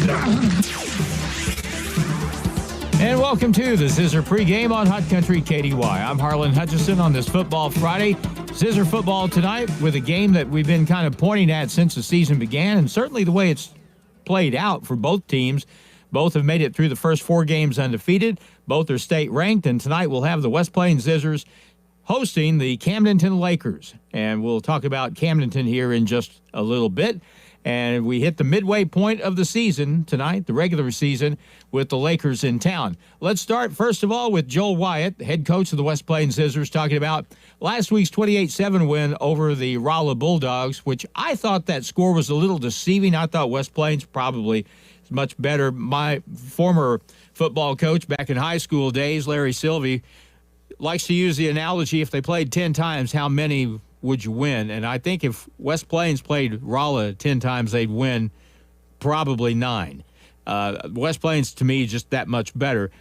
And welcome to the Zizzer pregame on Hot Country KDY. I'm Harlan Hutchison on this Football Friday. Zizzer football tonight with a game that we've been kind of pointing at since the season began, and certainly the way it's played out for both teams. Both have made it through the first 4 games undefeated. Both are state ranked, and tonight we'll have the West Plains Zizzers hosting the Camdenton Lakers. And we'll talk about Camdenton here in just a little bit. And we hit the midway point of the season tonight, the regular season, with the Lakers in town. Let's start, first of all, with Joel Wyatt, the head coach of the West Plains Zizzers, talking about last week's 28-7 win over the Rolla Bulldogs, which I thought that score was a little deceiving. I thought West Plains probably is much better. My former football coach back in high school days, Larry Sylvie, likes to use the analogy, if they played 10 times, how many would you win? And I think if West Plains played Rolla 10 times, they'd win probably 9. West Plains, to me, just that much better.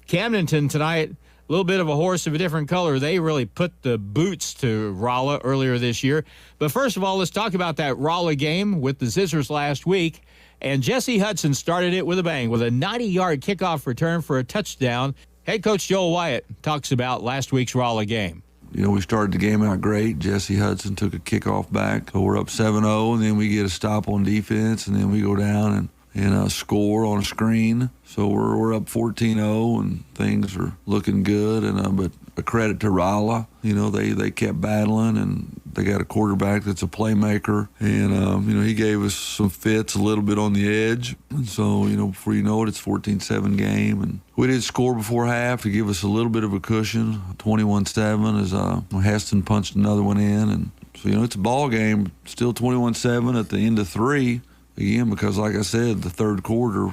Camdenton tonight, a little bit of a horse of a different color. They really put the boots to Rolla earlier this year. But first of all, let's talk about that Rolla game with the Zizzers last week. And Jesse Hudson started it with a bang with a 90-yard kickoff return for a touchdown. Head coach Joel Wyatt talks about last week's Rolla game. You know, we started the game out great. Jesse Hudson took a kickoff back. So we're up 7-0, and then we get a stop on defense, and then we go down and score on a screen. So we're up 14-0, and things are looking good. And but a credit to Rolla. You know, they kept battling, and they got a quarterback that's a playmaker. And, you know, he gave us some fits a little bit on the edge. And so, you know, before you know it, it's 14-7 game. And we did score before half to give us a little bit of a cushion. 21-7 as Heston punched another one in. And so, you know, it's a ball game, still 21-7 at the end of 3. Again, because like I said, the third quarter,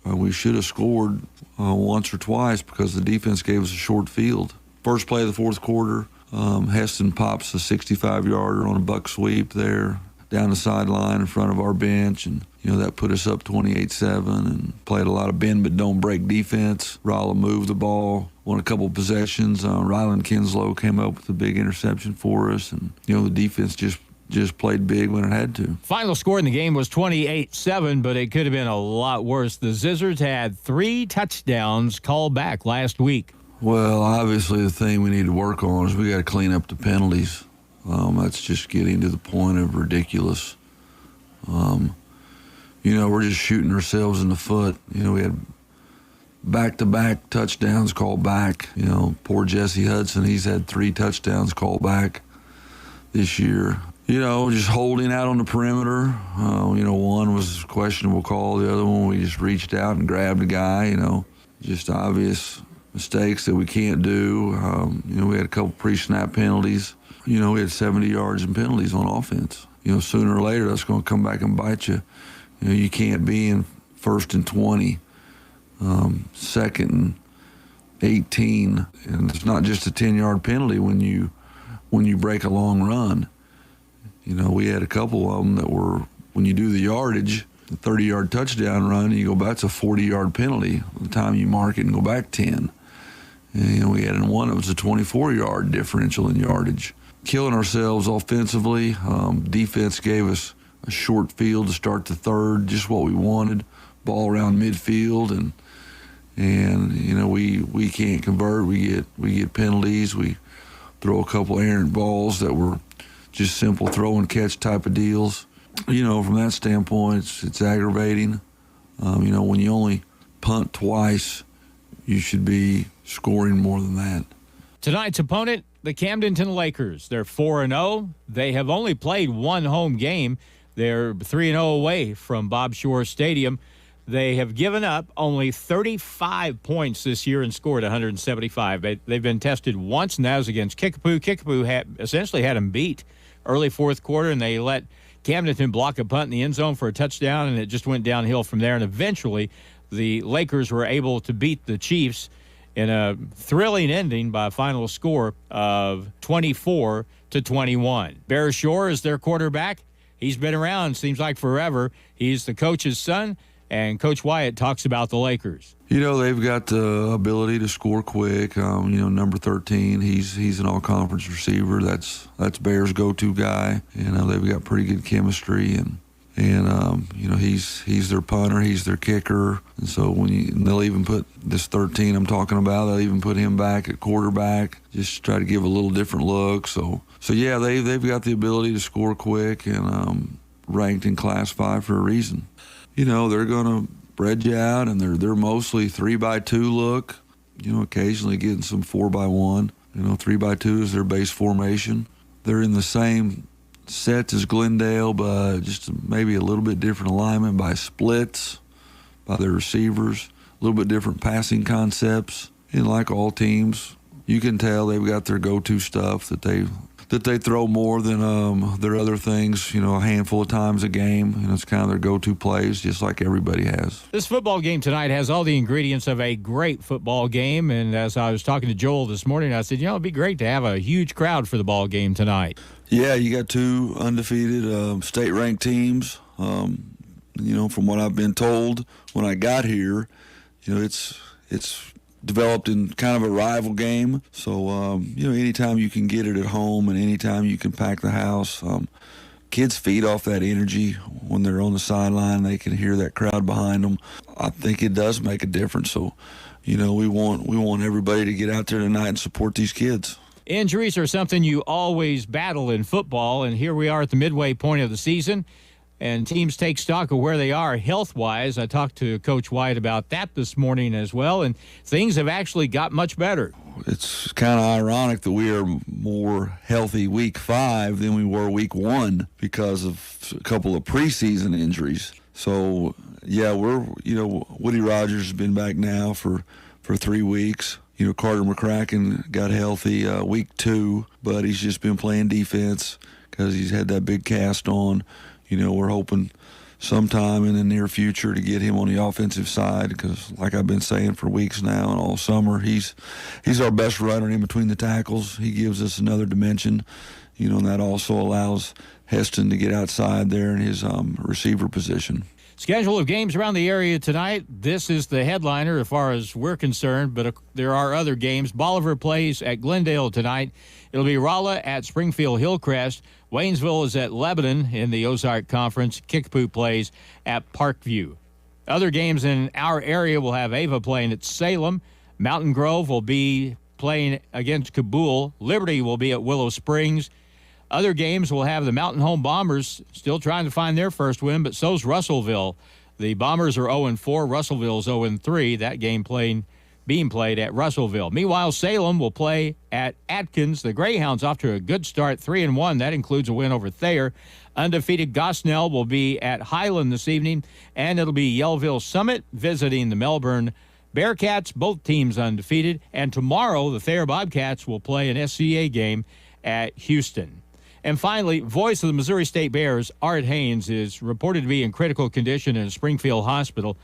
we should have scored once or twice because the defense gave us a short field. First play of the fourth quarter, Heston pops a 65-yarder on a buck sweep there down the sideline in front of our bench, and you know that put us up 28-7 and played a lot of bend but don't break defense. Rolla moved the ball, won a couple possessions. Ryland Kinslow came up with a big interception for us, and you know the defense just played big when it had to. Final score in the game was 28-7, but it could have been a lot worse. The Zizzers had 3 touchdowns called back last week. Well, obviously the thing we need to work on is we got to clean up the penalties. That's just getting to the point of ridiculous. You know, we're just shooting ourselves in the foot. You know, we had back-to-back touchdowns called back. You know, poor Jesse Hudson, he's had 3 touchdowns called back this year. You know, just holding out on the perimeter. You know, one was a questionable call. The other one, we just reached out and grabbed a guy, you know. Just obvious mistakes that we can't do. You know, we had a couple pre-snap penalties. You know, we had 70 yards in penalties on offense. You know, sooner or later, that's going to come back and bite you. You know, you can't be in 1st and 20, 2nd and 18. And it's not just a 10-yard penalty when you break a long run. You know, we had a couple of them that were, when you do the yardage, the 30-yard touchdown run, you go back, it's a 40-yard penalty. By the time you mark it and go back 10. And, you know, we had in one that was a 24-yard differential in yardage. Killing ourselves offensively. Defense gave us a short field to start the third, just what we wanted. Ball around midfield, and you know, we can't convert. We get penalties. We throw a couple errant balls that were just simple throw and catch type of deals. You know, from that standpoint, it's aggravating. You know, when you only punt twice, you should be scoring more than that. Tonight's opponent, the Camdenton Lakers. They're 4-0. They have only played 1 home game. They're 3-0 away from Bob Shore Stadium. They have given up only 35 points this year and scored 175. They've been tested once, and that was against Kickapoo. Kickapoo essentially had them beat early fourth quarter, and they let Camdenton block a punt in the end zone for a touchdown, and it just went downhill from there. And eventually, the Lakers were able to beat the Chiefs in a thrilling ending by a final score of 24-21. Bear Shore is their quarterback. He's been around, seems like forever. He's the coach's son, and Coach Wyatt talks about the Lakers. You know, they've got the ability to score quick. You know, number 13, he's an all-conference receiver. That's Bear's go-to guy. You know, they've got pretty good chemistry, and And, he's their punter, he's their kicker. And so they'll even put this 13 I'm talking about, they'll even put him back at quarterback, just try to give a little different look. So yeah, they've got the ability to score quick and ranked in Class 5 for a reason. They're going to spread you out, and they're mostly 3-by-2 look, occasionally getting some 4-by-1. 3-by-2 is their base formation. They're in the same sets as Glendale, but just maybe a little bit different alignment by splits, by their receivers, a little bit different passing concepts. And like all teams, you can tell they've got their go-to stuff that they throw more than their other things, a handful of times a game. It's kind of their go-to plays, just like everybody has. This football game tonight has all the ingredients of a great football game. And as I was talking to Joel this morning, I said, it'd be great to have a huge crowd for the ball game tonight. Yeah, you got two undefeated state-ranked teams. From what I've been told when I got here, it's developed in kind of a rival game. So, anytime you can get it at home and anytime you can pack the house, kids feed off that energy when they're on the sideline. They can hear that crowd behind them. I think it does make a difference. So, we want everybody to get out there tonight and support these kids. Injuries are something you always battle in football, and here we are at the midway point of the season, and teams take stock of where they are health-wise. I talked to Coach White about that this morning as well, and things have actually got much better. It's kind of ironic that we are more healthy week 5 than we were week 1 because of a couple of preseason injuries. So, yeah, Woody Rogers has been back now for 3 weeks. Carter McCracken got healthy week 2, but he's just been playing defense because he's had that big cast on. We're hoping sometime in the near future to get him on the offensive side because, like I've been saying for weeks now and all summer, he's our best runner in between the tackles. He gives us another dimension, and that also allows Heston to get outside there in his receiver position. Schedule of games around the area tonight. This is the headliner as far as we're concerned, but there are other games. Bolivar plays at Glendale tonight. It'll be Rolla at Springfield Hillcrest. Waynesville is at Lebanon in the Ozark Conference. Kickapoo plays at Parkview. Other games in our area will have Ava playing at Salem. Mountain Grove will be playing against Kabul. Liberty will be at Willow Springs. Other games will have the Mountain Home Bombers still trying to find their first win, but so's Russellville. The Bombers are 0-4. Russellville's 0-3. That game being played at Russellville. Meanwhile, Salem will play at Atkins. The Greyhounds off to a good start, 3-1. That includes a win over Thayer. Undefeated Gosnell will be at Highland this evening, and it'll be Yellville Summit visiting the Melbourne Bearcats, both teams undefeated. And tomorrow, the Thayer Bobcats will play an SCA game at Houston. And finally, voice of the Missouri State Bears, Art Haynes, is reported to be in critical condition in a Springfield hospital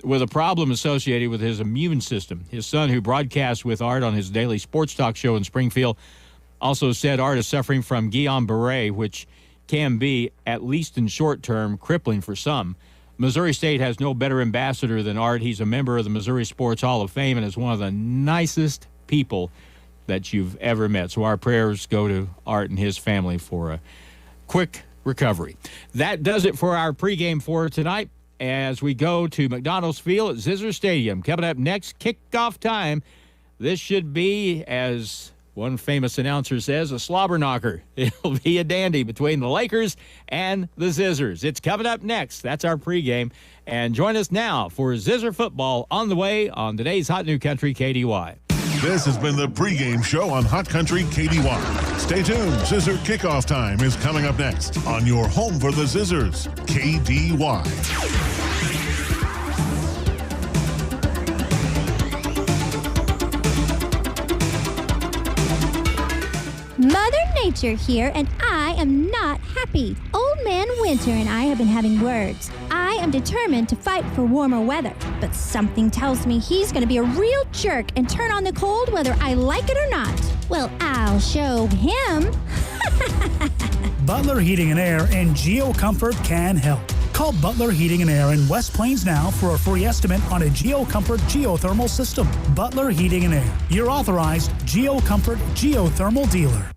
with a problem associated with his immune system. His son, who broadcasts with Art on his daily sports talk show in Springfield, also said Art is suffering from Guillain-Barré, which can be, at least in short term, crippling for some. Missouri State has no better ambassador than Art. He's a member of the Missouri Sports Hall of Fame and is one of the nicest people that you've ever met. So our prayers go to Art and his family for a quick recovery. That does it for our pregame for tonight as we go to McDonald's Field at Zizzer Stadium. Coming up next, kickoff time. This should be, as one famous announcer says, a slobber knocker. It'll be a dandy between the Lakers and the Zizzers. It's coming up next. That's our pregame. And join us now for Zizzer football on the way on today's Hot New Country KDY. This has been the pregame show on Hot Country KDY. Stay tuned. Zizzer kickoff time is coming up next on your home for the Zizzers, KDY. Mother Nature here, and I am not happy. Old Man Winter and I have been having words. I am determined to fight for warmer weather, but something tells me he's going to be a real jerk and turn on the cold whether I like it or not. Well, I'll show him. Butler Heating and Air and GeoComfort can help. Call Butler Heating and Air in West Plains now for a free estimate on a GeoComfort geothermal system. Butler Heating and Air, your authorized GeoComfort geothermal dealer.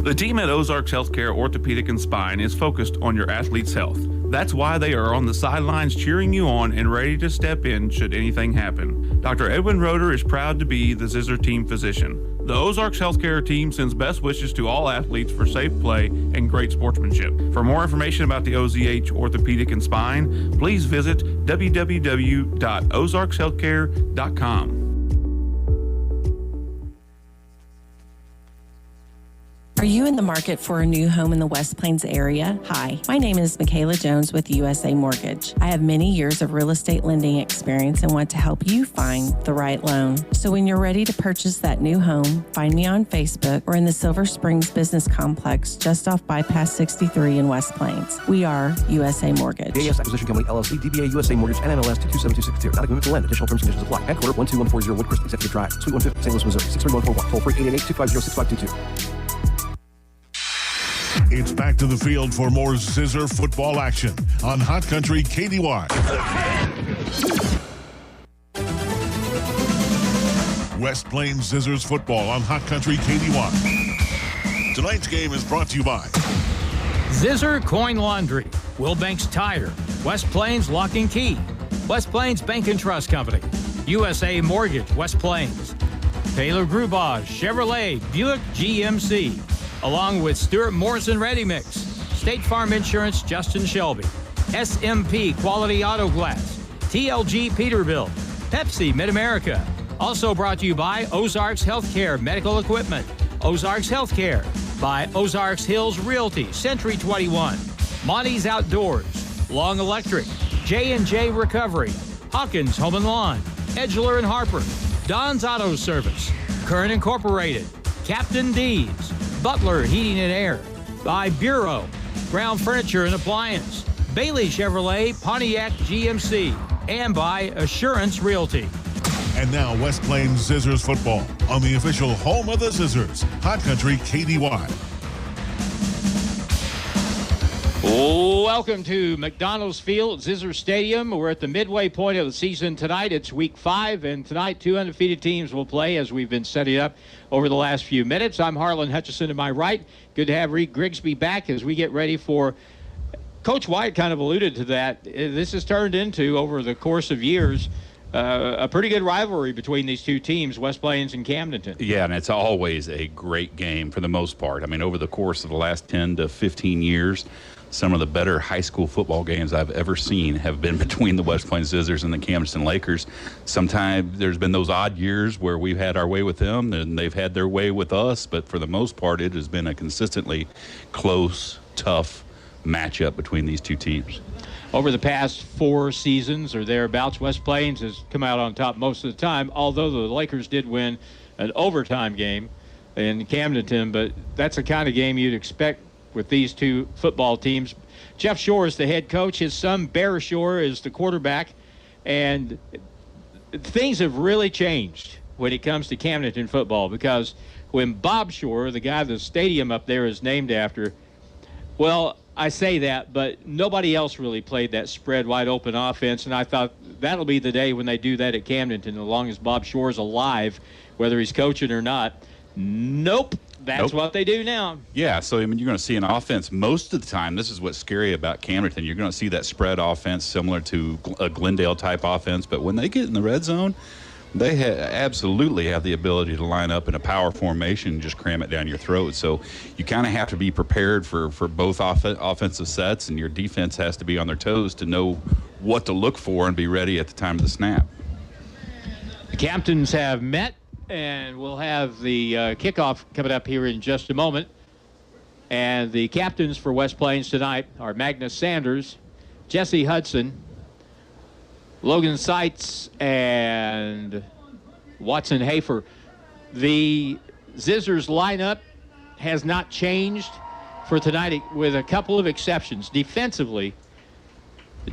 The team at Ozarks Healthcare Orthopedic and Spine is focused on your athlete's health. That's why they are on the sidelines cheering you on and ready to step in should anything happen. Dr. Edwin Roeder is proud to be the Zizzer team physician. The Ozarks Healthcare team sends best wishes to all athletes for safe play and great sportsmanship. For more information about the OZH Orthopedic and Spine, please visit www.ozarkshealthcare.com. Are you in the market for a new home in the West Plains area? Hi, my name is Michaela Jones with USA Mortgage. I have many years of real estate lending experience and want to help you find the right loan. So when you're ready to purchase that new home, find me on Facebook or in the Silver Springs Business Complex just off Bypass 63 in West Plains. We are USA Mortgage. AS Acquisition Company, LLC, DBA USA Mortgage, NMLS 227262. Not a commitment to lend. Additional terms and conditions apply. Headquarter 12140 Woodcrest Executive Drive, Suite 150, St. Louis, Missouri. 63141. Toll free 888-250-6522. It's back to the field for more Zizzer football action on Hot Country KDY. West Plains Zizzers football on Hot Country KDY. Tonight's game is brought to you by Zizzer Coin Laundry, Wilbanks Tire, West Plains Lock and Key, West Plains Bank and Trust Company, USA Mortgage, West Plains, Taylor Grubauer, Chevrolet, Buick GMC, along with Stuart Morrison Ready Mix, State Farm Insurance, Justin Shelby, SMP Quality Auto Glass, TLG Peterbilt, Pepsi Mid-America. Also brought to you by Ozarks Healthcare Medical Equipment, Ozarks Healthcare, by Ozarks Hills Realty, Century 21, Monty's Outdoors, Long Electric, J&J Recovery, Hawkins Home and Lawn, Edgeler and Harper, Don's Auto Service, Current Incorporated, Captain D's, Butler Heating and Air, by Bureau, Brown Furniture and Appliance, Bailey Chevrolet, Pontiac GMC, and by Assurance Realty. And now West Plains Zizzers football on the official home of the Zizzers, Hot Country KDY. Welcome to McDonald's Field, Zizzer Stadium. We're at the midway point of the season tonight. It's week 5, and tonight 2 undefeated teams will play as we've been setting up over the last few minutes. I'm Harlan Hutchison to my right. Good to have Reed Grigsby back as we get ready for Coach White kind of alluded to that. This has turned into, over the course of years, a pretty good rivalry between these two teams, West Plains and Camdenton. Yeah, and it's always a great game for the most part. I mean, over the course of the last 10 to 15 years, some of the better high school football games I've ever seen have been between the West Plains Zizzers and the Camdenton Lakers. Sometimes there's been those odd years where we've had our way with them and they've had their way with us, but for the most part, it has been a consistently close, tough matchup between these two teams. Over the past 4 seasons or thereabouts, West Plains has come out on top most of the time, although the Lakers did win an overtime game in Camdenton, but that's the kind of game you'd expect with these two football teams. Jeff Shore is the head coach. His son, Bear Shore, is the quarterback. And things have really changed when it comes to Camdenton football, because when Bob Shore, the guy the stadium up there is named after, well, I say that, but nobody else really played that spread wide open offense, and I thought that'll be the day when they do that at Camdenton, as long as Bob Shore's alive, whether he's coaching or not. Nope. That's what they do now. Yeah, so I mean, you're going to see an offense most of the time. This is what's scary about Camdenton. You're going to see that spread offense similar to a Glendale-type offense, but when they get in the red zone, they absolutely have the ability to line up in a power formation and just cram it down your throat. So you kind of have to be prepared for both offensive sets, and your defense has to be on their toes to know what to look for and be ready at the time of the snap. The captains have met, and we'll have the kickoff coming up here in just a moment. And the captains for West Plains tonight are Magnus Sanders, Jesse Hudson, Logan Seitz, and Watson Hafer. The Zizzers lineup has not changed for tonight, with a couple of exceptions. Defensively,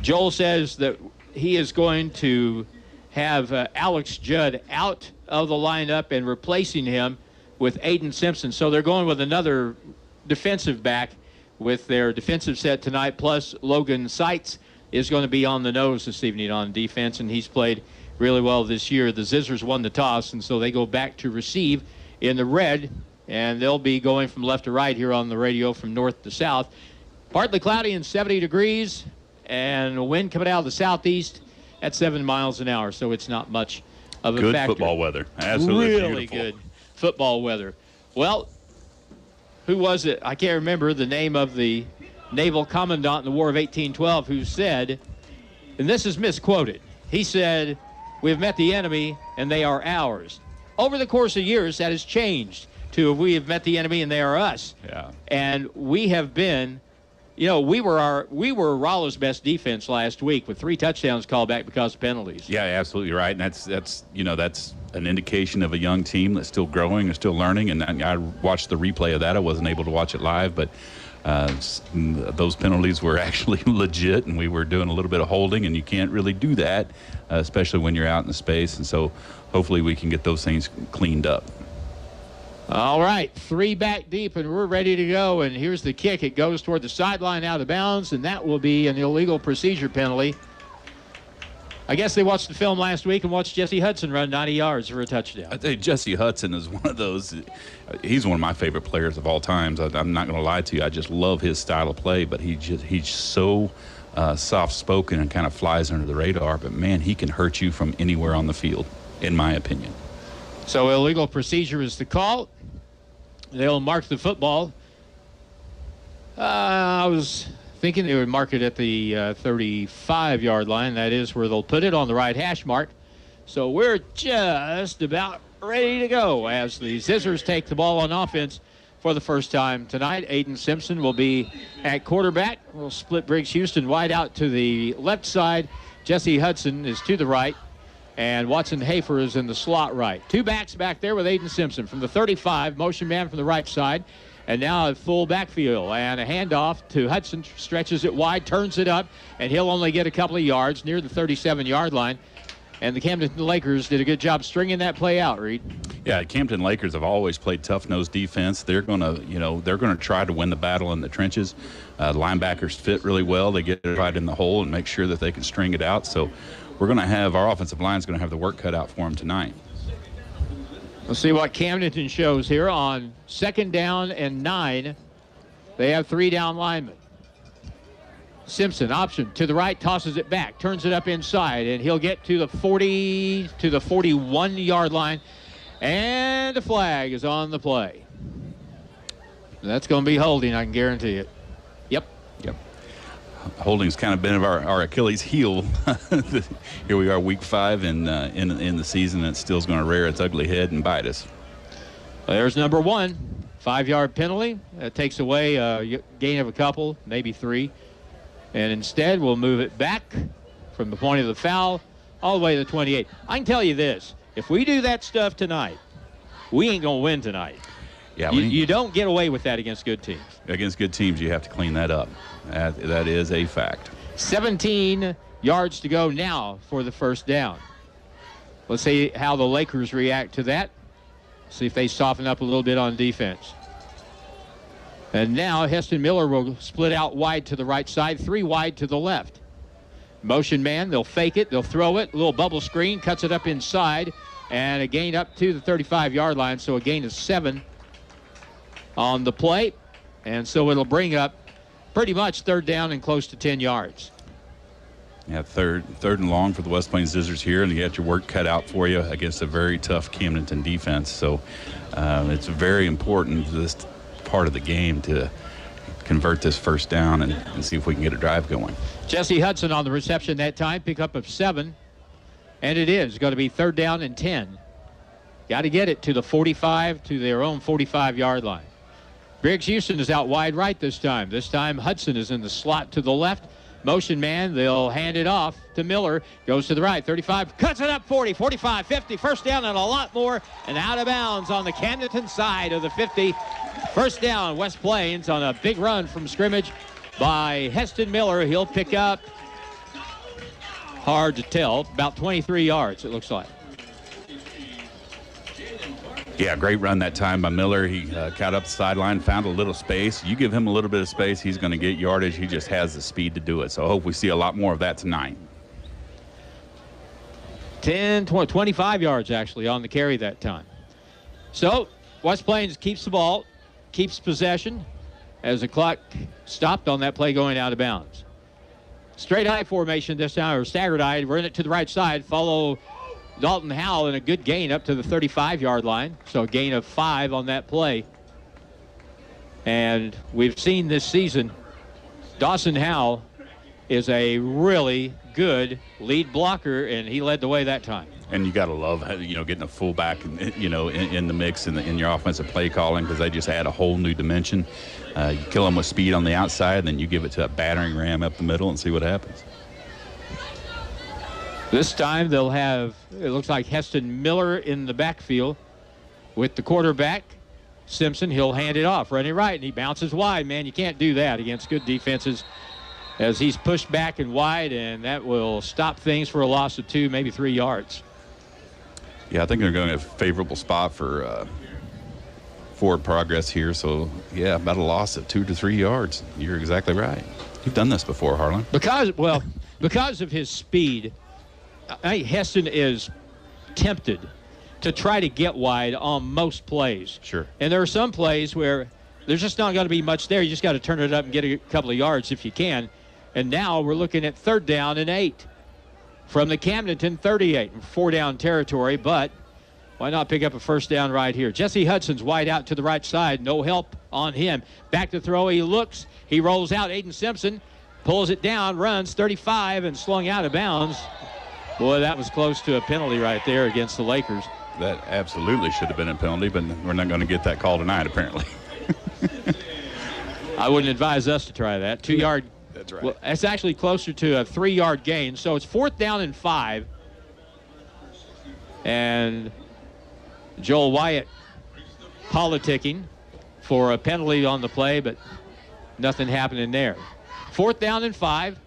Joel says that he is going to have Alex Judd out of the lineup and replacing him with Aiden Simpson. So they're going with another defensive back with their defensive set tonight, plus Logan Seitz is going to be on the nose this evening on defense, and he's played really well this year. The Zizzers won the toss, and so they go back to receive in the red and they'll be going from left to right here on the radio from north to south. Partly cloudy and 70 degrees, and a wind coming out of the southeast at 7 miles an hour, so it's not much of a Good factor. football weather. Absolutely really beautiful. Good football weather. Well, who was it? I can't remember the name of the naval commandant in the War of 1812 who said, and this is misquoted, he said, "We have met the enemy and they are ours." Over the course of years, that has changed to "we have met the enemy and they are us." Yeah. And we have been, we were Rolla's best defense last week with 3 touchdowns called back because of penalties. Yeah, absolutely right. And that's an indication of a young team that's still growing and still learning. And I watched the replay of that. I wasn't able to watch it live, but those penalties were actually legit, and we were doing a little bit of holding, and you can't really do that, especially when you're out in the space. And so hopefully we can get those things cleaned up. All right, 3 back deep, and we're ready to go. And here's the kick. It goes toward the sideline out of bounds, and that will be an illegal procedure penalty. I guess they watched the film last week and watched Jesse Hudson run 90 yards for a touchdown. I think Jesse Hudson is one of those. He's one of my favorite players of all times. I'm not going to lie to you. I just love his style of play, but he's so soft-spoken and kind of flies under the radar. But, man, he can hurt you from anywhere on the field, in my opinion. So illegal procedure is the call. They'll mark the football. I was thinking they would mark it at the 35-yard line. That is where they'll put it on the right hash mark. So we're just about ready to go as the Zizzers take the ball on offense for the first time tonight. Aiden Simpson will be at quarterback. We'll split Briggs Houston wide out to the left side. Jesse Hudson is to the right, and Watson Hafer is in the slot right. 2 backs back there with Aiden Simpson from the 35, motion man from the right side. And now a full backfield and a handoff to Hudson, stretches it wide, turns it up, and he'll only get a couple of yards near the 37-yard line. And the Camdenton Lakers did a good job stringing that play out, Reed. Yeah, Camden Lakers have always played tough-nosed defense. They're gonna try to win the battle in the trenches. Linebackers fit really well. They get it right in the hole and make sure that they can string it out. So we're gonna have our offensive line's gonna have the work cut out for them tonight. Let's see what Camdenton shows here on 2nd down and 9. They have 3 down linemen. Simpson, option to the right, tosses it back, turns it up inside, and he'll get to the 41-yard line. And a flag is on the play. That's going to be holding, I can guarantee it. Yep. Holding's kind of been our Achilles heel. Here we are, week 5 in the season, and it still's going to rear its ugly head and bite us. There's number 1, 5-yard penalty. That takes away a gain of a couple, maybe 3. And instead, we'll move it back from the point of the foul all the way to the 28. I can tell you this. If we do that stuff tonight, we ain't going to win tonight. Yeah, you don't get away with that against good teams. Against good teams, you have to clean that up. That is a fact. 17 yards to go now for the first down. Let's see how the Lakers react to that. See if they soften up a little bit on defense. And now Heston Miller will split out wide to the right side, 3 wide to the left. Motion man, they'll fake it, they'll throw it, a little bubble screen, cuts it up inside, and a gain up to the 35-yard line, so a gain of 7 on the play. And so it'll bring up pretty much 3rd down and close to 10 yards. Yeah, third and long for the West Plains Zizzers here, and you got your work cut out for you against a very tough Camdenton defense. So it's very important this part of the game to convert this first down and see if we can get a drive going. Jesse Hudson on the reception that time, pickup of 7, and it is going to be 3rd down and 10. Got to get it to the 45, to their own 45-yard line. Briggs Houston is out wide right this time. This time Hudson is in the slot to the left. Motion man, they'll hand it off to Miller. Goes to the right, 35, cuts it up 40, 45, 50. First down and a lot more, and out of bounds on the Camdenton side of the 50. First down, West Plains on a big run from scrimmage by Heston Miller. He'll pick up, hard to tell, about 23 yards it looks like. Yeah, great run that time by Miller. He got up the sideline, found a little space. You give him a little bit of space, he's going to get yardage. He just has the speed to do it. So I hope we see a lot more of that tonight. 10, 20, 25 yards actually on the carry that time. So West Plains keeps the ball, keeps possession as the clock stopped on that play going out of bounds. Straight eye formation this time, or staggered eye. Run it to the right side. Follow Dalton Howell in a good gain up to the 35-yard line. So a gain of 5 on that play. And we've seen this season, Dawson Howell is a really good lead blocker, and he led the way that time. And you got to love, getting a fullback, in the mix in your offensive play calling, because they just add a whole new dimension. You kill them with speed on the outside, and then you give it to a battering ram up the middle and see what happens. This time they'll have, it looks like Heston Miller in the backfield with the quarterback. Simpson, he'll hand it off, running right, and he bounces wide. Man, you can't do that against good defenses as he's pushed back and wide, and that will stop things for a loss of 2, maybe 3 yards. Yeah, I think they're going to a favorable spot for forward progress here. So, yeah, about a loss of 2 to 3 yards. You're exactly right. You've done this before, Harlan. Because of his speed, I think Heston is tempted to try to get wide on most plays. Sure. And there are some plays where there's just not going to be much there. You just got to turn it up and get a couple of yards if you can. And now we're looking at 3rd down and 8 from the Camdenton 38, 4-down territory, but why not pick up a 1st down right here? Jesse Hudson's wide out to the right side. No help on him. Back to throw. He looks. He rolls out. Aiden Simpson pulls it down, runs 35, and slung out of bounds. Boy, that was close to a penalty right there against the Lakers. That absolutely should have been a penalty, but we're not going to get that call tonight, apparently. I wouldn't advise us to try that. 2-yard. That's right. Well, that's actually closer to a 3-yard gain. So it's 4th down and 5. And Joel Wyatt politicking for a penalty on the play, but nothing happening there. 4th down and 5.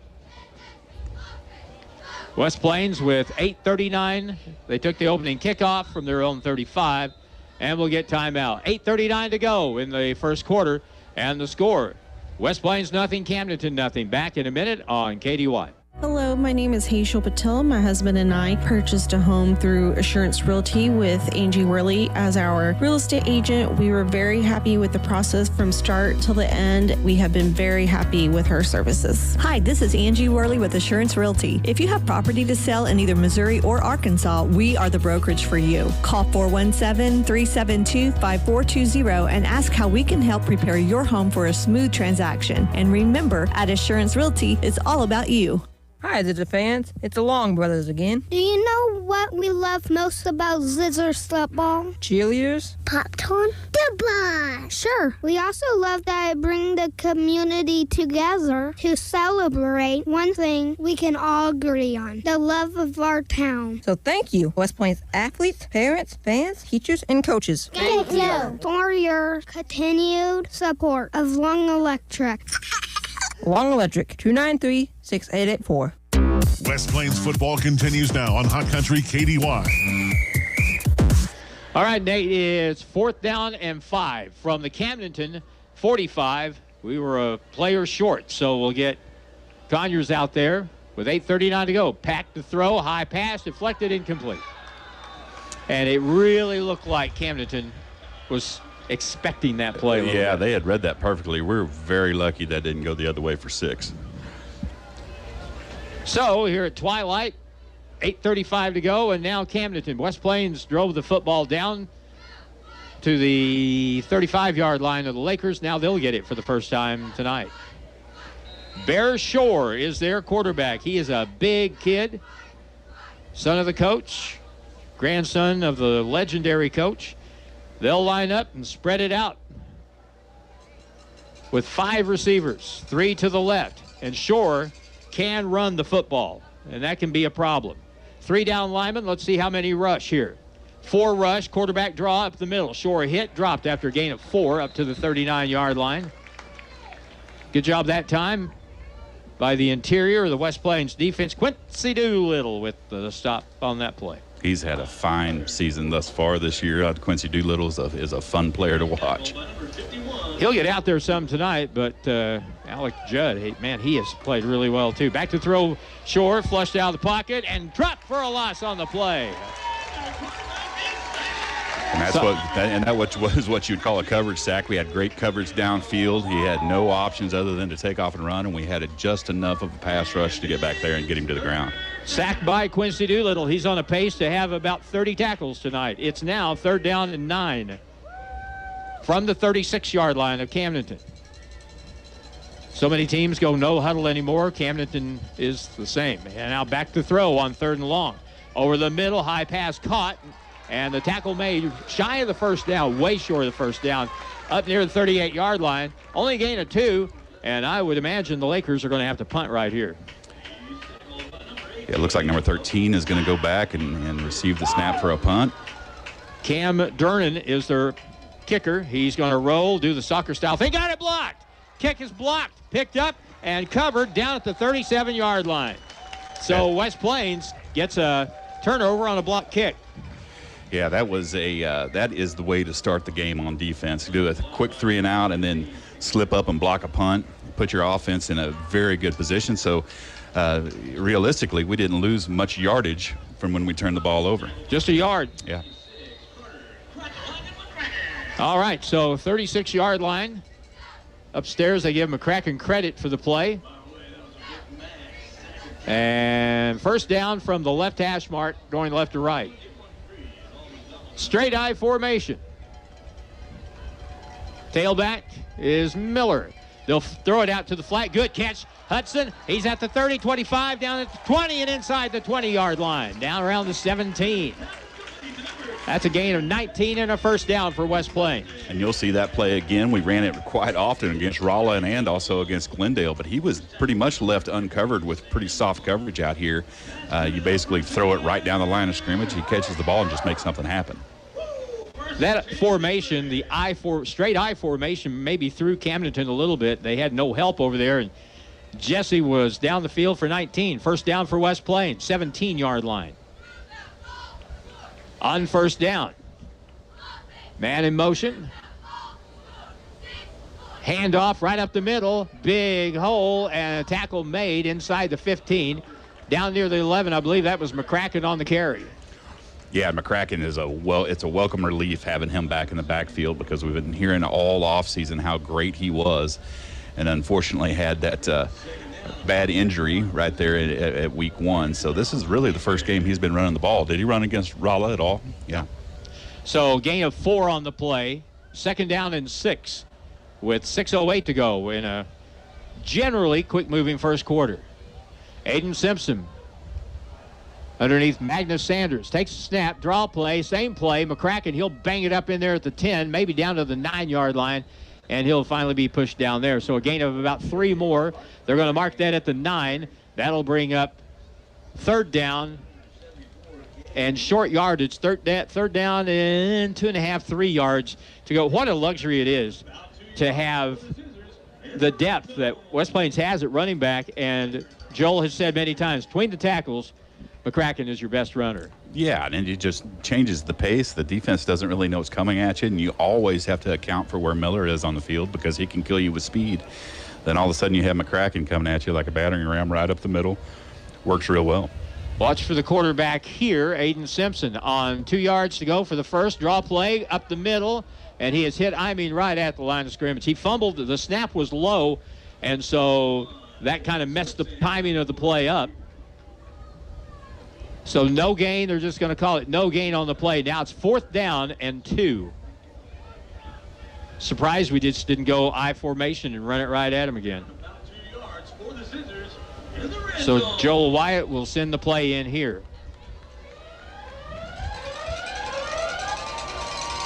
West Plains with 8:39. They took the opening kickoff from their own 35, and we'll get timeout. 8:39 to go in the first quarter, and the score, West Plains nothing, Camdenton nothing. Back in a minute on KDY. Hello, my name is Hazel Patel. My husband and I purchased a home through Assurance Realty with Angie Worley as our real estate agent. We were very happy with the process from start till the end. We have been very happy with her services. Hi, this is Angie Worley with Assurance Realty. If you have property to sell in either Missouri or Arkansas, we are the brokerage for you. Call 417-372-5420 and ask how we can help prepare your home for a smooth transaction. And remember, at Assurance Realty, it's all about you. Hi, Zizzer fans. It's the Long Brothers again. Do you know what we love most about Zizzers football? Cheerleaders? Popcorn? Goodbye! Sure. We also love that it brings the community together to celebrate one thing we can all agree on, the love of our town. So thank you, West Plains athletes, parents, fans, teachers, and coaches. Thank you for your continued support of Long Electric. Long Electric, 293-6884. West Plains football continues now on Hot Country KDY. All right, Nate, it's 4th down and 5 from the Camdenton 45. We were a player short, so we'll get Conyers out there with 8:39 to go. Packed to throw, high pass, deflected, incomplete. And it really looked like Camdenton was expecting that play. Yeah, they had read that perfectly. We're very lucky that didn't go the other way for 6. So here at twilight, 8:35 to go, and now Camdenton. West Plains drove the football down to the 35-yard line of the Lakers. Now they'll get it for the first time tonight. Bear Shore is their quarterback. He is a big kid, son of the coach, grandson of the legendary coach. They'll line up and spread it out with 5 receivers, 3 to the left. And Shore can run the football, and that can be a problem. 3 down linemen. Let's see how many rush here. 4 rush, quarterback draw up the middle. Shore hit, dropped after a gain of 4 up to the 39-yard line. Good job that time by the interior of the West Plains defense. Quincy Doolittle with the stop on that play. He's had a fine season thus far this year. Quincy Doolittle is a fun player to watch. He'll get out there some tonight, but Alec Judd, he has played really well too. Back to throw, Shore flushed out of the pocket and dropped for a loss on the play. And that was what you'd call a coverage sack. We had great coverage downfield. He had no options other than to take off and run, and we had just enough of a pass rush to get back there and get him to the ground. Sacked by Quincy Doolittle. He's on a pace to have about 30 tackles tonight. It's now 3rd down and 9 from the 36-yard line of Camdenton. So many teams go no huddle anymore. Camdenton is the same. And now back to throw on 3rd and long. Over the middle, high pass caught, and the tackle made shy of the first down, way short of the first down, up near the 38-yard line. Only a gain of 2, and I would imagine the Lakers are going to have to punt right here. Yeah, it looks like number 13 is going to go back and receive the snap for a punt. Cam Durnan is their kicker. He's going to roll, do the soccer style thing. Got it blocked. Kick is blocked, picked up, and covered down at the 37-yard line. So West Plains gets a turnover on a block kick. Yeah, that is the way to start the game on defense. Do a quick 3 and out and then slip up and block a punt. Put your offense in a very good position. So realistically, we didn't lose much yardage from when we turned the ball over. Just a yard. Yeah. All right, so 36-yard line. Upstairs, they give McCracken credit for the play. And first down from the left hash mark, going left to right. Straight I formation. Tailback is Miller. They'll throw it out to the flat. Good catch. Hudson, he's at the 30, 25, down at the 20, and inside the 20-yard line. Down around the 17. That's a gain of 19 and a first down for West Plains. And you'll see that play again. We ran it quite often against Rolla and also against Glendale, but he was pretty much left uncovered with pretty soft coverage out here. You basically throw it right down the line of scrimmage. He catches the ball and just makes something happen. That formation, the straight I formation, maybe threw Camdenton a little bit. They had no help over there, and Jesse was down the field for 19. First down for West Plains, 17-yard line. On first down. Man in motion. Handoff right up the middle. Big hole, and a tackle made inside the 15. Down near the 11, I believe that was McCracken on the carry. Yeah, McCracken is it's a welcome relief having him back in the backfield because we've been hearing all offseason how great he was, and unfortunately had that bad injury right there at week 1. So this is really the first game he's been running the ball. Did he run against Rolla at all? Yeah. So gain of 4 on the play. Second down and 6 with 6:08 to go in a generally quick-moving first quarter. Aiden Simpson underneath Magnus Sanders. Takes a snap, draw play, same play. McCracken, he'll bang it up in there at the 10, maybe down to the 9-yard line, and he'll finally be pushed down there. So a gain of about 3 more. They're going to mark that at the 9. That'll bring up third down and short yardage. Third down and 2.5, 3 yards to go. What a luxury it is to have the depth that West Plains has at running back. And Joel has said many times, between the tackles, McCracken is your best runner. Yeah, and it just changes the pace. The defense doesn't really know what's coming at you, and you always have to account for where Miller is on the field because he can kill you with speed. Then all of a sudden you have McCracken coming at you like a battering ram right up the middle. Works real well. Watch for the quarterback here, Aiden Simpson, on 2 yards to go for the first. Draw play up the middle, and he is hit, right at the line of scrimmage. He fumbled. The snap was low, and so that kind of messed the timing of the play up. So no gain. They're just going to call it no gain on the play. Now it's 4th down and 2. Surprised we just didn't go I formation and run it right at him again. So Joel Wyatt will send the play in here.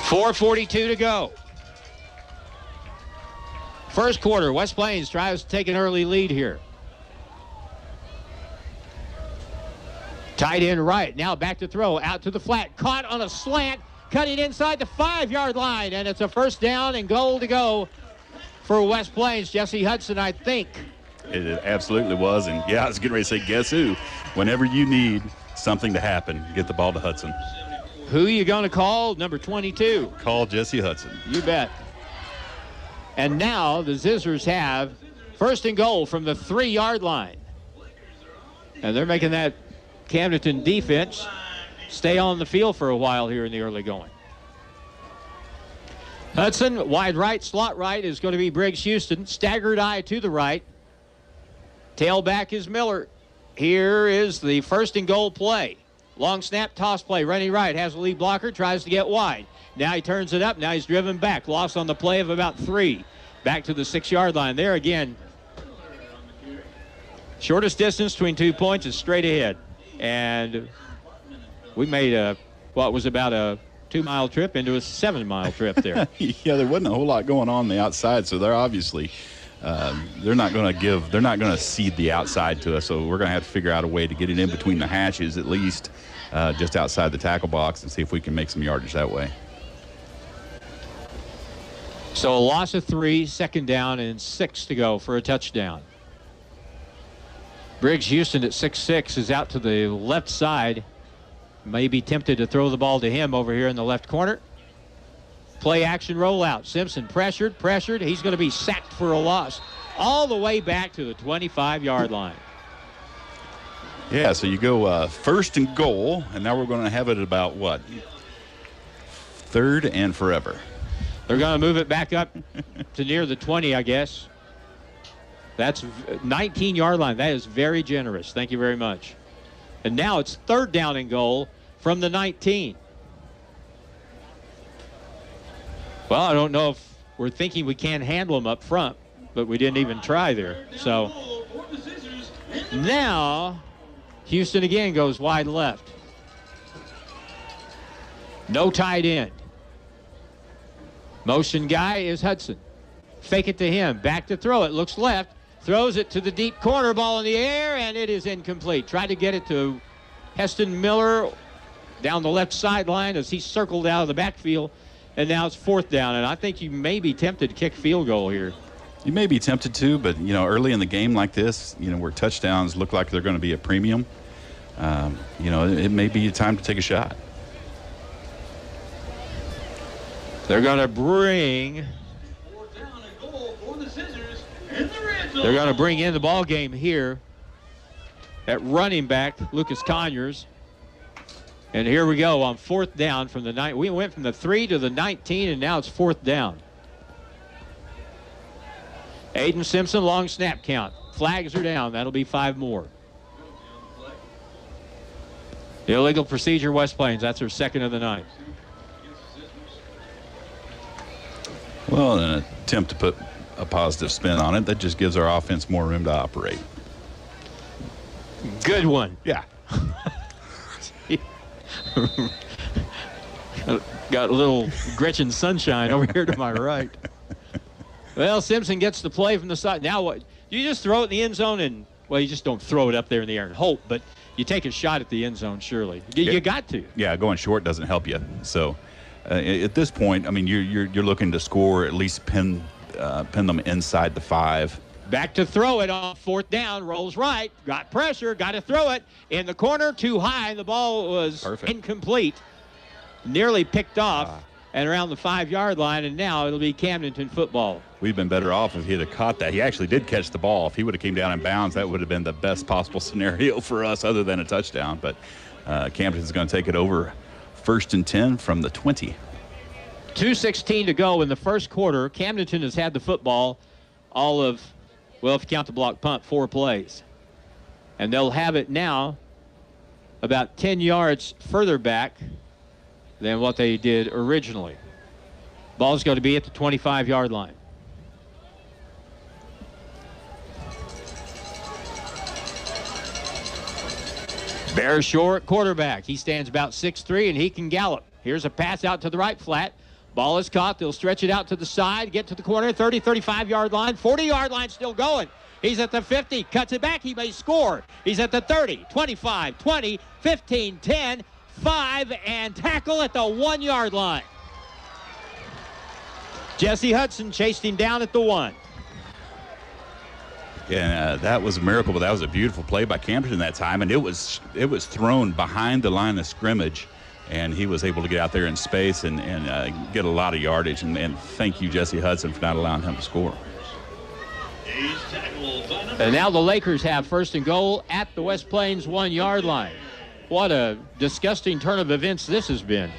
4:42 to go. First quarter, West Plains tries to take an early lead here. Tight end right. Now back to throw. Out to the flat. Caught on a slant. Cutting inside the 5-yard line. And it's a first down and goal to go for West Plains. Jesse Hudson, I think. It absolutely was. And, yeah, I was getting ready to say, guess who? Whenever you need something to happen, get the ball to Hudson. Who are you going to call? Number 22. Call Jesse Hudson. You bet. And now the Zizzers have first and goal from the 3-yard line. And they're making that Camdenton defense stay on the field for a while here in the early going. Hudson, wide right, slot right is going to be Briggs Houston. Staggered eye to the right. Tailback is Miller. Here is the 1st and goal play. Long snap, toss play, running right, has a lead blocker, tries to get wide. Now he turns it up, now he's driven back. Loss on the play of about 3. Back to the 6-yard line. There again, shortest distance between 2 points is straight ahead. And we made what was about a 2-mile trip into a 7-mile trip there. Yeah, there wasn't a whole lot going on the outside, so they're obviously they're not going to cede the outside to us, so we're going to have to figure out a way to get it in between the hashes, at least just outside the tackle box, and see if we can make some yardage that way. So a loss of 3, 2nd down, and 6 to go for a touchdown. Briggs Houston at 6'6" is out to the left side. May be tempted to throw the ball to him over here in the left corner. Play action rollout. Simpson pressured. He's going to be sacked for a loss all the way back to the 25-yard line. Yeah, so you go 1st and goal, and now we're going to have it at about what? 3rd and forever. They're going to move it back up to near the 20, I guess. That's 19-yard line. That is very generous. Thank you very much. And now it's 3rd down and goal from the 19. Well, I don't know if we're thinking we can't handle them up front, but we didn't even try there. So now Houston again goes wide left. No tight end. Motion guy is Hudson. Fake it to him. Back to throw it. Looks left. Throws it to the deep corner. Ball in the air, and it is incomplete. Tried to get it to Heston Miller down the left sideline as he circled out of the backfield. And now it's 4th down, and I think you may be tempted to kick field goal here. You may be tempted to, but, early in the game like this, where touchdowns look like they're going to be a premium, it may be time to take a shot. They're going to bring... They're going to bring in the ball game here at running back, Lucas Conyers. And here we go on 4th down from the 9. We went from the 3 to the 19, and now it's 4th down. Aiden Simpson, long snap count. Flags are down. That'll be 5 more. Illegal procedure, West Plains. That's their 2nd of the night. Well, an attempt to put a positive spin on it. That just gives our offense more room to operate. Good one. Yeah. Got a little Gretchen Sunshine over here to my right. Well, Simpson gets the play from the side. Now what? You just throw it in the end zone and, well, you just don't throw it up there in the air and hope, but you take a shot at the end zone, surely. You got to. Yeah, going short doesn't help you. So at this point, I mean, you're looking to score, at least pin them inside the 5. Back to throw it on 4th down, rolls right, got pressure, got to throw it in the corner, too high. The ball was incomplete, nearly picked off and around the 5-yard line, and now it'll be Camdenton football. We've been better off if he'd have caught that. He actually did catch the ball. If he would have came down in bounds, that would have been the best possible scenario for us other than a touchdown. But Camdenton's going to take it over 1st and 10 from the 20. 2:16 to go in the first quarter. Camdenton has had the football all of, well, if you count the block punt, 4 plays. And they'll have it now about 10 yards further back than what they did originally. Ball's going to be at the 25-yard line. Bear short quarterback. He stands about 6'3", and he can gallop. Here's a pass out to the right flat. Ball is caught. They'll stretch it out to the side, get to the corner, 30, 35-yard line, 40-yard line still going. He's at the 50, cuts it back. He may score. He's at the 30, 25, 20, 15, 10, 5, and tackle at the 1-yard line. Jesse Hudson chased him down at the 1. Yeah, that was a miracle, but that was a beautiful play by Camdenton that time, and it was thrown behind the line of scrimmage, and he was able to get out there in space and get a lot of yardage, and thank you, Jesse Hudson, for not allowing him to score. And now the Lakers have 1st and goal at the West Plains 1-yard line. What a disgusting turn of events this has been.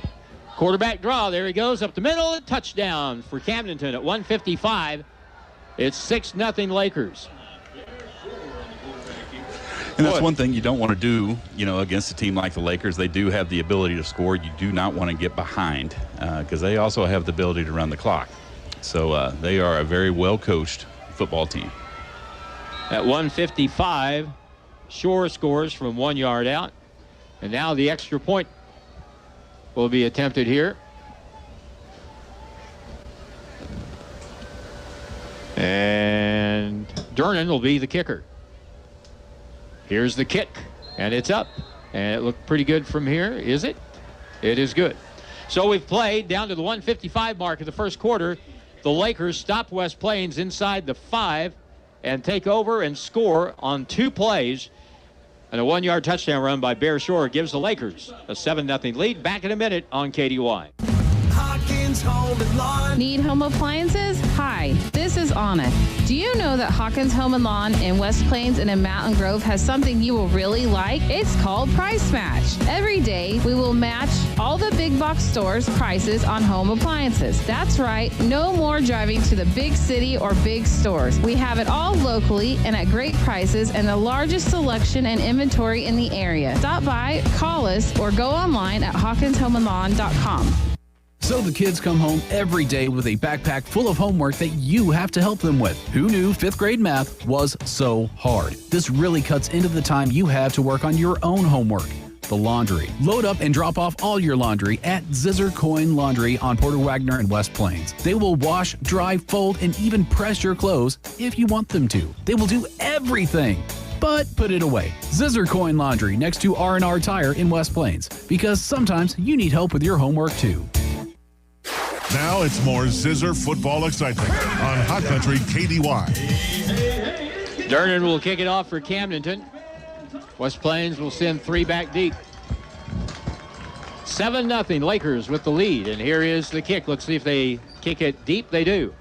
Quarterback draw. There he goes up the middle. A touchdown for Camdenton at 1:55. It's 6-0 Lakers. And that's one thing you don't want to do, against a team like the Lakers. They do have the ability to score. You do not want to get behind because they also have the ability to run the clock. So they are a very well-coached football team. At 1:55, Shore scores from 1 yard out. And now the extra point will be attempted here. And Durnan will be the kicker. Here's the kick, and it's up. And it looked pretty good from here. Is it? It is good. So we've played down to the 1:55 mark of the first quarter. The Lakers stop West Plains inside the 5 and take over and score on 2 plays. And a 1-yard touchdown run by Bear Shore gives the Lakers a 7-0 lead. Back in a minute on KDY. Hawkins Home and Lawn. Need home appliances? Hi, this is Anna. Do you know that Hawkins Home and Lawn in West Plains and in Mountain Grove has something you will really like? It's called Price Match. Every day, we will match all the big box stores' prices on home appliances. That's right, no more driving to the big city or big stores. We have it all locally and at great prices and the largest selection and inventory in the area. Stop by, call us, or go online at hawkinshomeandlawn.com. So the kids come home every day with a backpack full of homework that you have to help them with. Who knew 5th grade math was so hard? This really cuts into the time you have to work on your own homework. The laundry. Load up and drop off all your laundry at Zizzer Coin Laundry on Porter Wagner and West Plains. They will wash, dry, fold, and even press your clothes if you want them to. They will do everything. But put it away. Zizzer Coin Laundry next to R&R Tire in West Plains. Because sometimes you need help with your homework too. Now it's more Zizzer football excitement on Hot Country KDY. Durnan will kick it off for Camdenton. West Plains will send 3 back deep. 7-0 Lakers with the lead. And here is the kick. Let's see if they kick it deep. They do.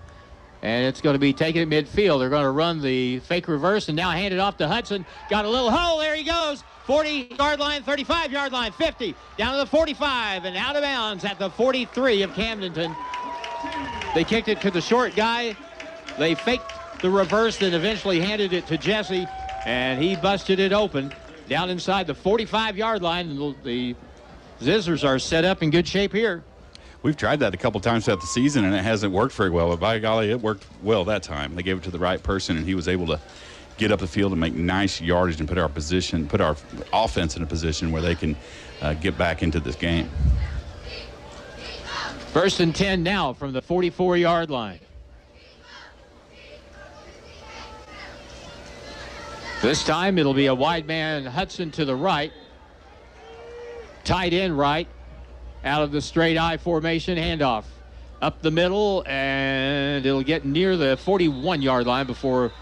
And it's going to be taken at midfield. They're going to run the fake reverse and now hand it off to Hudson. Got a little hole. There he goes. 40-yard line, 35-yard line, 50, down to the 45, and out of bounds at the 43 of Camdenton. They kicked it to the short guy. They faked the reverse, then eventually handed it to Jesse, and he busted it open down inside the 45-yard line. And the Zizzers are set up in good shape here. We've tried that a couple times throughout the season, and it hasn't worked very well. But by golly, it worked well that time. They gave it to the right person, and he was able to get up the field and make nice yardage and put our offense in a position where they can get back into this game. 1st and 10 now from the 44-yard line. This time it'll be a wide man Hudson to the right. Tight end right out of the straight I formation handoff. Up the middle, and it'll get near the 41-yard line before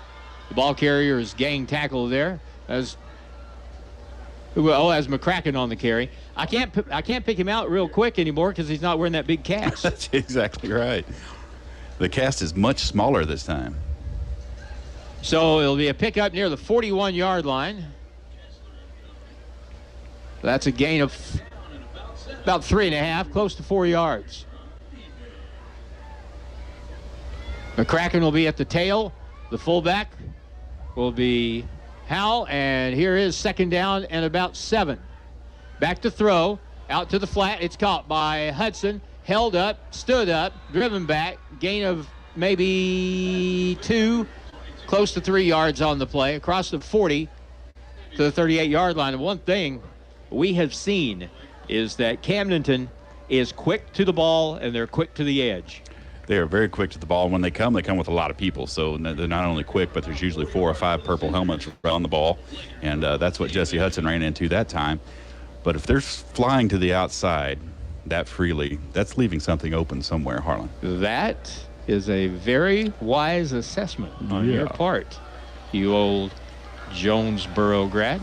the ball carrier's gang tackle there as McCracken on the carry. I can't pick him out real quick anymore because he's not wearing that big cast. That's exactly right. The cast is much smaller this time. So it'll be a pickup near the 41-yard line. That's a gain of about 3.5, close to 4 yards. McCracken will be at the tail. The fullback will be Howell, and here is 2nd down and about 7. Back to throw, out to the flat. It's caught by Hudson, held up, stood up, driven back, gain of maybe 2, close to 3 yards on the play, across the 40 to the 38-yard line. And one thing we have seen is that Camdenton is quick to the ball, and they're quick to the edge. They are very quick to the ball. When they come with a lot of people. So they're not only quick, but there's usually 4 or 5 purple helmets on the ball. And that's what Jesse Hudson ran into that time. But if they're flying to the outside that freely, that's leaving something open somewhere, Harlan. That is a very wise assessment on your part, you old Jonesboro grad.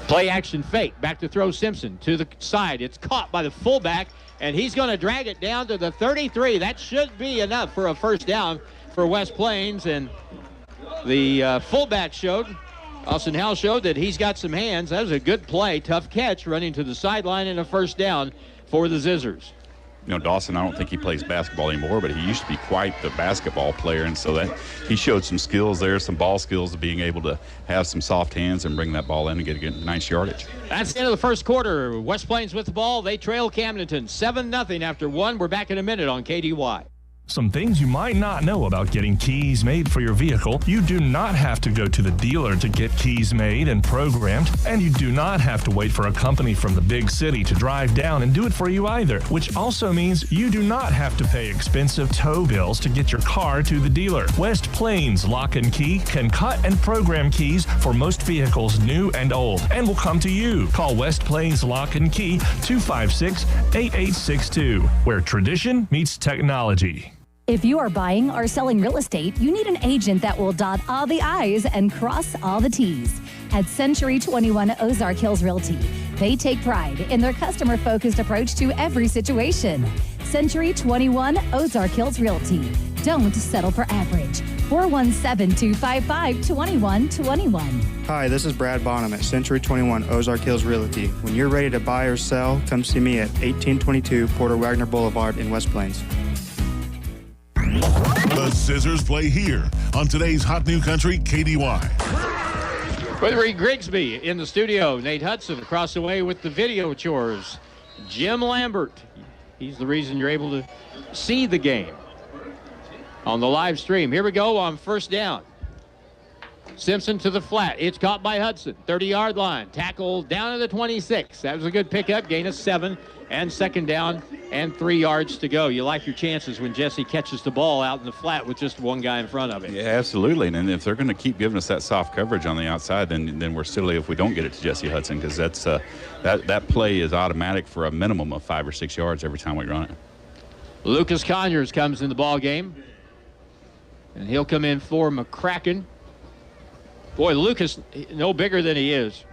Play action fake. Back to throw Simpson to the side. It's caught by the fullback, and he's going to drag it down to the 33. That should be enough for a 1st down for West Plains, and the fullback showed Austin Howell showed that he's got some hands. That was a good play, tough catch, running to the sideline and a first down for the Zizzers. You know, Dawson, I don't think he plays basketball anymore, but he used to be quite the basketball player, and so that he showed some skills there, some ball skills of being able to have some soft hands and bring that ball in and get nice yardage. That's the end of the first quarter. West Plains with the ball. They trail Camdenton 7-0 after one. We're back in a minute on KDY. Some things you might not know about getting keys made for your vehicle. You do not have to go to the dealer to get keys made and programmed, and you do not have to wait for a company from the big city to drive down and do it for you either, which also means you do not have to pay expensive tow bills to get your car to the dealer. West Plains Lock and Key can cut and program keys for most vehicles new and old, and will come to you. Call West Plains Lock and Key 256-8862, where tradition meets technology. If you are buying or selling real estate, you need an agent that will dot all the I's and cross all the T's. At Century 21 Ozark Hills Realty, they take pride in their customer-focused approach to every situation. Century 21 Ozark Hills Realty. Don't settle for average. 417-255-2121. Hi, this is Brad Bonham at Century 21 Ozark Hills Realty. When you're ready to buy or sell, come see me at 1822 Porter Wagner Boulevard in West Plains. The Zizzers play here on today's Hot New Country KDY. With Reed Grigsby in the studio, Nate Hudson across the way with the video chores. Jim Lambert, he's the reason you're able to see the game on the live stream. Here we go on first down. Simpson to the flat. It's caught by Hudson. 30-yard line. Tackle down to the 26. That was a good pickup. Gain of 7 and second down and 3 yards to go. You like your chances when Jesse catches the ball out in the flat with just one guy in front of him. Yeah, absolutely. And if they're going to keep giving us that soft coverage on the outside, then we're silly if we don't get it to Jesse Hudson, because that's that play is automatic for a minimum of 5 or 6 yards every time we run it. Lucas Conyers comes in the ball game, and he'll come in for McCracken. Boy, Lucas, no bigger than he is,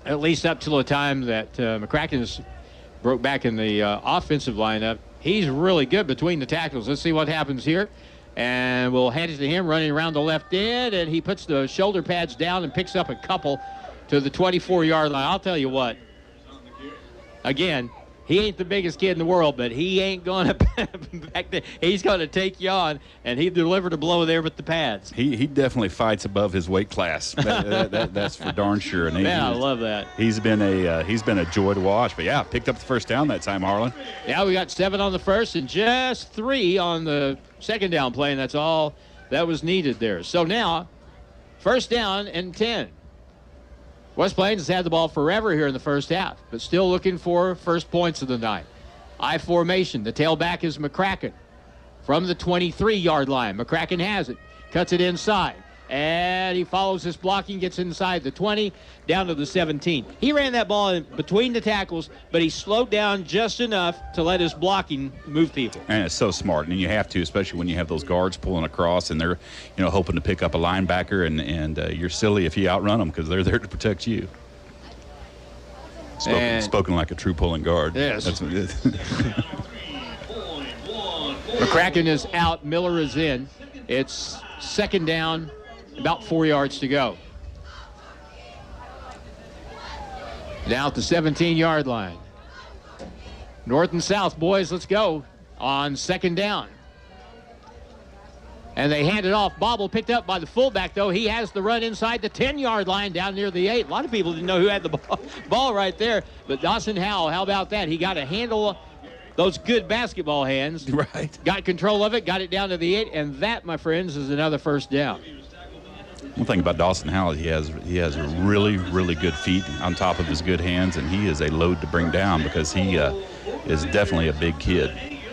at least up till the time that McCracken's broke back in the offensive lineup. He's really good between the tackles. Let's see what happens here. And we'll hand it to him running around the left end, and he puts the shoulder pads down and picks up a couple to the 24-yard line. I'll tell you what, again, he ain't the biggest kid in the world, but he ain't going to back there. He's going to take you on, and he delivered a blow there with the pads. He definitely fights above his weight class. That's for darn sure. And I love that. He's been a joy to watch. But yeah, picked up the first down that time, Harlan. Yeah, we got 7 on the first and just 3 on the second down play, and that's all that was needed there. So now, first down and 10. West Plains has had the ball forever here in the first half, but still looking for first points of the night. I formation. The tailback is McCracken from the 23-yard line. McCracken has it, cuts it inside, and he follows his blocking, gets inside the 20, down to the 17. He ran that ball in between the tackles, but he slowed down just enough to let his blocking move people. And it's so smart, and you have to, especially when you have those guards pulling across and they're, hoping to pick up a linebacker, and you're silly if you outrun them because they're there to protect you. Spoken like a true pulling guard. Yes. That's what it is. McCracken is out. Miller is in. It's second down, about 4 yards to go. Now at the 17-yard line. North and south, boys, let's go on second down. And they hand it off. Bobble picked up by the fullback, though. He has the run inside the 10-yard line down near the 8. A lot of people didn't know who had the ball right there. But Dawson Howell, how about that? He got a handle those good basketball hands. Right. Got control of it, got it down to the 8, and that, my friends, is another first down. One thing about Dawson Howell, he has really, really good feet on top of his good hands, and he is a load to bring down because he is definitely a big kid.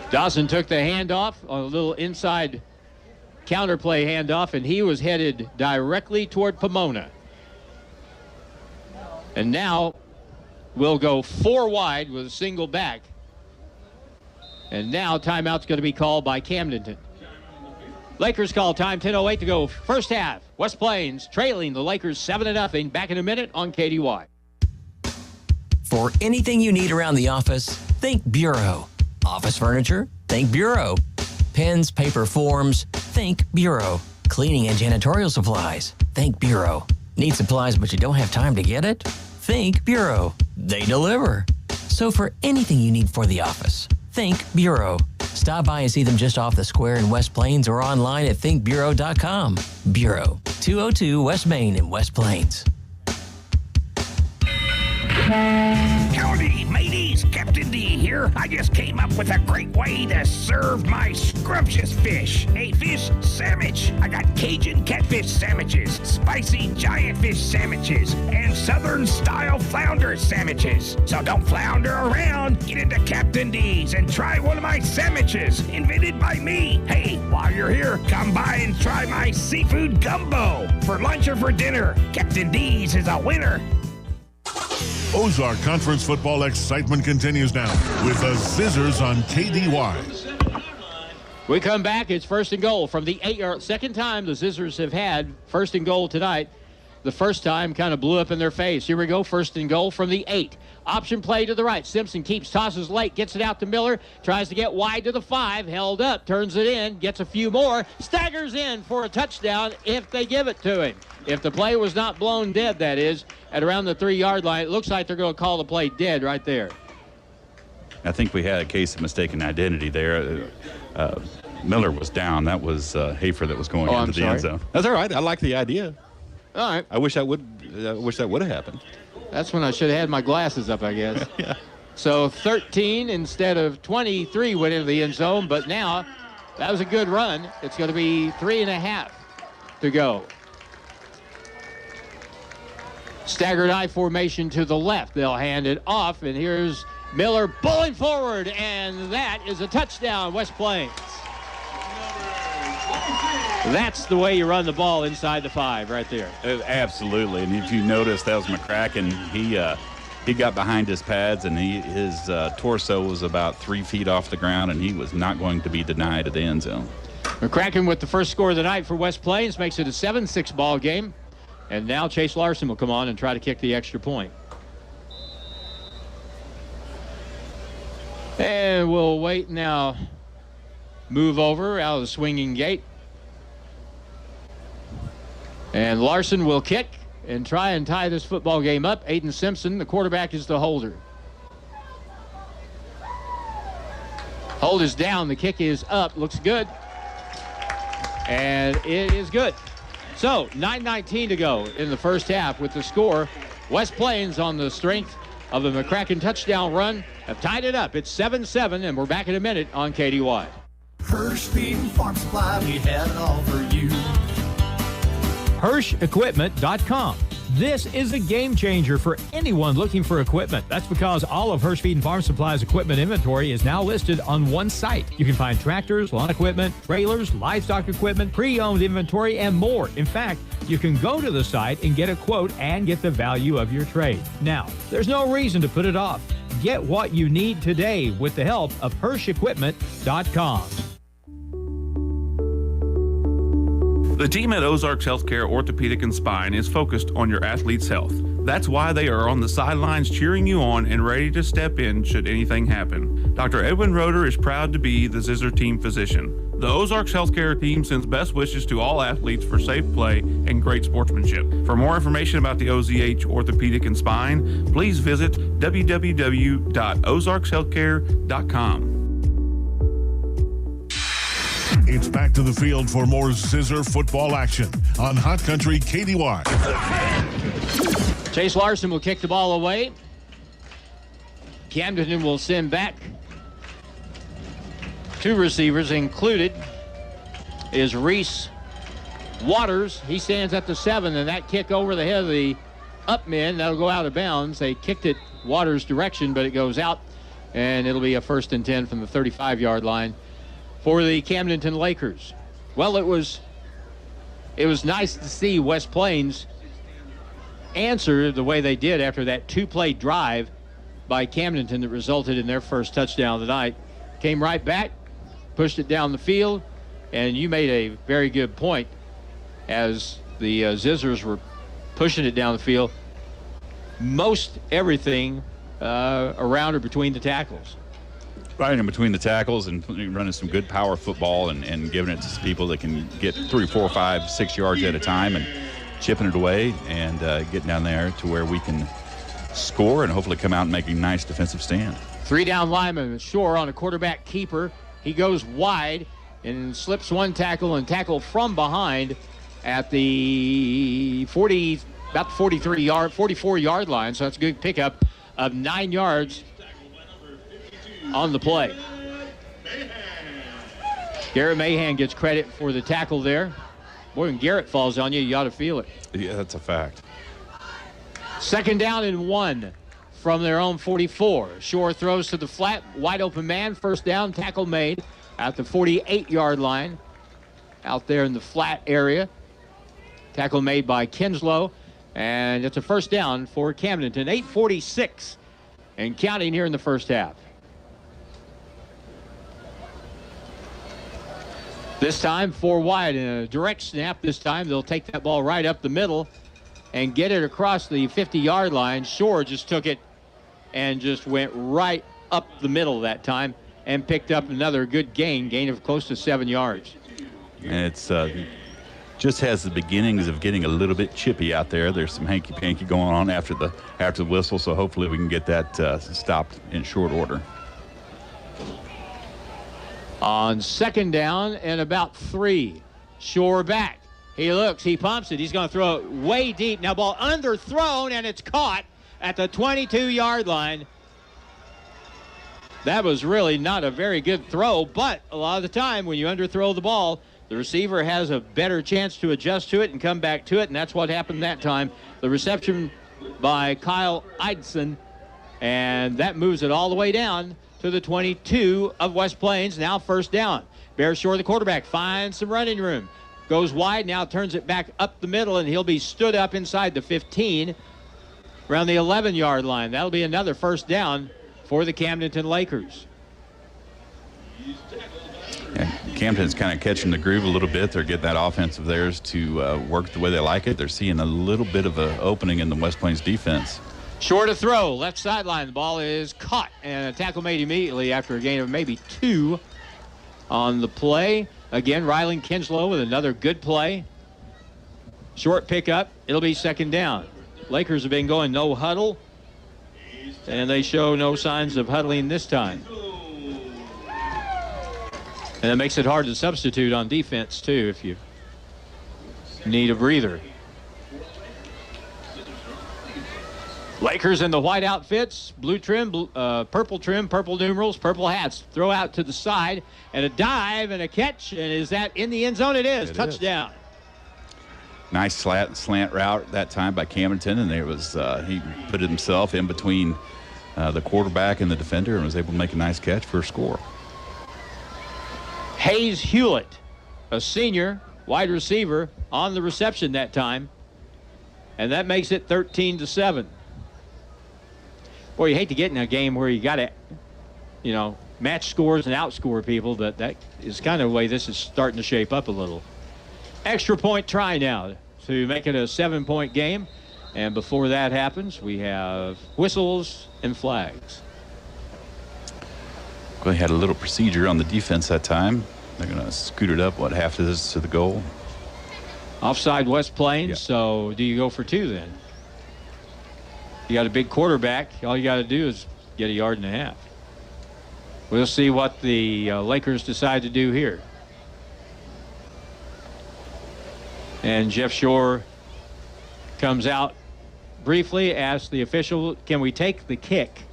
Dawson took the handoff on a little inside counterplay handoff, and he was headed directly toward Pomona. And now we'll go 4 wide with a single back. And now timeout's going to be called by Camdenton. Lakers call time, 10:08 to go. First half, West Plains trailing the Lakers 7-0. Back in a minute on KDY. For anything you need around the office, think Bureau. Office furniture? Think Bureau. Pens, paper, forms? Think Bureau. Cleaning and janitorial supplies? Think Bureau. Need supplies but you don't have time to get it? Think Bureau. They deliver. So for anything you need for the office, think Bureau. Stop by and see them just off the square in West Plains or online at thinkbureau.com. Bureau, 202 West Main in West Plains. Howdy, mateys. Captain D here. I just came up with a great way to serve my scrumptious fish. A fish sandwich. I got Cajun catfish sandwiches, spicy giant fish sandwiches, and Southern-style flounder sandwiches. So don't flounder around. Get into Captain D's and try one of my sandwiches, invented by me. Hey, while you're here, come by and try my seafood gumbo for lunch or for dinner. Captain D's is a winner. Ozark Conference football excitement continues now with the Zizzers on KDY. We come back. It's first and goal from the 8-yard. Second time the Zizzers have had first and goal tonight. The first time kind of blew up in their face. Here we go. First and goal from the 8. Option play to the right. Simpson keeps, tosses late, gets it out to Miller, tries to get wide to the 5, held up, turns it in, gets a few more, staggers in for a touchdown if they give it to him. If the play was not blown dead, that is, at around the 3-yard line, it looks like they're going to call the play dead right there. I think we had a case of mistaken identity there. Miller was down. That was Hafer that was going into the end zone. That's all right. I like the idea. All right. I wish that would have happened. That's when I should have had my glasses up, I guess. Yeah. So 13 instead of 23 went into the end zone, but now that was a good run. It's going to be 3.5 to go. Staggered I formation to the left. They'll hand it off, and here's Miller pulling forward, and that is a touchdown, West Plains. That's the way you run the ball inside the 5 right there. Absolutely. And if you notice, that was McCracken. He got behind his pads, and his torso was about 3 feet off the ground, and he was not going to be denied at the end zone. McCracken with the first score of the night for West Plains makes it a 7-6 ball game. And now Chase Larson will come on and try to kick the extra point. And we'll wait now. Move over out of the swinging gate. And Larson will kick and try and tie this football game up. Aiden Simpson, the quarterback, is the holder. Hold is down. The kick is up. Looks good. And it is good. So 9:19 to go in the first half with the score. West Plains, on the strength of the McCracken touchdown run, have tied it up. It's 7-7, and we're back in a minute on KDY. Hirsch Feed and Farm Supply, we have it all for you. HirschEquipment.com. This is a game changer for anyone looking for equipment. That's because all of Hirsch Feed and Farm Supply's equipment inventory is now listed on one site. You can find tractors, lawn equipment, trailers, livestock equipment, pre-owned inventory, and more. In fact, you can go to the site and get a quote and get the value of your trade. Now, there's no reason to put it off. Get what you need today with the help of HirschEquipment.com. The team at Ozarks Healthcare Orthopedic and Spine is focused on your athlete's health. That's why they are on the sidelines cheering you on and ready to step in should anything happen. Dr. Edwin Roeder is proud to be the Zizzer team physician. The Ozarks Healthcare team sends best wishes to all athletes for safe play and great sportsmanship. For more information about the OZH Orthopedic and Spine, please visit www.ozarkshealthcare.com. It's back to the field for more Zizzer football action on Hot Country KDY. Chase Larson will kick the ball away. Camdenton will send back. 2 receivers included is Reese Waters. He stands at the 7, and that kick over the head of the up men, that'll go out of bounds. They kicked it Waters' direction, but it goes out, and it'll be a 1st and 10 from the 35-yard line for the Camdenton Lakers. Well, it was nice to see West Plains answer the way they did after that 2-play drive by Camdenton that resulted in their first touchdown of the night. Came right back, pushed it down the field, and you made a very good point as the Zizzers were pushing it down the field. Most everything around or between the tackles. Right in between the tackles and running some good power football and giving it to people that can get 3, 4, 5, 6 yards at a time. And chipping it away and getting down there to where we can score and hopefully come out and make a nice defensive stand. 3 down lineman, Shore on a quarterback keeper. He goes wide and slips one tackle and tackle from behind at the 44-yard line. So that's a good pickup of 9 yards on the play. Garrett Mahan gets credit for the tackle there. Boy, when Garrett falls on you, you ought to feel it. Yeah, that's a fact. 2nd down and 1 from their own 44. Shore throws to the flat, wide open man. 1st down, tackle made at the 48-yard line out there in the flat area. Tackle made by Kinslow, and it's a 1st down for Camdenton. 8:46 and counting here in the first half. This time, 4 wide and a direct snap. This time, they'll take that ball right up the middle and get it across the 50-yard line. Shore just took it and just went right up the middle that time and picked up another good gain of close to 7 yards. And it's just has the beginnings of getting a little bit chippy out there. There's some hanky-panky going on after the whistle, so hopefully we can get that stopped in short order. On 2nd down and about 3, Shore back. He looks, he pumps it. He's going to throw it way deep. Now ball underthrown, and it's caught at the 22-yard line. That was really not a very good throw, but a lot of the time when you underthrow the ball, the receiver has a better chance to adjust to it and come back to it, and that's what happened that time. The reception by Kyle Eidson, and that moves it all the way down to the 22 of West Plains. Now 1st down. Bear Shore, the quarterback, finds some running room. Goes wide, now turns it back up the middle, and he'll be stood up inside the 15 around the 11-yard line. That'll be another 1st down for the Camdenton Lakers. Yeah, Camdenton's kind of catching the groove a little bit. They're getting that offense of theirs to work the way they like it. They're seeing a little bit of an opening in the West Plains defense. Short to throw, left sideline. The ball is caught, and a tackle made immediately after a gain of maybe 2 on the play. Again, Rylan Kinslow with another good play. Short pickup. It'll be 2nd down. Lakers have been going no huddle, and they show no signs of huddling this time. And it makes it hard to substitute on defense, too, if you need a breather. Lakers in the white outfits, blue trim, purple numerals, purple hats. Throw out to the side, and a dive and a catch. And is that in the end zone? It is. Touchdown. Nice slant route that time by Camdenton, and there was he put himself in between the quarterback and the defender and was able to make a nice catch for a score. Hayes Hewlett, a senior wide receiver, on the reception that time, and that makes it 13-7. Boy, you hate to get in a game where you got to, match scores and outscore people, but that is kind of the way this is starting to shape up a little. Extra point try now to make it a 7-point game. And before that happens, we have whistles and flags. They had a little procedure on the defense that time. They're going to scoot it up, half of this to the goal. Offside West Plains, so do you go for 2 then? You got a big quarterback. All you got to do is get 1.5 yards. We'll see what the Lakers decide to do here. And Jeff Shore comes out briefly, asks the official, can we take the kick?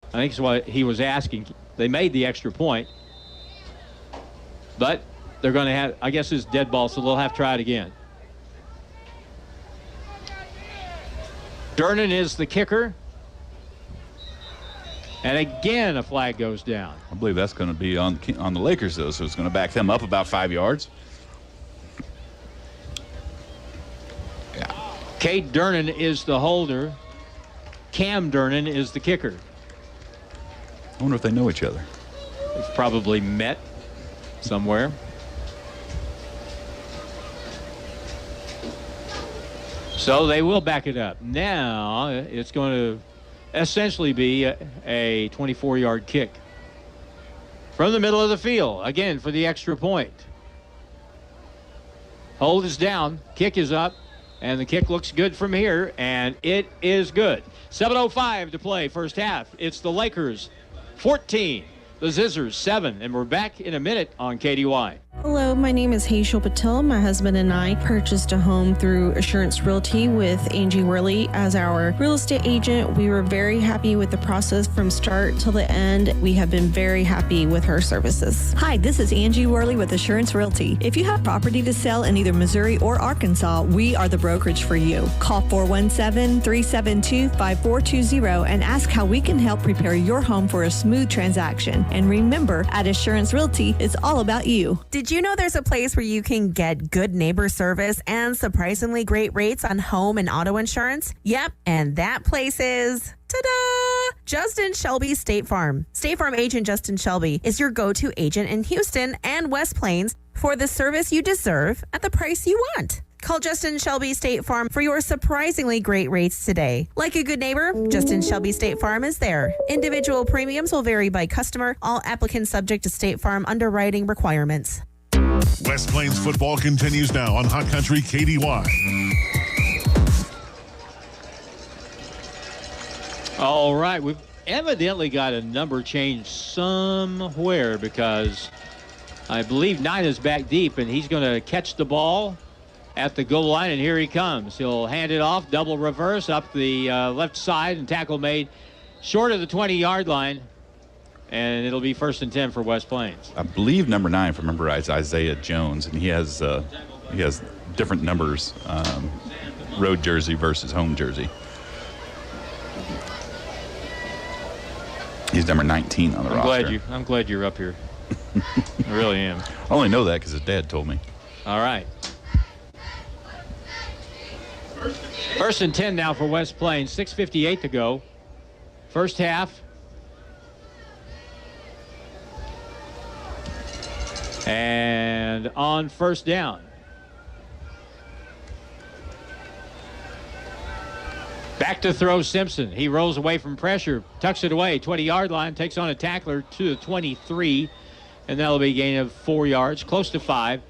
I think that's what he was asking. They made the extra point. But they're going to have, I guess it's dead ball, so they'll have to try it again. Durnan is the kicker. And again, a flag goes down. I believe that's going to be on the Lakers, though, so it's going to back them up about 5 yards. Yeah. Cade Durnan is the holder. Cam Durnan is the kicker. I wonder if they know each other. They've probably met somewhere. So they will back it up. Now it's going to essentially be a 24-yard kick from the middle of the field, again for the extra point. Hold is down, kick is up, And the kick looks good from here, and it is good. 7:05 to play first half. It's the Lakers 14, the Zizzers 7, and we're back in a minute on KDY. Hello, my name is Hazel Patel. My husband and I purchased a home through Assurance Realty with Angie Worley as our real estate agent. We were very happy with the process from start till the end. We have been very happy with her services. Hi, this is Angie Worley with Assurance Realty. If you have property to sell in either Missouri or Arkansas, we are the brokerage for you. Call 417-372-5420 and ask how we can help prepare your home for a smooth transaction. And remember, at Assurance Realty, it's all about you. Did you know there's a place where you can get good neighbor service and surprisingly great rates on home and auto insurance? Yep, and that place is... Ta-da! Justin Shelby State Farm. State Farm agent Justin Shelby is your go-to agent in Houston and West Plains for the service you deserve at the price you want. Call Justin Shelby State Farm for your surprisingly great rates today. Like a good neighbor, Justin Shelby State Farm is there. Individual premiums will vary by customer. All applicants subject to State Farm underwriting requirements. West Plains football continues now on Hot Country KDY. All right, we've evidently got a number change somewhere because I believe Knight is back deep and he's going to catch the ball at the goal line, and here he comes. He'll hand it off, double reverse up the left side, and tackle made short of the 20-yard line, and it'll be 1st and 10 for West Plains. I believe number 9, if I remember right, is Isaiah Jones, and he has different numbers, road jersey versus home jersey. He's number 19 on the roster. I'm glad you're up here. I really am. I only know that because his dad told me. All right. 1st and 10 now for West Plains. 6:58 to go. First half. And on first down. Back to throw Simpson. He rolls away from pressure, tucks it away, 20-yard line, takes on a tackler to the 23, and that'll be a gain of 4 yards, close to 5.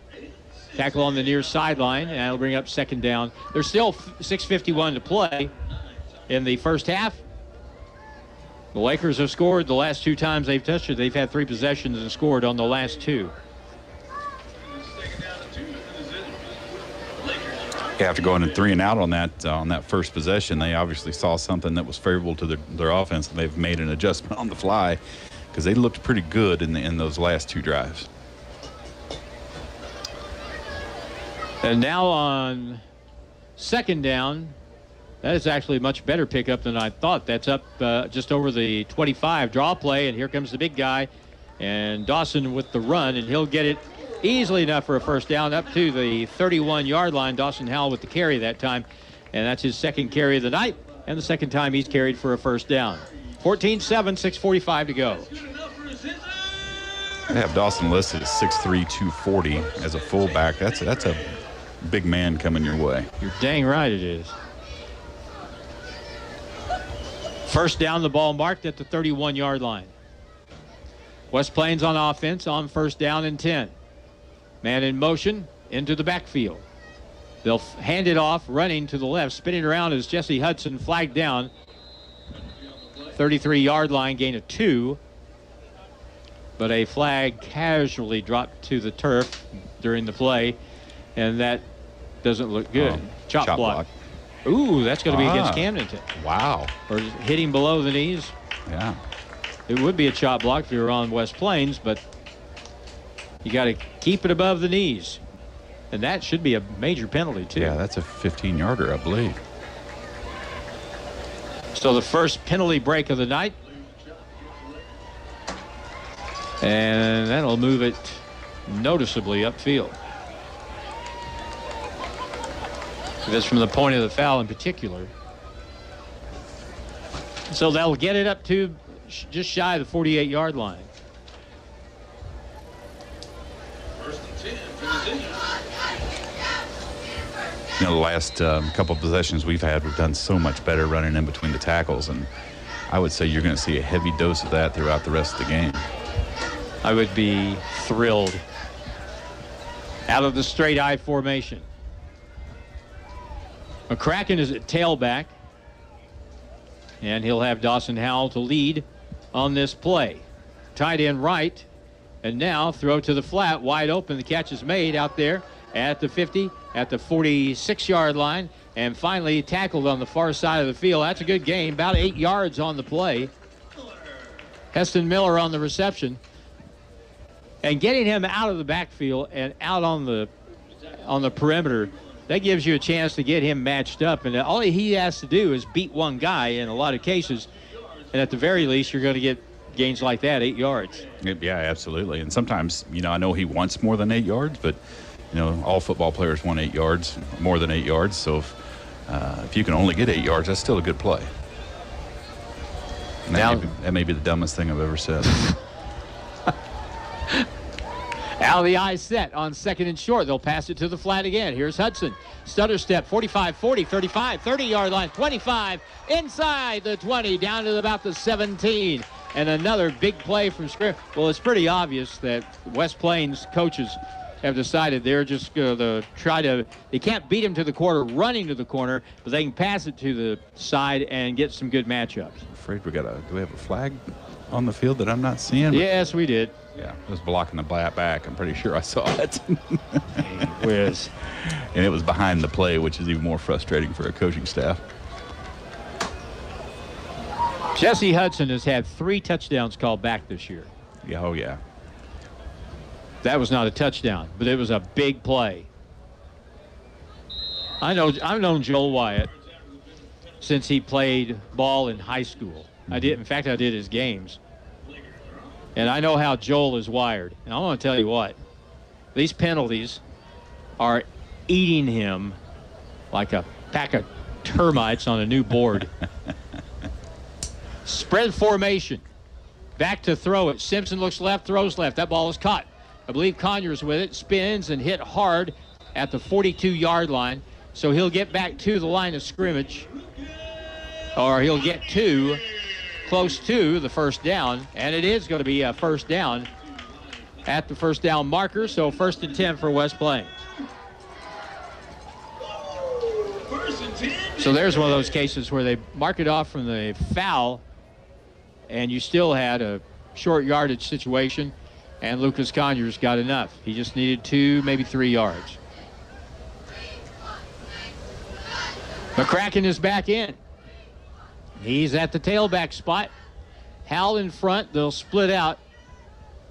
Tackle on the near sideline, and that'll bring up 2nd down. There's still 6:51 to play in the first half. The Lakers have scored the last 2 times they've touched it. They've had 3 possessions and scored on the last 2. After going in 3 and out on that first possession, they obviously saw something that was favorable to their offense, and they've made an adjustment on the fly because they looked pretty good in those last 2 drives. And now on 2nd down, that is actually a much better pickup than I thought. That's up just over the 25. Draw play, and here comes the big guy, and Dawson with the run, and he'll get it easily enough for a first down up to the 31-yard line. Dawson Howell with the carry that time, and that's his 2nd carry of the night and the 2nd time he's carried for a first down. 14-7, 6:45 to go. I have Dawson listed as 6'3", 240 as a fullback. That's a big man coming your way. You're dang right it is. First down, the ball marked at the 31-yard line. West Plains on offense on 1st down and 10. Man in motion into the backfield. They'll hand it off, running to the left. Spinning around is Jesse Hudson, flagged down. 33-yard line, gain of 2. But a flag casually dropped to the turf during the play, and that doesn't look good. Chop block. Ooh, that's going to be against Camdenton. Wow. Or hitting below the knees. Yeah. It would be a chop block if you were on West Plains, but you got to keep it above the knees. And that should be a major penalty, too. Yeah, that's a 15-yarder, I believe. So the first penalty break of the night. And that'll move it noticeably upfield. That's from the point of the foul in particular. So they'll get it up to just shy of the 48-yard line. You know, the last couple of possessions we've had, we've done so much better running in between the tackles, and I would say you're going to see a heavy dose of that throughout the rest of the game. I would be thrilled. Out of the straight I formation. McCracken is at tailback. And he'll have Dawson Howell to lead on this play. Tight end right. And now throw to the flat, wide open. The catch is made out there at the 50, at the 46-yard line, and finally tackled on the far side of the field. That's a good gain, about 8 yards on the play. Heston Miller on the reception. And getting him out of the backfield and out on the perimeter, that gives you a chance to get him matched up. And all he has to do is beat one guy in a lot of cases. And at the very least, you're going to get gains like that, 8 yards. Yeah, absolutely. And sometimes, I know he wants more than 8 yards, but, all football players want 8 yards, more than 8 yards. So if you can only get 8 yards, that's still a good play. And that may be the dumbest thing I've ever said. Out of the eye set on second and short. They'll pass it to the flat again. Here's Hudson. Stutter step, 45, 40, 35, 30-yard line, 25, inside the 20, down to about the 17. And another big play from scrimmage. Well, it's pretty obvious that West Plains coaches have decided they're just going to try to, they can't beat him to the corner running to the corner, but they can pass it to the side and get some good matchups. I'm afraid do we have a flag on the field that I'm not seeing? Yes, we did. Yeah, it was blocking the back. I'm pretty sure I saw it. Whiz. And it was behind the play, which is even more frustrating for a coaching staff. Jesse Hudson has had 3 touchdowns called back this year. Yeah, oh yeah. That was not a touchdown, but it was a big play. I've known Joel Wyatt since he played ball in high school. In fact, I did his games. And I know how Joel is wired. And I want to tell you what, these penalties are eating him like a pack of termites on a new board. Spread formation. Back to throw it. Simpson looks left, throws left. That ball is caught. I believe Conyers with it. Spins and hit hard at the 42-yard line. So he'll get back to the line of scrimmage. Or he'll get close to the first down. And it is going to be a first down at the first down marker. So 1st and 10 for West Plains. So there's one of those cases where they mark it off from the foul, and you still had a short yardage situation, and Lucas Conyers got enough. He just needed 2, maybe 3 yards. McCracken is back in. He's at the tailback spot. Howell in front. They'll split out.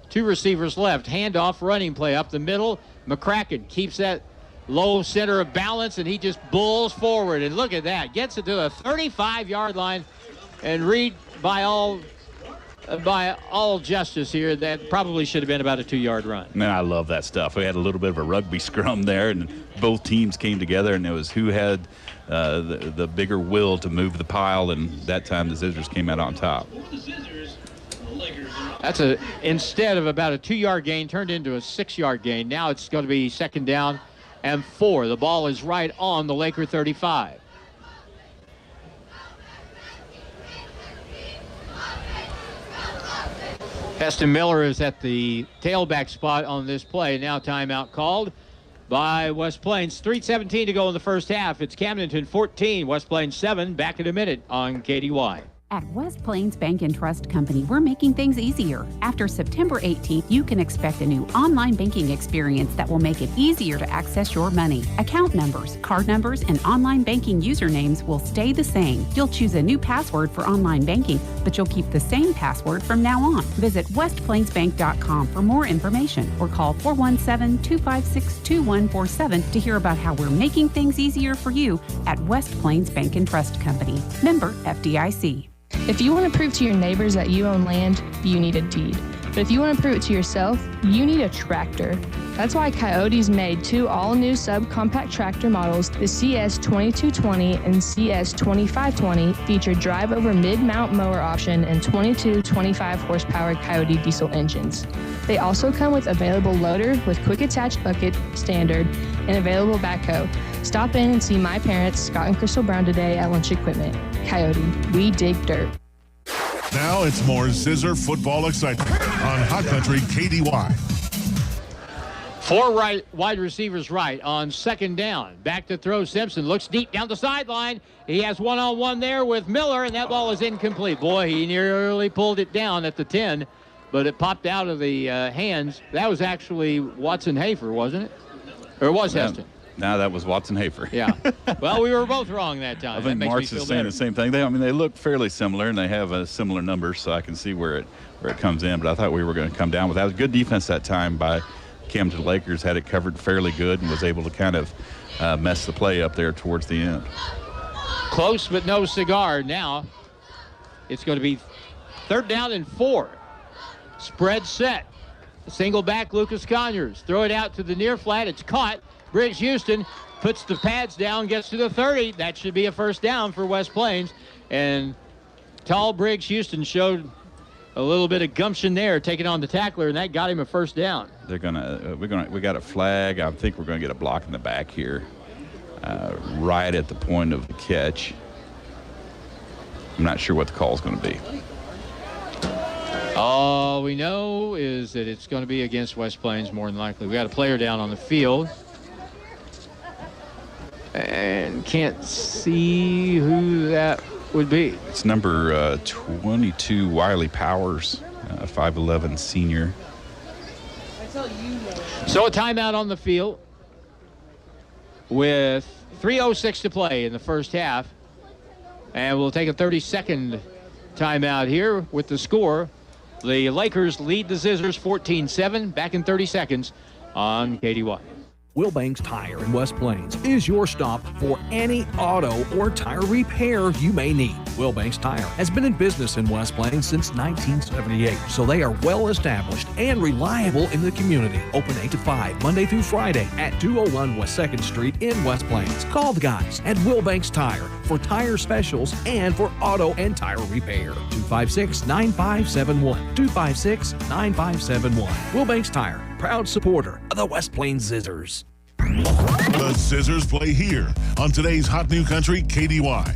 2 receivers left. Handoff, running play up the middle. McCracken keeps that low center of balance, and he just bulls forward. And look at that. Gets it to the 35-yard line. And read by all justice here, that probably should have been about a 2-yard run. Man, I love that stuff. We had a little bit of a rugby scrum there, and both teams came together, and it was who had the bigger will to move the pile, and that time the Zizzers came out on top. That's instead of about a 2-yard gain, turned into a 6-yard gain. Now it's going to be 2nd down and 4. The ball is right on the Laker 35. Heston Miller is at the tailback spot on this play. Now timeout called by West Plains. 3:17 to go in the first half. It's Camdenton 14, West Plains 7. Back in a minute on KDY. At West Plains Bank and Trust Company, we're making things easier. After September 18th, you can expect a new online banking experience that will make it easier to access your money. Account numbers, card numbers, and online banking usernames will stay the same. You'll choose a new password for online banking, but you'll keep the same password from now on. Visit westplainsbank.com for more information or call 417-256-2147 to hear about how we're making things easier for you at West Plains Bank and Trust Company. Member FDIC. If you want to prove to your neighbors that you own land, you need a deed. But if you want to prove it to yourself, you need a tractor. That's why Coyote's made 2 all-new subcompact tractor models. The CS2220 and CS2520 feature drive-over mid-mount mower option and 22 25-horsepower Coyote diesel engines. They also come with available loader with quick attach bucket, standard, and available backhoe. Stop in and see my parents, Scott and Crystal Brown, today at Lunch Equipment. Coyote, we dig dirt. Now it's more Zizzer football excitement on Hot Country KDY. Four wide receivers right on second down. Back to throw. Simpson looks deep down the sideline. He has one-on-one there with Miller, and that ball is incomplete. Boy, he nearly pulled it down at the 10, but it popped out of the hands. That was actually Watson Hafer, wasn't it? Or it was Heston? No, that was Watson Hafer. Yeah. Well, we were both wrong that time. I think Marks is saying the same thing. They look fairly similar, and they have a similar numbers, so I can see where it comes in. But I thought we were going to come down with that. It was good defense that time by Camden Lakers. Had it covered fairly good and was able to kind of mess the play up there towards the end. Close but no cigar. Now it's going to be 3rd down and 4. Spread set. Single back, Lucas Conyers. Throw it out to the near flat. It's caught. Briggs Houston puts the pads down, gets to the 30. That should be a first down for West Plains. And tall Briggs Houston showed a little bit of gumption there, taking on the tackler, and that got him a first down. We got a flag. I think we're gonna get a block in the back here, right at the point of the catch. I'm not sure what the call is going to be. All we know is that it's going to be against West Plains more than likely. We got a player down on the field. And can't see who that would be. It's number 22, Wiley Powers, 5'11" senior. So a timeout on the field with 3:06 to play in the first half. And we'll take a 30-second timeout here with the score. The Lakers lead the Zizzers 14-7. Back in 30 seconds on KDY. Wilbanks Tire in West Plains is your stop for any auto or tire repair you may need. Wilbanks Tire has been in business in West Plains since 1978, so they are well established and reliable in the community. Open 8 to 5, Monday through Friday at 201 West 2nd Street in West Plains. Call the guys at Wilbanks Tire for tire specials and for auto and tire repair. 256-9571. 256-9571. Wilbanks Tire, proud supporter of the West Plains Zizzers. The Zizzers play here on today's Hot New Country KDY.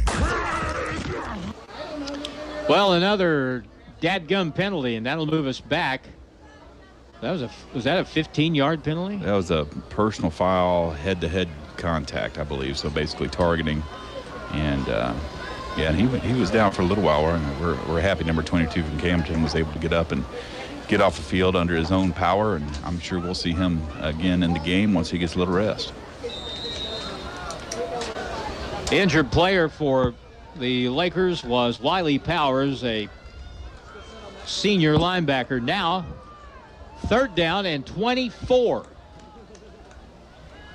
Well, another dadgum penalty, and that'll move us back. Was that a 15-yard penalty? That was a personal foul, head-to-head contact, I believe. So basically targeting, and he was down for a little while. And we're happy number 22 from Camdenton was able to get up and get off the field under his own power, and I'm sure we'll see him again in the game once he gets a little rest. Injured player for the Lakers was Wiley Powers, a senior linebacker. Now, 3rd down and 24.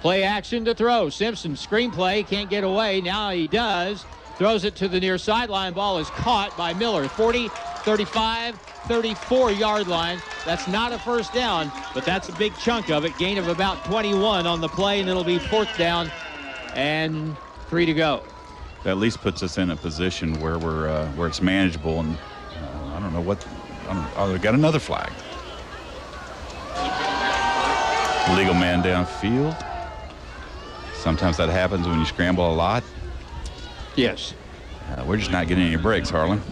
Play action to throw. Simpson screenplay, can't get away. Now he does. Throws it to the near sideline. Ball is caught by Miller. 40, 35, 34-yard line. That's not a first down, but that's a big chunk of it. Gain of about 21 on the play, and it'll be 4th down and 3 to go. That at least puts us in a position where where it's manageable, and I don't know what. They got another flag. Legal man downfield. Sometimes that happens when you scramble a lot. Yes. We're just not getting any breaks, Harlan.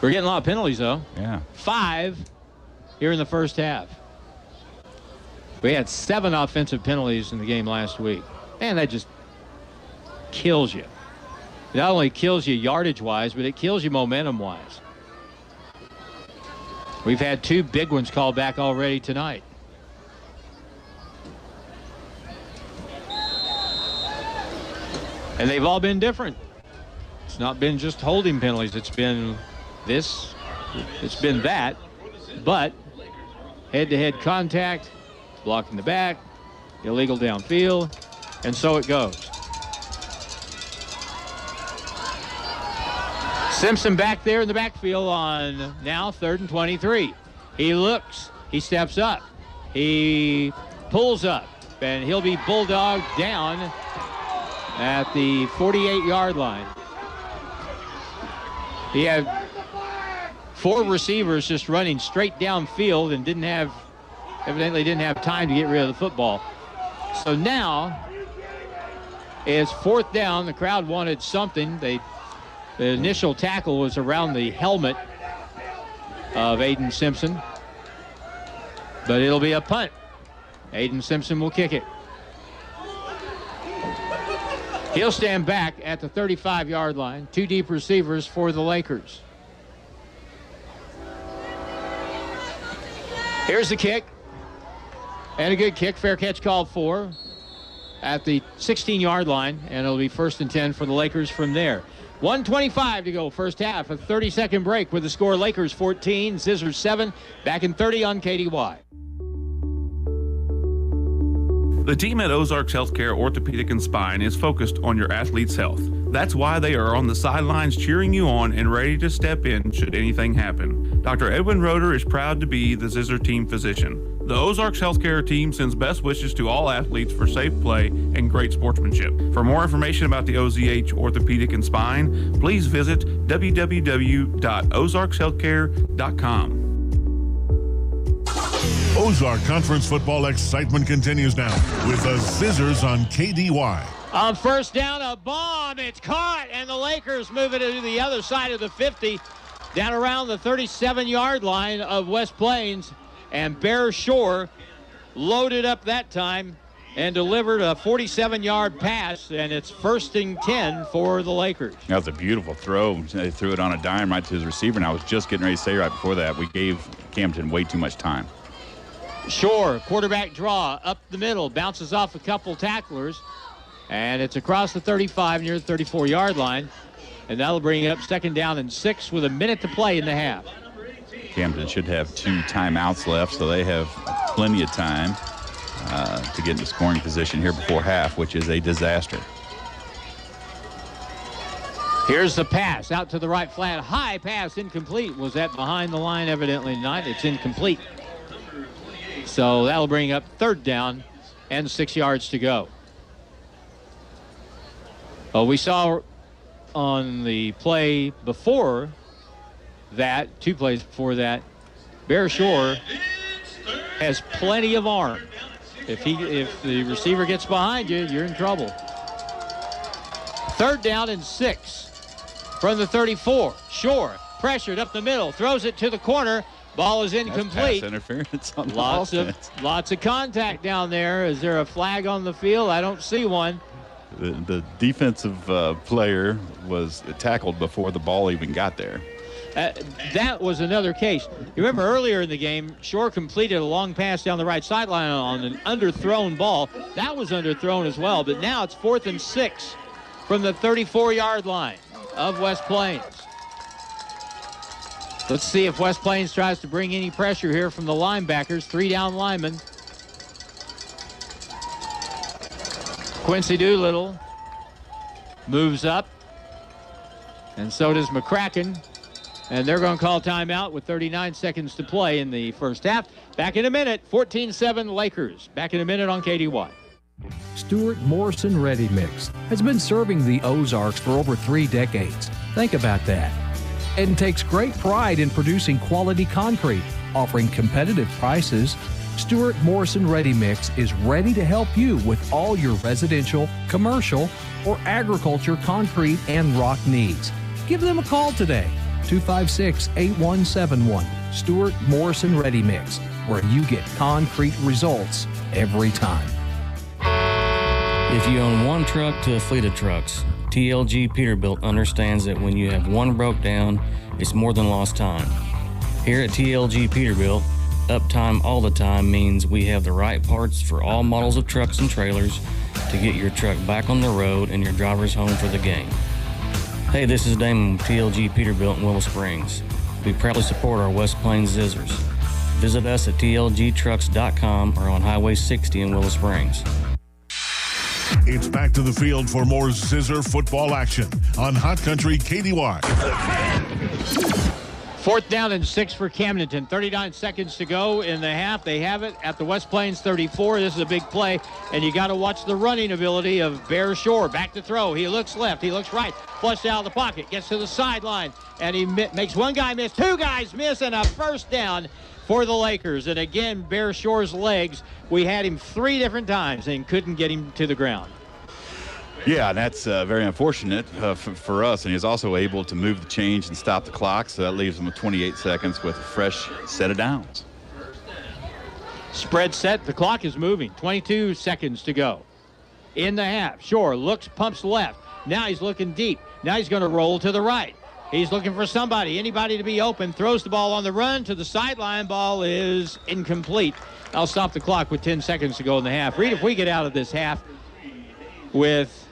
We're getting a lot of penalties, though. Yeah. 5 here in the first half. We had 7 offensive penalties in the game last week. Man, that just kills you. It not only kills you yardage-wise, but it kills you momentum-wise. We've had 2 big ones called back already tonight. And they've all been different. It's not been just holding penalties. It's been this, it's been that, but head-to-head contact, blocking the back, illegal downfield, and so it goes. Simpson back there in the backfield on now 3rd and 23. He looks, he steps up, he pulls up, and he'll be bulldogged down at the 48-yard line. He had 4 receivers just running straight downfield and evidently didn't have time to get rid of the football. So now it's 4th down. The crowd wanted something. The initial tackle was around the helmet of Aiden Simpson, but it'll be a punt. Aiden Simpson will kick it. He'll stand back at the 35-yard line. 2 deep receivers for the Lakers. Here's the kick. And a good kick. Fair catch called for at the 16-yard line. And it'll be 1st and 10 for the Lakers from there. 1:25 to go, first half. A 30-second break with the score Lakers 14, Zizzers 7. Back in 30 on KDY. The team at Ozarks Healthcare Orthopedic and Spine is focused on your athlete's health. That's why they are on the sidelines cheering you on and ready to step in should anything happen. Dr. Edwin Roeder is proud to be the Zizzer team physician. The Ozarks Healthcare team sends best wishes to all athletes for safe play and great sportsmanship. For more information about the OZH Orthopedic and Spine, please visit www.ozarkshealthcare.com. Ozark Conference football excitement continues now with the Zizzers on KDY. On first down, a bomb. It's caught, and the Lakers move it to the other side of the 50, down around the 37-yard line of West Plains. And Bear Shore loaded up that time and delivered a 47-yard pass, and it's 1st and 10 for the Lakers. That was a beautiful throw. They threw it on a dime right to his receiver, and I was just getting ready to say right before that, we gave Camdenton way too much time. Shore, quarterback draw, up the middle, bounces off a couple tacklers, and it's across the 35 near the 34-yard line, and that'll bring it up 2nd down and 6 with a minute to play in the half. Camden should have 2 timeouts left, so they have plenty of time to get into scoring position here before half, which is a disaster. Here's the pass out to the right flat. High pass, incomplete. Was that behind the line? Evidently not. It's incomplete. So that'll bring up 3rd down and 6 yards to go. We saw on the play before that, 2 plays before that, Bear Shore has plenty of arm. If the receiver gets behind you, you're in trouble. 3rd down and 6 from the 34. Shore pressured up the middle, throws it to the corner. Ball is incomplete. That's pass interference on lots the offense. Lots of contact down there. Is there a flag on the field? I don't see one. The defensive player was tackled before the ball even got there. That was another case. You remember earlier in the game, Shore completed a long pass down the right sideline on an underthrown ball. That was underthrown as well, but now it's 4th and 6 from the 34-yard line of West Plains. Let's see if West Plains tries to bring any pressure here from the linebackers. 3 down linemen. Quincy Doolittle moves up, and so does McCracken. And they're going to call timeout with 39 seconds to play in the first half. Back in a minute, 14-7 Lakers. Back in a minute on KDY. Stuart Morrison Ready Mix has been serving the Ozarks for over 3 decades. Think about that. And takes great pride in producing quality concrete, offering competitive prices. Stuart Morrison Ready Mix is ready to help you with all your residential, commercial, or agriculture concrete and rock needs. Give them a call today. 256-8171. Stuart Morrison Ready Mix, where you get concrete results every time. If you own one truck to a fleet of trucks, TLG Peterbilt understands that when you have one broke down, it's more than lost time. Here at TLG Peterbilt, uptime all the time means we have the right parts for all models of trucks and trailers to get your truck back on the road and your drivers home for the game. Hey, this is Damon with TLG Peterbilt in Willow Springs. We proudly support our West Plains Zizzers. Visit us at tlgtrucks.com or on Highway 60 in Willow Springs. It's back to the field for more Zizzer football action on Hot Country KDY. 4th down and 6 for Camdenton. 39 seconds to go in the half. They have it at the West Plains 34. This is a big play, and you got to watch the running ability of Bear Shore. Back to throw. He looks left. He looks right. Flushed out of the pocket. Gets to the sideline, and he makes one guy miss. 2 guys miss, and a first down for the Lakers. And again, Bear Shore's legs. We had him 3 different times and couldn't get him to the ground. Yeah, and that's very unfortunate for us. And he's also able to move the change and stop the clock. So that leaves him with 28 seconds with a fresh set of downs. Spread set. The clock is moving. 22 seconds to go. In the half. Shore looks, pumps left. Now he's looking deep. Now he's going to roll to the right. He's looking for anybody to be open. Throws the ball on the run to the sideline. Ball is incomplete. I'll stop the clock with 10 seconds to go in the half. Reed, if we get out of this half with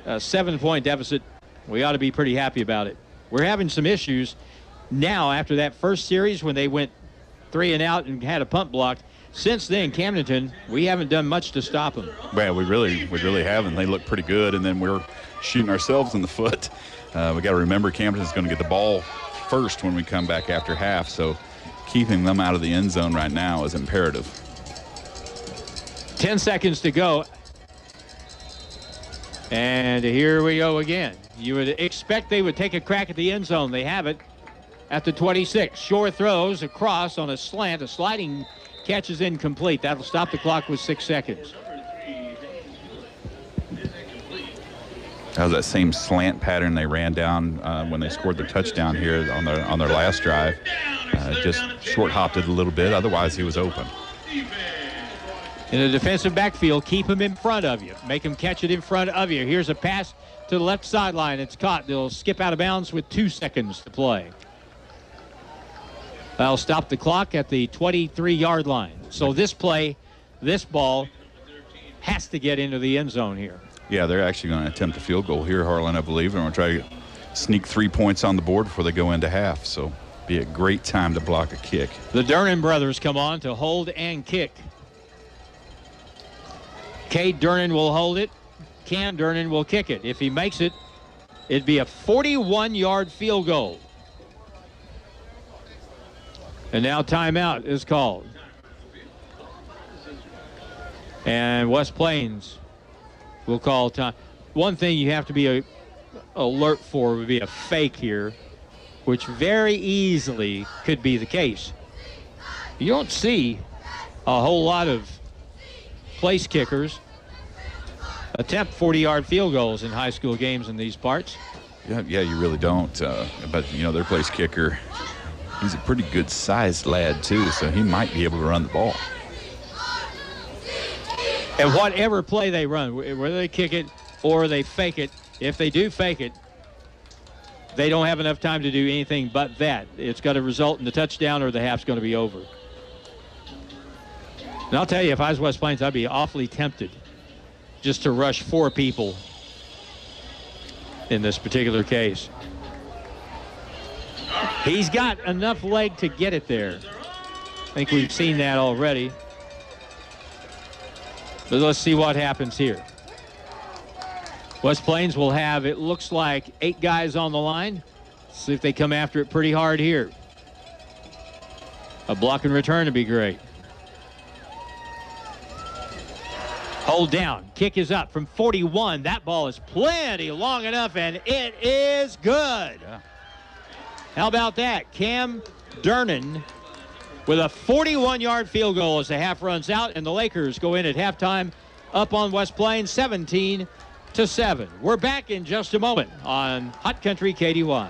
a 7-point deficit, we ought to be pretty happy about it. We're having some issues now after that first series when they went 3 and out and had a punt blocked. Since then, Camdenton, we haven't done much to stop them. Well, we really haven't. They look pretty good, and then we're shooting ourselves in the foot. We got to remember Camdenton's going to get the ball first when we come back after half, so keeping them out of the end zone right now is imperative. 10 seconds to go. And here we go again. You would expect they would take a crack at the end zone. They have it at the 26. Shore throws across on a slant. A sliding catch is incomplete. That'll stop the clock with 6 seconds. That was that same slant pattern they ran down when they scored their touchdown here on their last drive. Just short hopped it a little bit. Otherwise, he was open. In the defensive backfield, keep him in front of you. Make him catch it in front of you. Here's a pass to the left sideline. It's caught. They'll skip out of bounds with 2 seconds to play. That'll stop the clock at the 23-yard line. So this ball has to get into the end zone here. Yeah, they're actually going to attempt a field goal here, Harlan, I believe, and we'll try to sneak 3 points on the board before they go into half. So be a great time to block a kick. The Durnan brothers come on to hold and kick. Cade Durnan will hold it. Cam Durnan will kick it. If he makes it, it'd be a 41-yard field goal. And now timeout is called. And West Plains will call time. One thing you have to be alert for would be a fake here, which very easily could be the case. You don't see a whole lot of place kickers attempt 40-yard field goals in high school games in these parts. Yeah, you really don't. But, their place kicker, he's a pretty good-sized lad, too, so he might be able to run the ball. And whatever play they run, whether they kick it or they fake it, if they do fake it, they don't have enough time to do anything but that. It's got to result in the touchdown or the half's going to be over. And I'll tell you, if I was West Plains, I'd be awfully tempted just to rush 4 people in this particular case. He's got enough leg to get it there. I think we've seen that already. But let's see what happens here. West Plains will have, it looks like, 8 guys on the line. See if they come after it pretty hard here. A block and return would be great. Hold down. Kick is up from 41. That ball is plenty long enough, and it is good. Yeah. How about that? Cam Durnan with a 41-yard field goal as the half runs out, and the Lakers go in at halftime up on West Plains 17-7. We're back in just a moment on Hot Country KDY.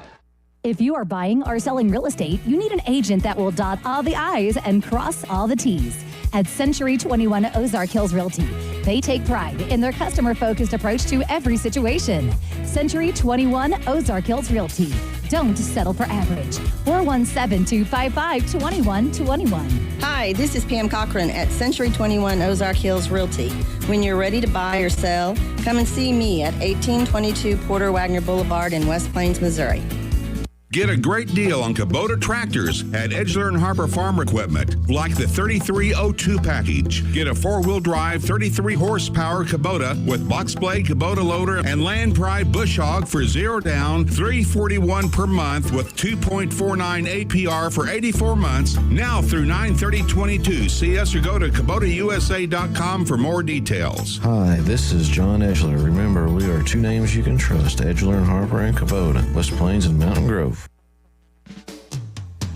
If you are buying or selling real estate, you need an agent that will dot all the I's and cross all the T's. At Century 21 Ozark Hills Realty, they take pride in their customer-focused approach to every situation. Century 21 Ozark Hills Realty. Don't settle for average. 417-255-2121. Hi, this is Pam Cochran at Century 21 Ozark Hills Realty. When you're ready to buy or sell, come and see me at 1822 Porter Wagner Boulevard in West Plains, Missouri. Get a great deal on Kubota tractors at Edgeler and Harper Farm Equipment, like the 3302 package. Get a 4-wheel drive 33 horsepower Kubota with box blade Kubota loader and Land Pride bush hog for 0 down, $341 per month with 2.49 APR for 84 months. Now through 9/30/22. See us or go to KubotaUSA.com for more details. Hi, this is John Edgeler. Remember, we are 2 names you can trust: Edgeler and Harper and Kubota, West Plains and Mountain Grove.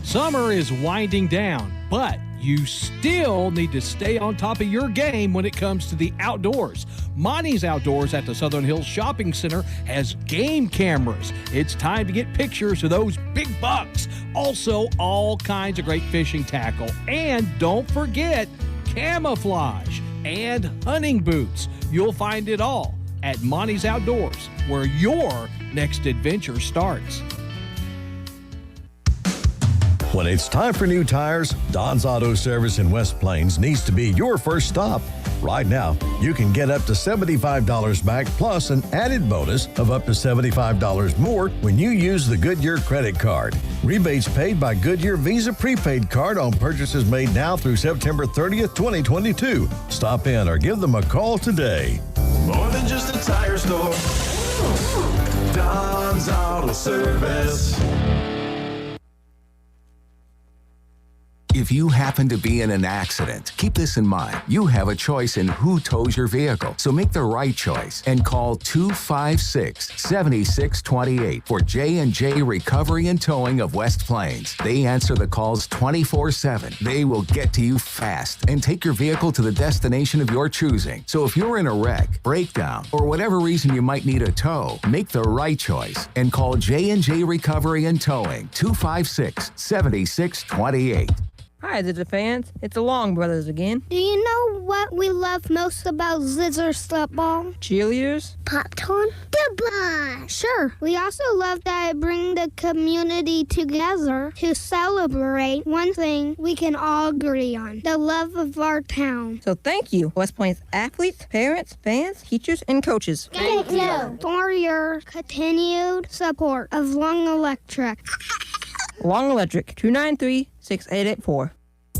Summer is winding down, but you still need to stay on top of your game when it comes to the outdoors. Monty's Outdoors at the Southern Hills Shopping Center has game cameras. It's time to get pictures of those big bucks. Also, all kinds of great fishing tackle. And don't forget camouflage, and hunting boots. You'll find it all at Monty's Outdoors, where your next adventure starts. When it's time for new tires, Don's Auto Service in West Plains needs to be your first stop. Right now, you can get up to $75 back plus an added bonus of up to $75 more when you use the Goodyear credit card. Rebates paid by Goodyear Visa prepaid card on purchases made now through September 30th, 2022. Stop in or give them a call today. More than just a tire store. Don's Auto Service. If you happen to be in an accident, keep this in mind. You have a choice in who tows your vehicle, so make the right choice and call 256-7628 for J&J Recovery and Towing of West Plains. They answer the calls 24/7. They will get to you fast and take your vehicle to the destination of your choosing. So if you're in a wreck, breakdown, or whatever reason you might need a tow, make the right choice and call J&J Recovery and Towing 256-7628. Hi, Zizzer fans. It's the Long Brothers again. Do you know what we love most about Zizzers football? Cheerleaders? Popcorn? Goodbye! Sure. We also love that it brings the community together to celebrate one thing we can all agree on, the love of our town. So thank you, West Plains athletes, parents, fans, teachers, and coaches. Thank you for your continued support of Long Electric. Long Electric, 293-6884.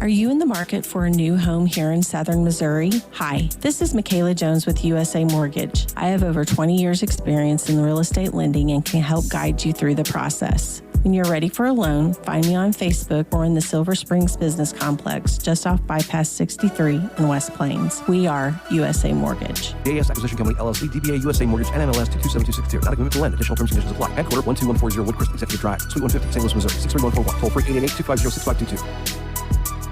Are you in the market for a new home here in southern Missouri? Hi, this is Michaela Jones with USA Mortgage. I have over 20 years experience in real estate lending and can help guide you through the process. When you're ready for a loan, find me on Facebook or in the Silver Springs Business Complex, just off Bypass 63 in West Plains. We are USA Mortgage. JAS Acquisition Company, LLC, DBA USA Mortgage, NMLS 227262. Not a commitment to lend. Additional terms and conditions apply. Headquarter 12140 Woodcrest Executive Drive, Suite 150, St. Louis, Missouri. 63141. Toll free 888-250-6522.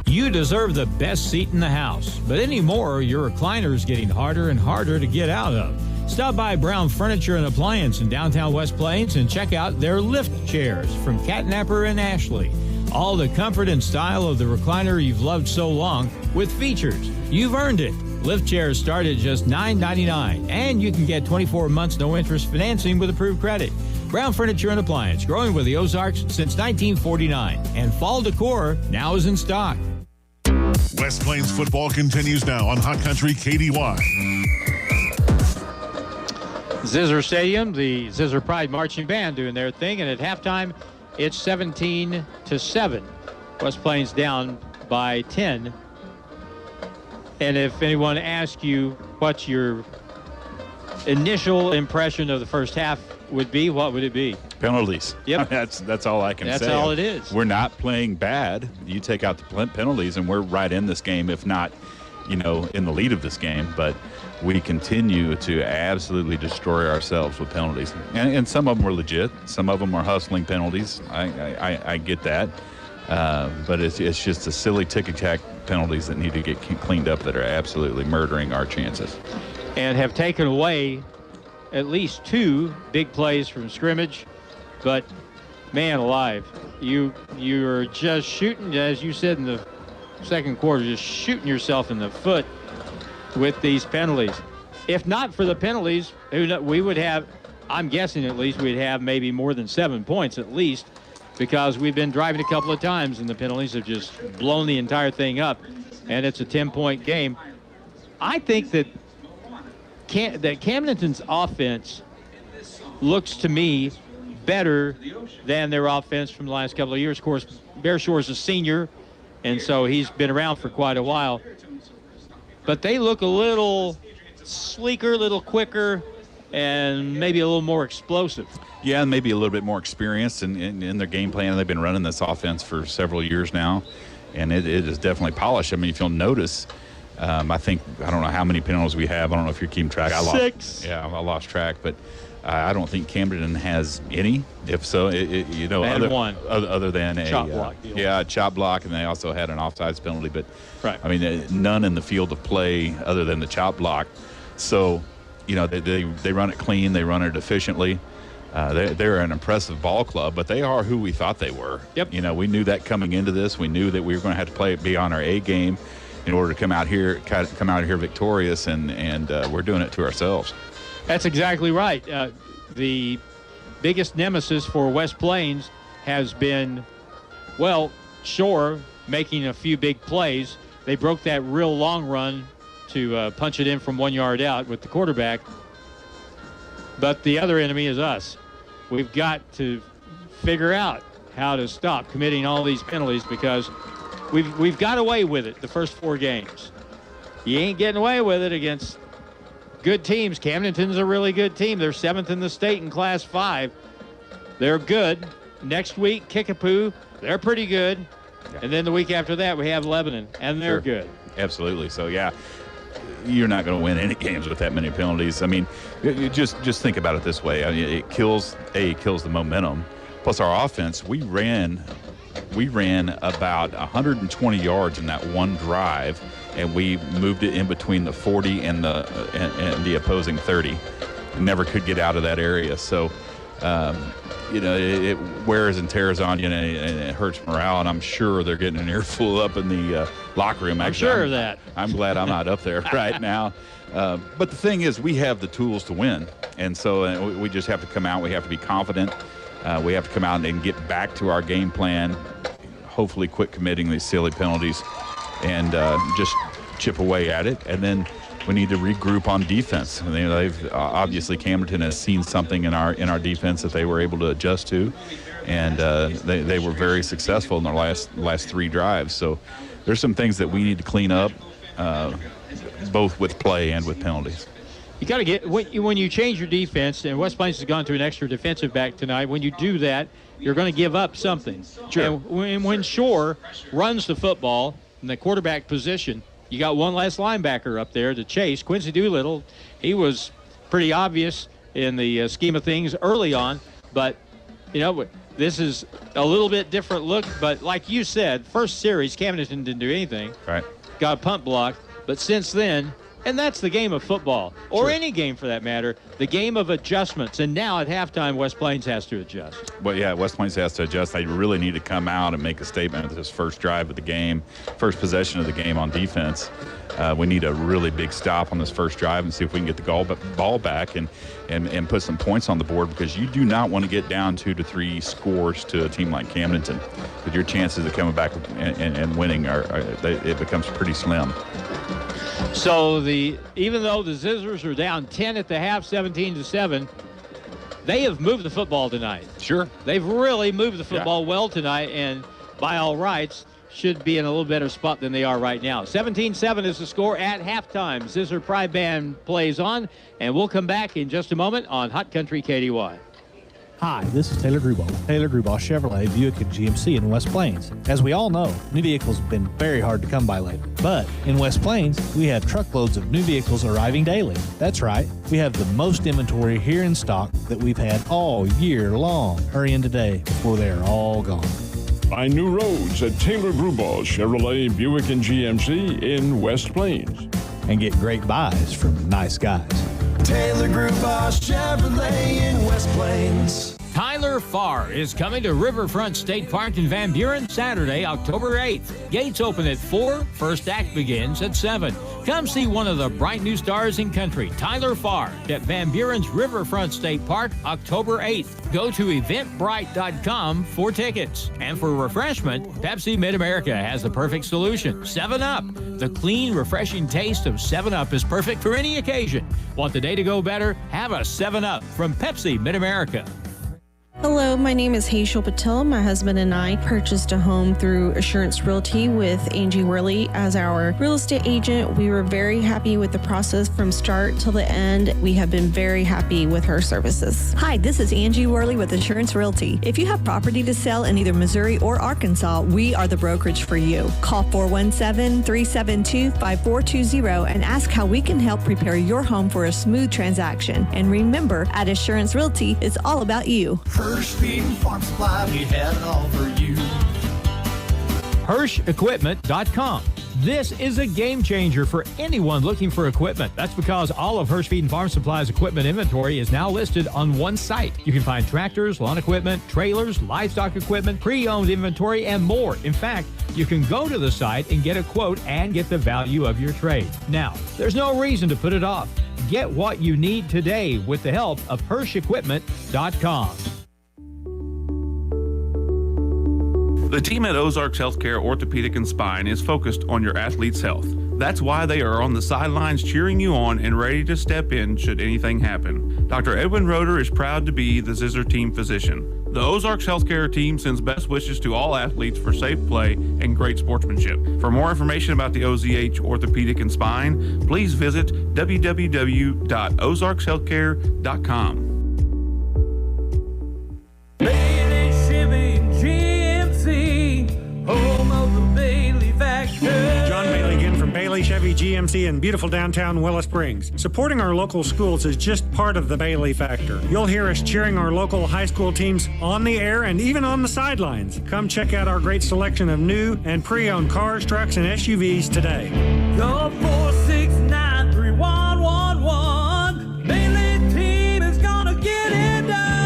You deserve the best seat in the house, but anymore, your recliner is getting harder and harder to get out of. Stop by Brown Furniture and Appliance in downtown West Plains and check out their lift chairs from Catnapper and Ashley. All the comfort and style of the recliner you've loved so long with features. You've earned it. Lift chairs start at just $9.99, and you can get 24 months no-interest financing with approved credit. Brown Furniture and Appliance, growing with the Ozarks since 1949, and fall decor now is in stock. West Plains football continues now on Hot Country KDY. Zizzer Stadium, the Zizzer Pride Marching Band doing their thing, and at halftime, it's 17-7. West Plains down by 10. And if anyone asks you what your initial impression of the first half would be, what would it be? Penalties. Yep. That's all I can say. That's all it is. We're not playing bad. You take out the penalties, and we're right in this game, if not, in the lead of this game. But we continue to absolutely destroy ourselves with penalties. And some of them were legit. Some of them are hustling penalties. I get that. But it's just the silly ticky-tack penalties that need to get cleaned up that are absolutely murdering our chances. And have taken away at least 2 big plays from scrimmage. But, man alive, you're just shooting, as you said in the second quarter, just shooting yourself in the foot with these penalties. If not for the penalties, we would have, I'm guessing at least, we'd have maybe more than 7 points at least, because we've been driving a couple of times and the penalties have just blown the entire thing up, and it's a 10-point game. I think that Camdenton's offense looks to me better than their offense from the last couple of years. Of course, Bear Shore's a senior, and so he's been around for quite a while. But they look a little sleeker, a little quicker, and maybe a little more explosive. Yeah, and maybe a little bit more experienced in their game plan. They've been running this offense for several years now, and it is definitely polished. I mean, if you'll notice, I don't know how many penalties we have. I don't know if you're keeping track. 6. I lost track, but I don't think Camdenton has any. If so, other than a chop block. A chop block, and they also had an offsides penalty. But right. I mean, none in the field of play other than the chop block. So, they run it clean. They run it efficiently. They're an impressive ball club, but they are who we thought they were. Yep. We knew that coming into this. We knew that we were going to have to be on our A game. in order to come out here victorious, and we're doing it to ourselves. That's exactly right. The biggest nemesis for West Plains has been, Shore making a few big plays. They broke that real long run to punch it in from 1 yard out with the quarterback. But the other enemy is us. We've got to figure out how to stop committing all these penalties, because we've got away with it the first 4 games. You ain't getting away with it against good teams. Camdenton's a really good team. They're 7th in the state in Class 5. They're good. Next week, Kickapoo, they're pretty good. And then the week after that, we have Lebanon, and they're good. Absolutely. So, yeah, you're not going to win any games with that many penalties. I mean, you just think about it this way. I mean, it kills the momentum. Plus, our offense, we ran about 120 yards in that one drive, and we moved it in between the 40 and the opposing 30. Never could get out of that area. So, it wears and tears on you, and it hurts morale. And I'm sure they're getting an earful up in the locker room. Actually, I'm sure of that. I'm glad I'm not up there right now. But the thing is, we have the tools to win, and so we just have to come out. We have to be confident. We have to come out and get back to our game plan. Hopefully, quit committing these silly penalties, and just chip away at it. And then we need to regroup on defense. They've obviously, Camdenton has seen something in our defense that they were able to adjust to, and they were very successful in their last 3 drives. So there's some things that we need to clean up, both with play and with penalties. You got to get, when you change your defense, and West Plains has gone to an extra defensive back tonight, when you do that, you're going to give up something. Sure. And when Shore runs the football in the quarterback position, you got one less linebacker up there to chase. Quincy Doolittle, he was pretty obvious in the scheme of things early on, but, this is a little bit different look. But like you said, first series, Camdenton didn't do anything. Right. Got a punt block. But since then, and that's the game of football, or Sure. any game for that matter, the game of adjustments. And now at halftime, West Plains has to adjust. Well, yeah, West Plains has to adjust. They really need to come out and make a statement at this first drive of the game, first possession of the game on defense. We need a really big stop on this first drive and see if we can get the ball back and put some points on the board, because you do not want to get down 2 to 3 scores to a team like Camdenton. But your chances of coming back and winning it becomes pretty slim. So even though the Zizzers are down 10 at the half, 17-7, they have moved the football tonight. Sure. They've really moved the football well tonight, and by all rights, should be in a little better spot than they are right now. 17-7 is the score at halftime. Zizzer Pride Band plays on, and we'll come back in just a moment on Hot Country KDY. Hi, this is Taylor Grubaugh, Taylor Grubaugh Chevrolet, Buick and GMC in West Plains. As we all know, new vehicles have been very hard to come by lately. But in West Plains, we have truckloads of new vehicles arriving daily. That's right, we have the most inventory here in stock that we've had all year long. Hurry in today before they're all gone. Find new roads at Taylor Grubaugh Chevrolet, Buick and GMC in West Plains. And get great buys from nice guys. Taylor Grubaugh Chevrolet in West Plains. Tyler Farr is coming to Riverfront State Park in Van Buren Saturday, October 8th. Gates open at 4, first act begins at 7. Come see one of the bright new stars in country, Tyler Farr, at Van Buren's Riverfront State Park, October 8th. Go to eventbrite.com for tickets. And for refreshment, Pepsi Mid-America has the perfect solution, 7-Up. The clean, refreshing taste of 7-Up is perfect for any occasion. Want the day to go better? Have a 7-Up from Pepsi Mid-America. Hello, my name is Hazel Patel. My husband and I purchased a home through Assurance Realty with Angie Worley as our real estate agent. We were very happy with the process from start till the end. We have been very happy with her services. Hi, this is Angie Worley with Assurance Realty. If you have property to sell in either Missouri or Arkansas, we are the brokerage for you. Call 417-372-5420 and ask how we can help prepare your home for a smooth transaction. And remember, at Assurance Realty, it's all about you. Hirsch Feed and Farm Supply, we have it all for you. HirschEquipment.com. This is a game changer for anyone looking for equipment. That's because all of Hirsch Feed and Farm Supply's equipment inventory is now listed on one site. You can find tractors, lawn equipment, trailers, livestock equipment, pre-owned inventory, and more. In fact, you can go to the site and get a quote and get the value of your trade. Now, there's no reason to put it off. Get what you need today with the help of HirschEquipment.com. The team at Ozarks Healthcare Orthopedic and Spine is focused on your athlete's health. That's why they are on the sidelines cheering you on and ready to step in should anything happen. Dr. Edwin Roeder is proud to be the Zizzer team physician. The Ozarks Healthcare team sends best wishes to all athletes for safe play and great sportsmanship. For more information about the OZH Orthopedic and Spine, please visit www.ozarkshealthcare.com. Home of the Bailey Factor. John Bailey again from Bailey Chevy GMC in beautiful downtown Willow Springs. Supporting our local schools is just part of the Bailey Factor. You'll hear us cheering our local high school teams on the air and even on the sidelines. Come check out our great selection of new and pre-owned cars, trucks, and SUVs today. Call 469-3111. Bailey team is gonna get it done.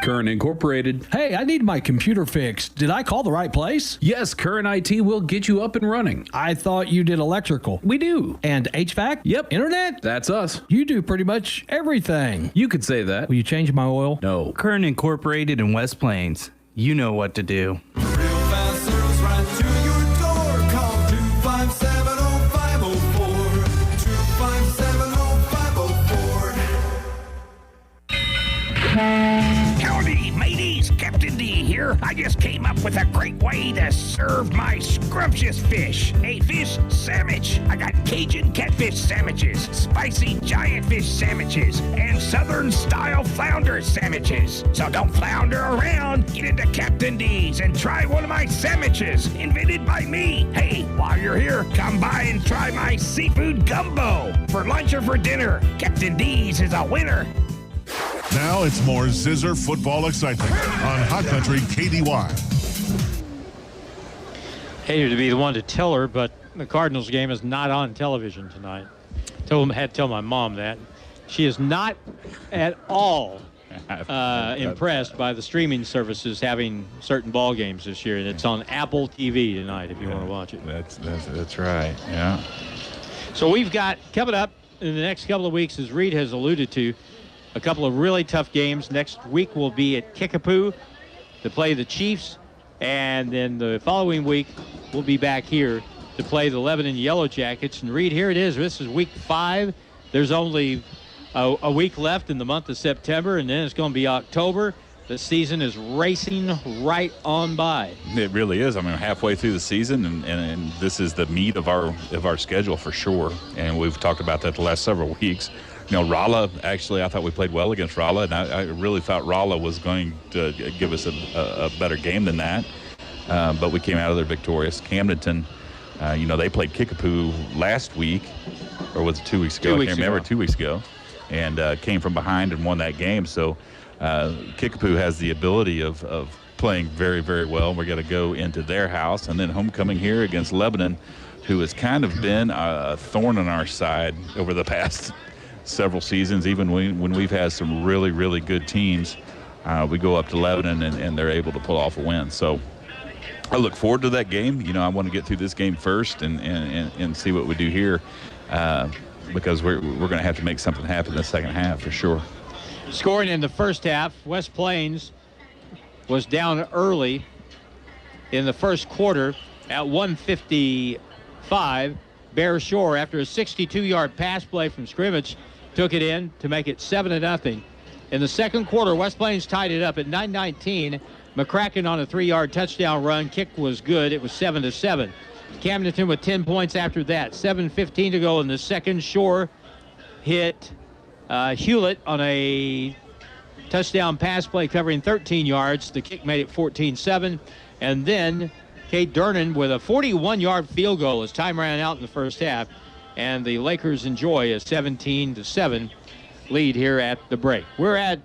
Current Incorporated. Hey, I need my computer fixed. Did I call the right place? Yes, Current IT will get you up and running. I thought you did electrical. We do. And HVAC? Yep. Internet? That's us. You do pretty much everything. You could say that. Will you change my oil? No. Current Incorporated in West Plains. You know what to do. Real fast service right to your door. Call 257-0504. 257-0504. Howdy, mateys. Captain D here. I just came up with a great way to serve my scrumptious fish. A fish sandwich. I got Cajun catfish sandwiches, spicy giant fish sandwiches, and southern style flounder sandwiches. So don't flounder around. Get into Captain D's and try one of my sandwiches, invented by me. Hey, while you're here, come by and try my seafood gumbo for lunch or for dinner. Captain D's is a winner. Now it's more Zizzer football excitement on Hot Country KDY. Hated to be the one to tell her, but the Cardinals game is not on television tonight. Had to tell my mom that. She is not at all impressed by the streaming services having certain ball games this year, and it's on Apple TV tonight if you want to watch it. That's right. Yeah. So we've got coming up in the next couple of weeks, as Reed has alluded to, a couple of really tough games. Next week we'll be at Kickapoo to play the Chiefs, and then the following week we'll be back here to play the Lebanon Yellow Jackets. And Reed, here it is. This is week 5. There's only a week left in the month of September, and then it's going to be October. The season is racing right on by. It really is. I mean, halfway through the season, and this is the meat of our schedule for sure. And we've talked about that the last several weeks. You know, Rolla, actually, I thought we played well against Rolla, and I really thought Rolla was going to give us a better game than that. But we came out of there victorious. Camdenton, they played Kickapoo last week, or was it 2 weeks ago? I can't remember, 2 weeks ago, and came from behind and won that game. So Kickapoo has the ability of playing very, very well. We're going to go into their house, and then homecoming here against Lebanon, who has kind of been a thorn on our side over the past several seasons. Even when we've had some really, really good teams, we go up to Lebanon and they're able to pull off a win. So I look forward to that game. I want to get through this game first and see what we do here, because we're going to have to make something happen in the second half for sure. Scoring in the first half, West Plains was down early in the first quarter at 1:55. Bear Shore, after a 62-yard pass play from scrimmage, took it in to make it 7-0. In the second quarter, West Plains tied it up at 9:19. McCracken on a 3-yard touchdown run. Kick was good. It was 7-7. Camdenton with 10 points after that. 7:15 to go in the second. Shore hit Hewlett on a touchdown pass play covering 13 yards. The kick made it 14-7. And then Kate Durnan with a 41-yard field goal as time ran out in the first half. And the Lakers enjoy a 17-7 lead here at the break. We're at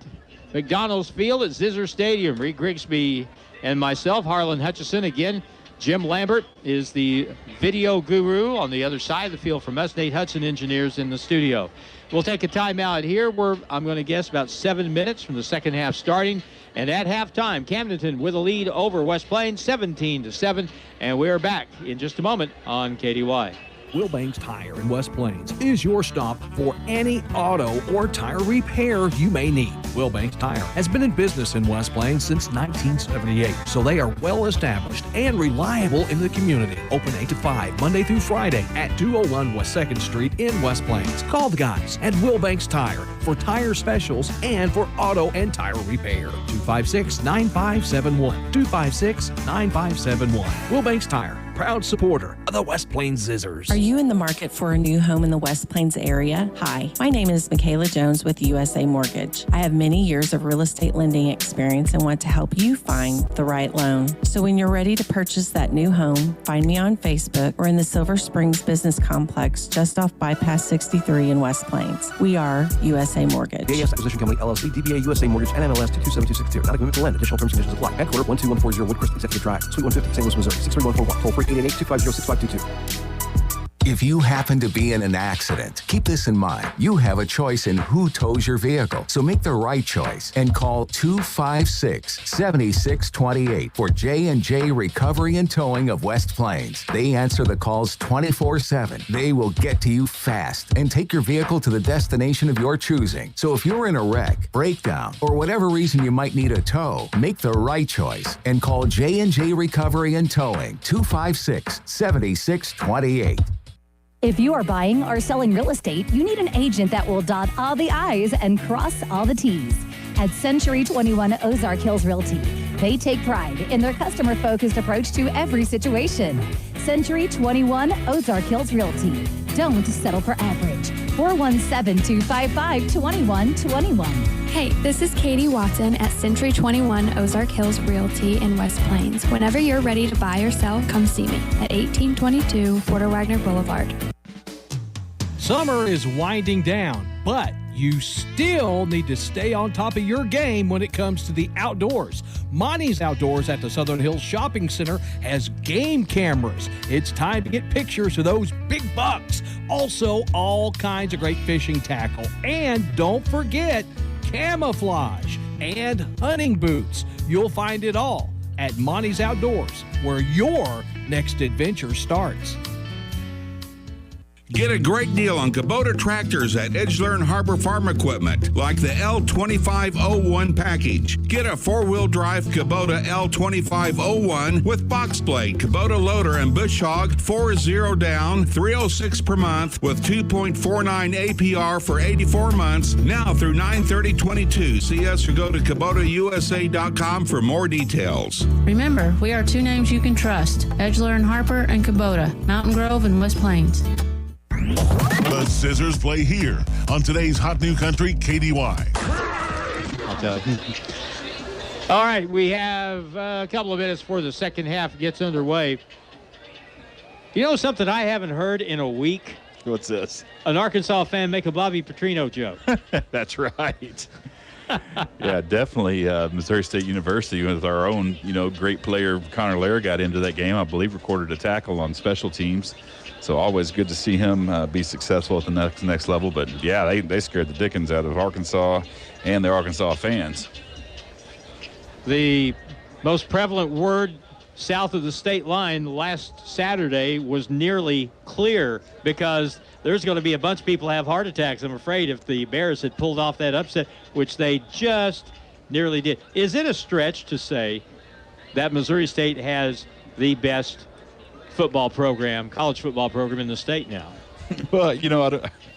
McDonald's Field at Zizzer Stadium. Reed Grigsby and myself, Harlan Hutchison. Again, Jim Lambert is the video guru on the other side of the field from us. Nate Hudson, engineers in the studio. We'll take a timeout here. I'm going to guess, about 7 minutes from the second half starting. And at halftime, Camdenton with a lead over West Plains, 17-7. And we're back in just a moment on KDY. Wilbanks Tire in West Plains is your stop for any auto or tire repair you may need. Wilbanks Tire has been in business in West Plains since 1978, so they are well established and reliable in the community. Open 8 to 5, Monday through Friday at 201 West 2nd Street in West Plains. Call the guys at Wilbanks Tire for tire specials and for auto and tire repair. 256-9571. 256-9571. Wilbanks Tire, proud supporter of the West Plains Zizzers. Are you in the market for a new home in the West Plains area? Hi, my name is Michaela Jones with USA Mortgage. I have many years of real estate lending experience and want to help you find the right loan. So when you're ready to purchase that new home, find me on Facebook or in the Silver Springs Business Complex just off Bypass 63 in West Plains. We are USA Mortgage. AS Acquisition Company, LLC, DBA USA Mortgage, NMLS 227262. Not a commitment to lend. Additional terms and conditions apply. Headquarter 12140 Woodcrest Executive Drive, Suite 150, St. Louis, Missouri. 63141. Toll free 888-250-6522. If you happen to be in an accident, keep this in mind. You have a choice in who tows your vehicle, so make the right choice and call 256-7628 for J&J Recovery and Towing of West Plains. They answer the calls 24/7. They will get to you fast and take your vehicle to the destination of your choosing. So if you're in a wreck, breakdown, or whatever reason you might need a tow, make the right choice and call J&J Recovery and Towing 256-7628. If you are buying or selling real estate, you need an agent that will dot all the I's and cross all the T's. At Century 21 Ozark Hills Realty, they take pride in their customer-focused approach to every situation. Century 21 Ozark Hills Realty. Don't settle for average. 417-255-2121. Hey, this is Katie Watson at Century 21 Ozark Hills Realty in West Plains. Whenever you're ready to buy or sell, come see me at 1822 Porter Wagner Boulevard. Summer is winding down, but you still need to stay on top of your game when it comes to the outdoors. Monty's Outdoors at the Southern Hills Shopping Center has game cameras. It's time to get pictures of those big bucks. Also, all kinds of great fishing tackle. And don't forget camouflage and hunting boots. You'll find it all at Monty's Outdoors, where your next adventure starts. Get a great deal on Kubota tractors at Edgelern Harbor Farm Equipment, like the L2501 package. Get a four-wheel drive Kubota L2501 with box blade, Kubota loader, and bush hog, 4.0 down, $306 per month with 2.49 APR for 84 months, now through 9/30/22. See us or go to KubotaUSA.com for more details. Remember, we are two names you can trust, Edgelern Harper and Kubota, Mountain Grove and West Plains. The Zizzers play here on today's Hot New Country KDY. I'll tell you. All right, we have a couple of minutes before the second half gets underway. You know something I haven't heard in a week? What's this? An Arkansas fan make a Bobby Petrino joke. That's right. Yeah, definitely. Missouri State University with our own, great player Connor Lair got into that game. I believe recorded a tackle on special teams. So always good to see him be successful at the next level. But, yeah, they scared the dickens out of Arkansas and their Arkansas fans. The most prevalent word south of the state line last Saturday was nearly clear, because there's going to be a bunch of people have heart attacks, I'm afraid, if the Bears had pulled off that upset, which they just nearly did. Is it a stretch to say that Missouri State has the best college football program in the state now? Well,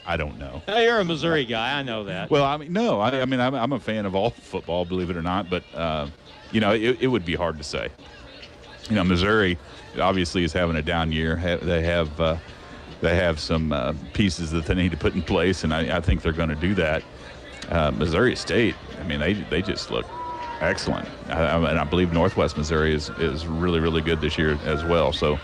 I don't know. You're a Missouri guy, I know that. Well, no. I'm a fan of all football, believe it or not, but it would be hard to say. Missouri obviously is having a down year. They have some pieces that they need to put in place, and I think they're going to do that. Missouri State, they just look excellent, and I believe Northwest Missouri is really, really good this year as well. So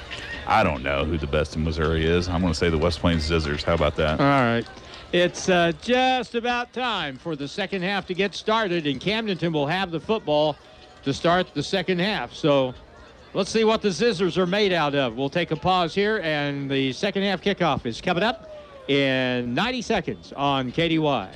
I don't know who the best in Missouri is. I'm going to say the West Plains Zizzers. How about that? All right. It's just about time for the second half to get started, and Camdenton will have the football to start the second half. So let's see what the Zizzers are made out of. We'll take a pause here, and the second half kickoff is coming up in 90 seconds on KDY.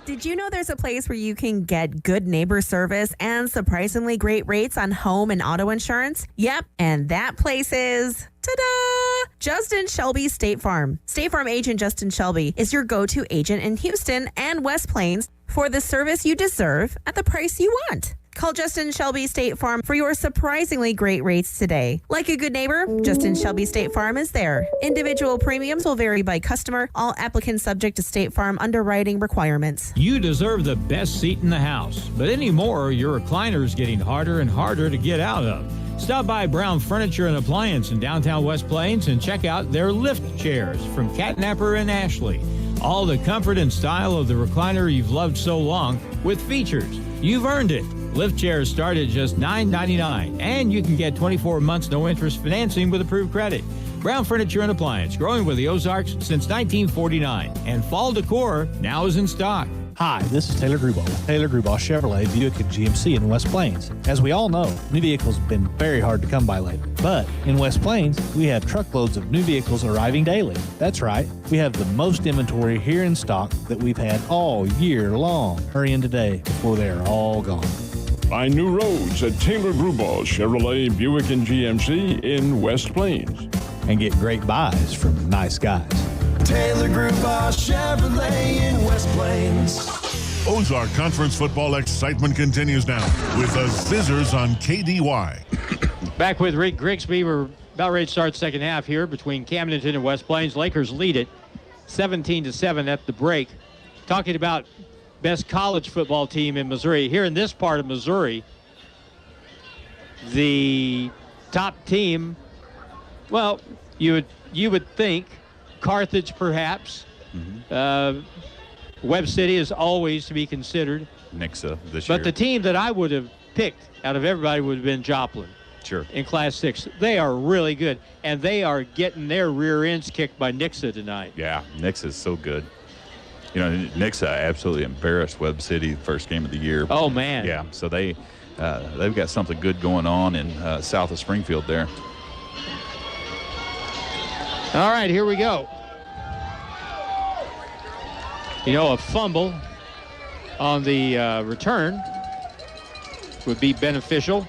Did you know there's a place where you can get good neighbor service and surprisingly great rates on home and auto insurance? Yep, and that place is, ta-da! Justin Shelby State Farm. State Farm agent Justin Shelby is your go-to agent in Houston and West Plains for the service you deserve at the price you want. Call Justin Shelby State Farm for your surprisingly great rates today. Like a good neighbor, Justin Shelby State Farm is there. Individual premiums will vary by customer. All applicants subject to State Farm underwriting requirements. You deserve the best seat in the house, but anymore, your recliner is getting harder and harder to get out of. Stop by Brown Furniture and Appliance in downtown West Plains and check out their lift chairs from Catnapper and Ashley. All the comfort and style of the recliner you've loved so long with features. You've earned it. Lift chairs start at just $9.99, and you can get 24 months no-interest financing with approved credit. Brown Furniture and Appliance, growing with the Ozarks since 1949, and fall decor now is in stock. Hi, this is Taylor Grubaugh with Taylor Grubaugh Chevrolet, Buick, and GMC in West Plains. As we all know, new vehicles have been very hard to come by lately. But in West Plains, we have truckloads of new vehicles arriving daily. That's right, we have the most inventory here in stock that we've had all year long. Hurry in today before they are all gone. Find new roads at Taylor Grubaugh Chevrolet, Buick, and GMC in West Plains. And get great buys from nice guys. Taylor Grubaugh Chevrolet in West Plains. Ozark Conference football excitement continues now with the Zizzers on KDY. Back with Rick Grigsby. We're about ready to start second half here between Camdenton and West Plains. Lakers lead it 17-7 at the break. Talking about best college football team in Missouri. Here in this part of Missouri, the top team, well, you would think Carthage perhaps. Webb City is always to be considered. Nixa this year. But the team that I would have picked out of everybody would have been Joplin. Sure. In Class 6. They are really good, and they are getting their rear ends kicked by Nixa tonight. Yeah, Nixa is so good. You know, Nixa absolutely embarrassed Webb City first game of the year. Oh, man. Yeah, so they've got something good going on in south of Springfield there. All right, here we go. You know, a fumble on the return would be beneficial.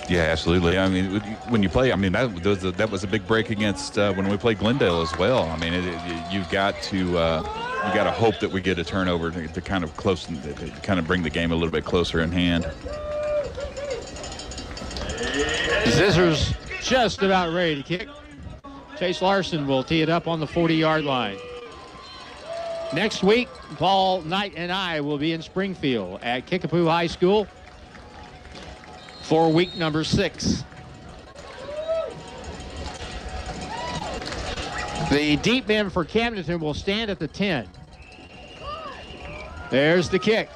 Yeah, absolutely. I mean, when you play, I mean, that was a big break against when we played Glendale as well. I mean, you've got to hope that we get a turnover to kind of bring the game a little bit closer in hand. Zizzers just about ready to kick. Chase Larson will tee it up on the 40-yard line. Next week, Paul Knight and I will be in Springfield at Kickapoo High School for week number 6. The deep men for Camdenton will stand at the 10. There's the kick.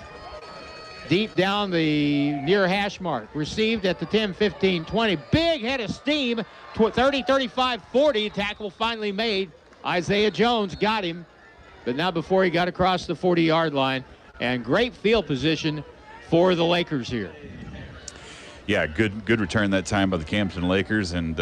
Deep down the near hash mark. Received at the 10, 15, 20. Big head of steam. 30, 35, 40. Tackle finally made. Isaiah Jones got him, but not before he got across the 40-yard line. And great field position for the Lakers here. Yeah, good return that time by the Camdenton Lakers. And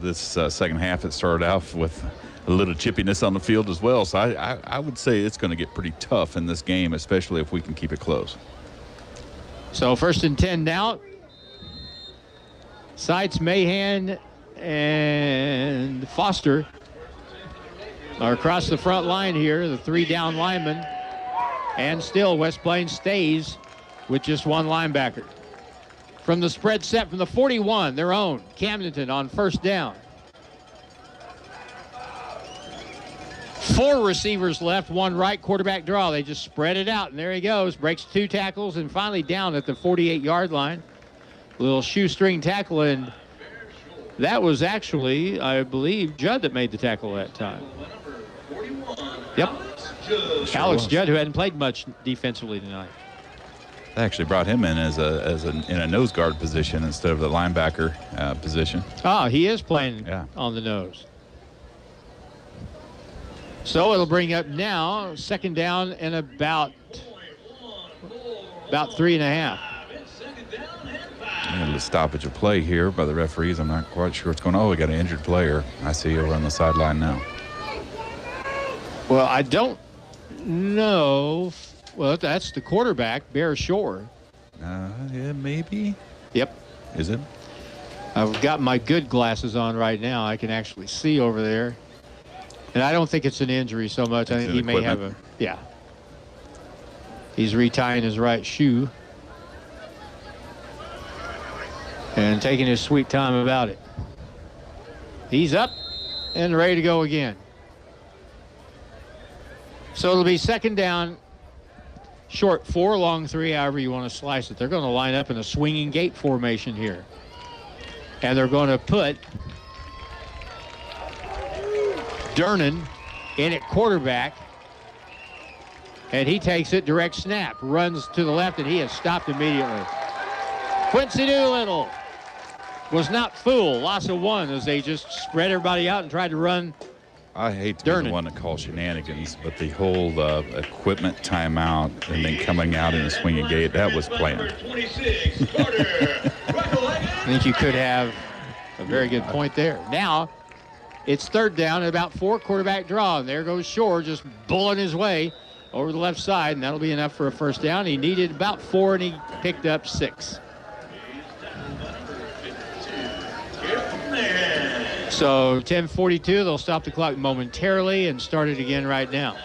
this second half, it started off with a little chippiness on the field as well. So I would say it's going to get pretty tough in this game, especially if we can keep it close. So 1st and 10 now. Seitz, Mahan, and Foster are across the front line here, the 3 down linemen. And still West Plains stays with just 1 linebacker. From the spread set from the 41, their own, Camdenton on 1st down. 4 receivers left, 1 right, quarterback draw. They just spread it out, and there he goes. Breaks 2 tackles and finally down at the 48-yard line. Little shoestring tackle, and that was actually, I believe, Judd that made the tackle that time. Yep. Alex Judd, who hadn't played much defensively tonight. They actually brought him in in a nose guard position instead of the linebacker position. Oh, he is playing on the nose. So it'll bring up now 2nd down and about about 3.5. And a stoppage of play here by the referees. I'm not quite sure what's going on. Oh, we got an injured player. I see over on the sideline now. Well, I don't know. Well, that's the quarterback, Bear Shore. Yeah, maybe. Yep. Is it? I've got my good glasses on right now. I can actually see over there. And I don't think it's an injury so much. I think he may have a, yeah. He's retying his right shoe. And taking his sweet time about it. He's up and ready to go again. So it'll be second down, short 4, long 3, however you want to slice it. They're going to line up in a swinging gate formation here. And they're going to put Durnan in at quarterback. And he takes it, direct snap, runs to the left, and he is stopped immediately. Quincy Doolittle was not fooled. Loss of 1 as they just spread everybody out and tried to run. I hate to be the one to call shenanigans, but the whole equipment timeout and then coming out in a swinging gate, that was planned. I think you could have a very good point there. Now, it's third down and about 4, quarterback draw. And there goes Shore just bulling his way over the left side, and that'll be enough for a first down. He needed about 4, and he picked up 6. So 10:42, they'll stop the clock momentarily and start it again right now.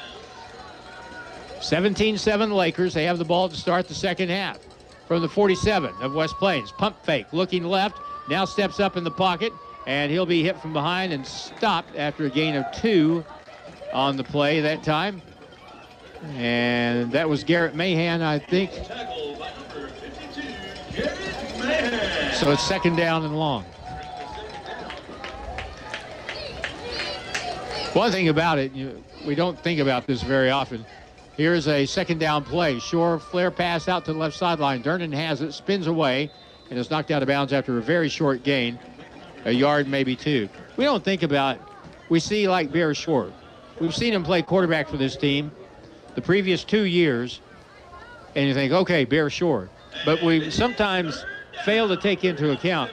17-7 Lakers. They have the ball to start the second half. From the 47 of West Plains. Pump fake, looking left, now steps up in the pocket, and he'll be hit from behind and stopped after a gain of 2 on the play that time. And that was Garrett Mahan, I think. So it's second down and long. One thing about it, we don't think about this very often. Here's a second down play. Shore flare pass out to the left sideline. Durnan has it, spins away, and is knocked out of bounds after a very short gain, a yard, maybe 2. We don't think about, we see like Bear Shore. We've seen him play quarterback for this team the previous 2 years, and you think, okay, Bear Shore. But we sometimes fail to take into account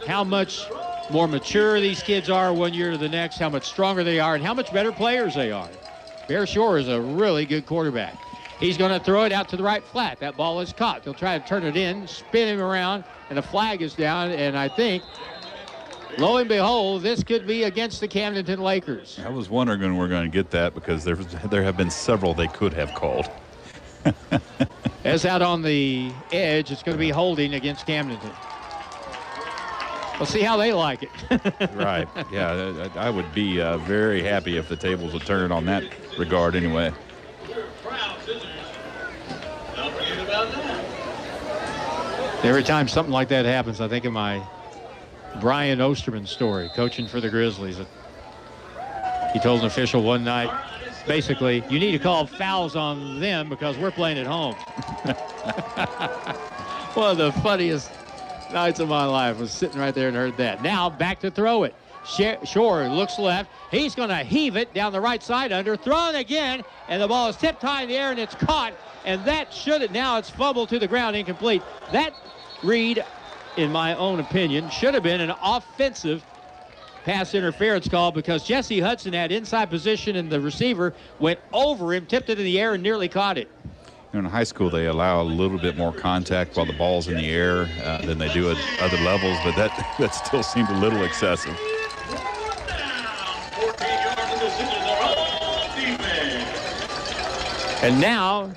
how much more mature these kids are 1 year to the next, how much stronger they are, and how much better players they are. Bear Shore is a really good quarterback. He's going to throw it out to the right flat. That ball is caught. They'll try to turn it in, spin him around, and a flag is down, and I think, lo and behold, this could be against the Camdenton Lakers. I was wondering when we're going to get that because there have been several they could have called. As out on the edge, it's going to be holding against Camdenton. We'll see how they like it. Right. Yeah, I would be very happy if the tables would turn on that regard anyway. Every time something like that happens, I think of my Brian Osterman story, coaching for the Grizzlies. He told an official one night, basically, you need to call fouls on them because we're playing at home. One of the funniest nights of my life was sitting right there and heard that. Now back to throw it. Shore looks left. He's going to heave it down the right side under. Thrown again, and the ball is tipped high in the air, and it's caught. And that should, now it's fumbled to the ground, incomplete. That read, in my own opinion, should have been an offensive pass interference call because Jesse Hudson had inside position and the receiver went over him, tipped it in the air, and nearly caught it. In high school, they allow a little bit more contact while the ball's in the air than they do at other levels, but that still seemed a little excessive. And now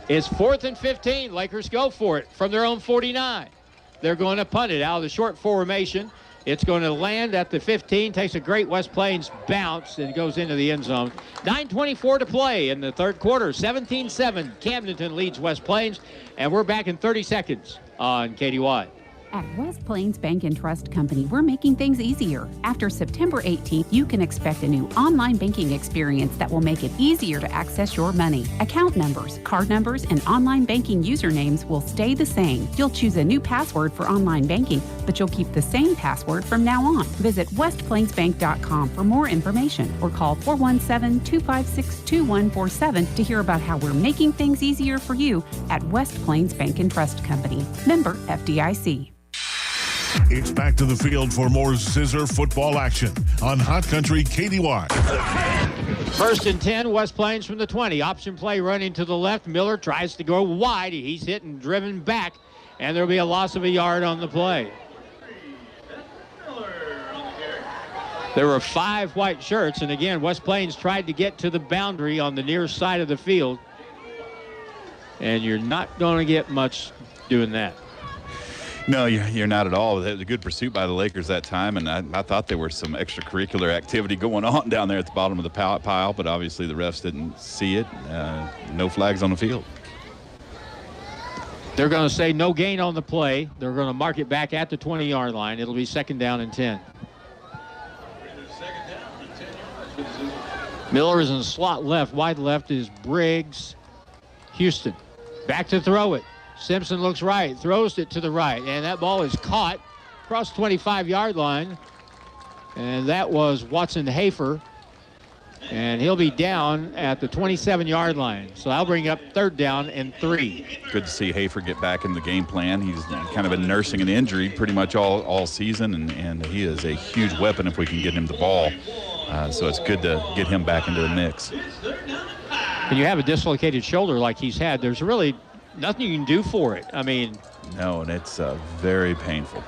it's 4th and 15. Lakers go for it from their own 49. They're going to punt it out of the short formation. It's going to land at the 15, takes a great West Plains bounce, and goes into the end zone. 9:24 to play in the third quarter. 17-7. Camdenton leads West Plains, and we're back in 30 seconds on KDY. At West Plains Bank and Trust Company, we're making things easier. After September 18th, you can expect a new online banking experience that will make it easier to access your money. Account numbers, card numbers, and online banking usernames will stay the same. You'll choose a new password for online banking, but you'll keep the same password from now on. Visit westplainsbank.com for more information or call 417-256-2147 to hear about how we're making things easier for you at West Plains Bank and Trust Company. Member FDIC. It's back to the field for more Zizzer football action on Hot Country KDY. 1st and 10, West Plains from the 20. Option play running to the left. Miller tries to go wide. He's hit and driven back, and there'll be a loss of a yard on the play. There were 5 white shirts, and again, West Plains tried to get to the boundary on the near side of the field, and you're not going to get much doing that. No, you're not at all. It was a good pursuit by the Lakers that time, and I thought there was some extracurricular activity going on down there at the bottom of the pile, but obviously the refs didn't see it. No flags on the field. They're going to say no gain on the play. They're going to mark it back at the 20-yard line. It'll be 2nd down and 10. Miller is in the slot left. Wide left is Briggs. Houston back to throw it. Simpson looks right, throws it to the right, and that ball is caught across the 25-yard line. And that was Watson Hafer. And he'll be down at the 27-yard line. So I'll bring up 3rd down and 3. Good to see Hafer get back in the game plan. He's kind of been nursing an injury pretty much all season, and he is a huge weapon if we can get him the ball. So it's good to get him back into the mix. When you have a dislocated shoulder like he's had, there's really nothing you can do for it. I mean, no, and it's very painful.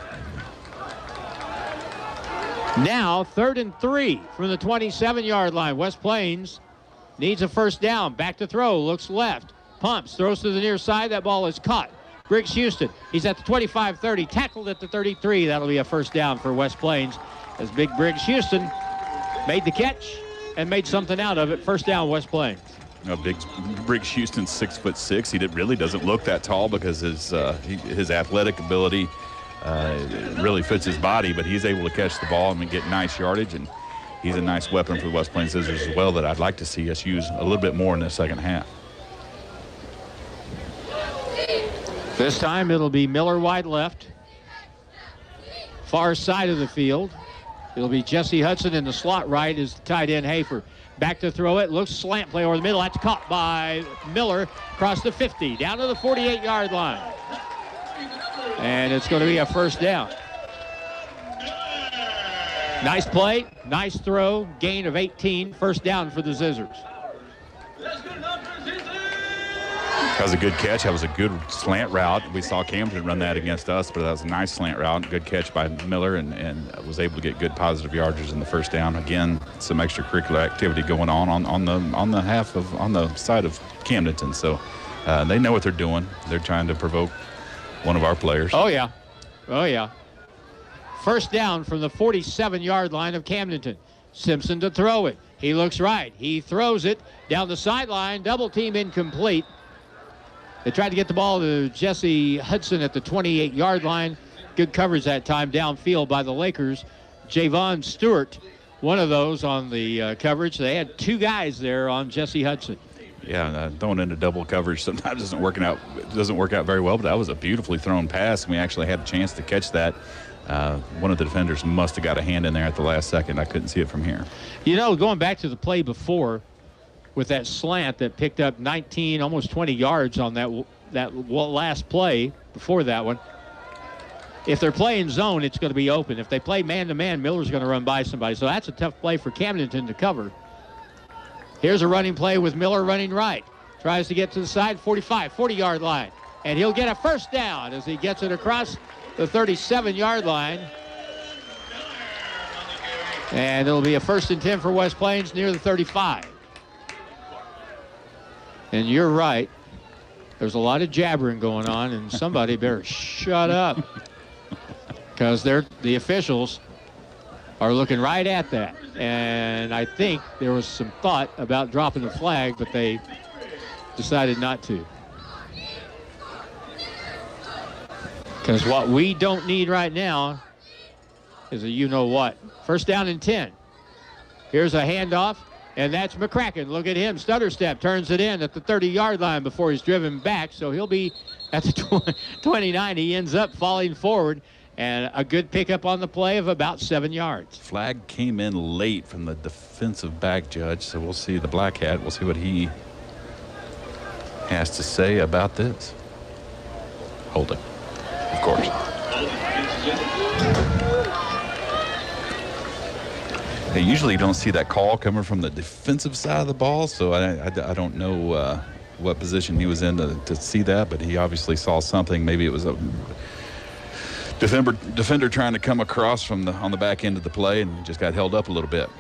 Now 3rd and 3 from the 27-yard line. West Plains needs a 1st down. Back to throw, looks left, pumps, throws to the near side. That ball is caught. Briggs Houston, he's at the 25-30, tackled at the 33. That'll be a 1st down for West Plains as big Briggs Houston made the catch and made something out of it. 1st down, West Plains. Big Briggs Houston's 6'6". He really doesn't look that tall because his athletic ability really fits his body, but he's able to catch the ball and get nice yardage, and he's a nice weapon for the West Plains Zizzers as well that I'd like to see us use a little bit more in the second half. This time it'll be Miller wide left, far side of the field. It'll be Jesse Hudson in the slot right as the tight end Hafer. Back to throw it, looks slant play over the middle. That's caught by Miller across the 50, down to the 48-yard line. And it's going to be a 1st down. Nice play, nice throw, gain of 18, 1st down for the Zizzers. That was a good catch. That was a good slant route. We saw Camden run that against us, but that was a nice slant route. Good catch by Miller, and was able to get good positive yardage in the 1st down. Again, some extracurricular activity going on the side of Camdenton. So they know what they're doing. They're trying to provoke one of our players. Oh yeah. 1st down from the 47-yard line of Camdenton. Simpson to throw it. He looks right. He throws it down the sideline. Double team incomplete. They tried to get the ball to Jesse Hudson at the 28-yard line. Good coverage that time downfield by the Lakers. Javon Stewart, one of those on the coverage. They had 2 guys there on Jesse Hudson. Yeah, throwing into double coverage sometimes doesn't work out very well, but that was a beautifully thrown pass. We actually had a chance to catch that. One of the defenders must have got a hand in there at the last second. I couldn't see it from here. You know, going back to the play before, with that slant that picked up 19, almost 20 yards on that last play before that one. If they're playing zone, it's going to be open. If they play man-to-man, Miller's going to run by somebody. So that's a tough play for Camdenton to cover. Here's a running play with Miller running right. Tries to get to the side, 40-yard line. And he'll get a 1st down as he gets it across the 37-yard line. And it'll be a 1st and 10 for West Plains near the 35. And you're right. There's a lot of jabbering going on, and somebody better shut up. Because the officials are looking right at that. And I think there was some thought about dropping the flag, but they decided not to. Because what we don't need right now is a you-know-what. First down and 10. Here's a handoff, and that's McCracken. Look at him. Stutter step, turns it in at the 30-yard line before he's driven back. So he'll be at the 29. He ends up falling forward, and a good pickup on the play of about 7 yards. Flag came in late from the defensive back judge, so we'll see the black hat. We'll see what he has to say about this. Holding, of course. They usually don't see that call coming from the defensive side of the ball, so I don't know what position he was in to see that, but he obviously saw something. Maybe it was a defender trying to come across on the back end of the play and just got held up a little bit.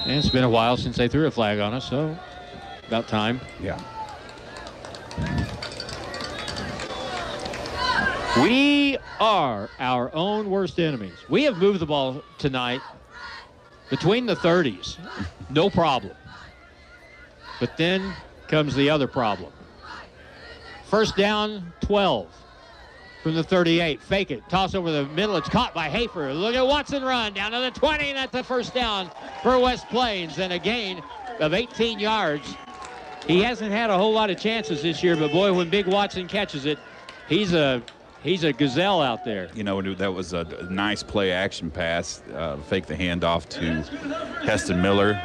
And it's been a while since they threw a flag on us, so about time. Yeah. We are our own worst enemies. We have moved the ball tonight between the 30s, no problem. But then comes the other problem. First down, 12 from the 38. Fake it, toss over the middle. It's caught by Hafer. Look at Watson run down to the 20, and that's the first down for West Plains, and a gain of 18 yards. He hasn't had a whole lot of chances this year, but boy, when Big Watson catches it, he's a gazelle out there. You know, that was a nice play action pass. Fake the handoff to Heston Miller.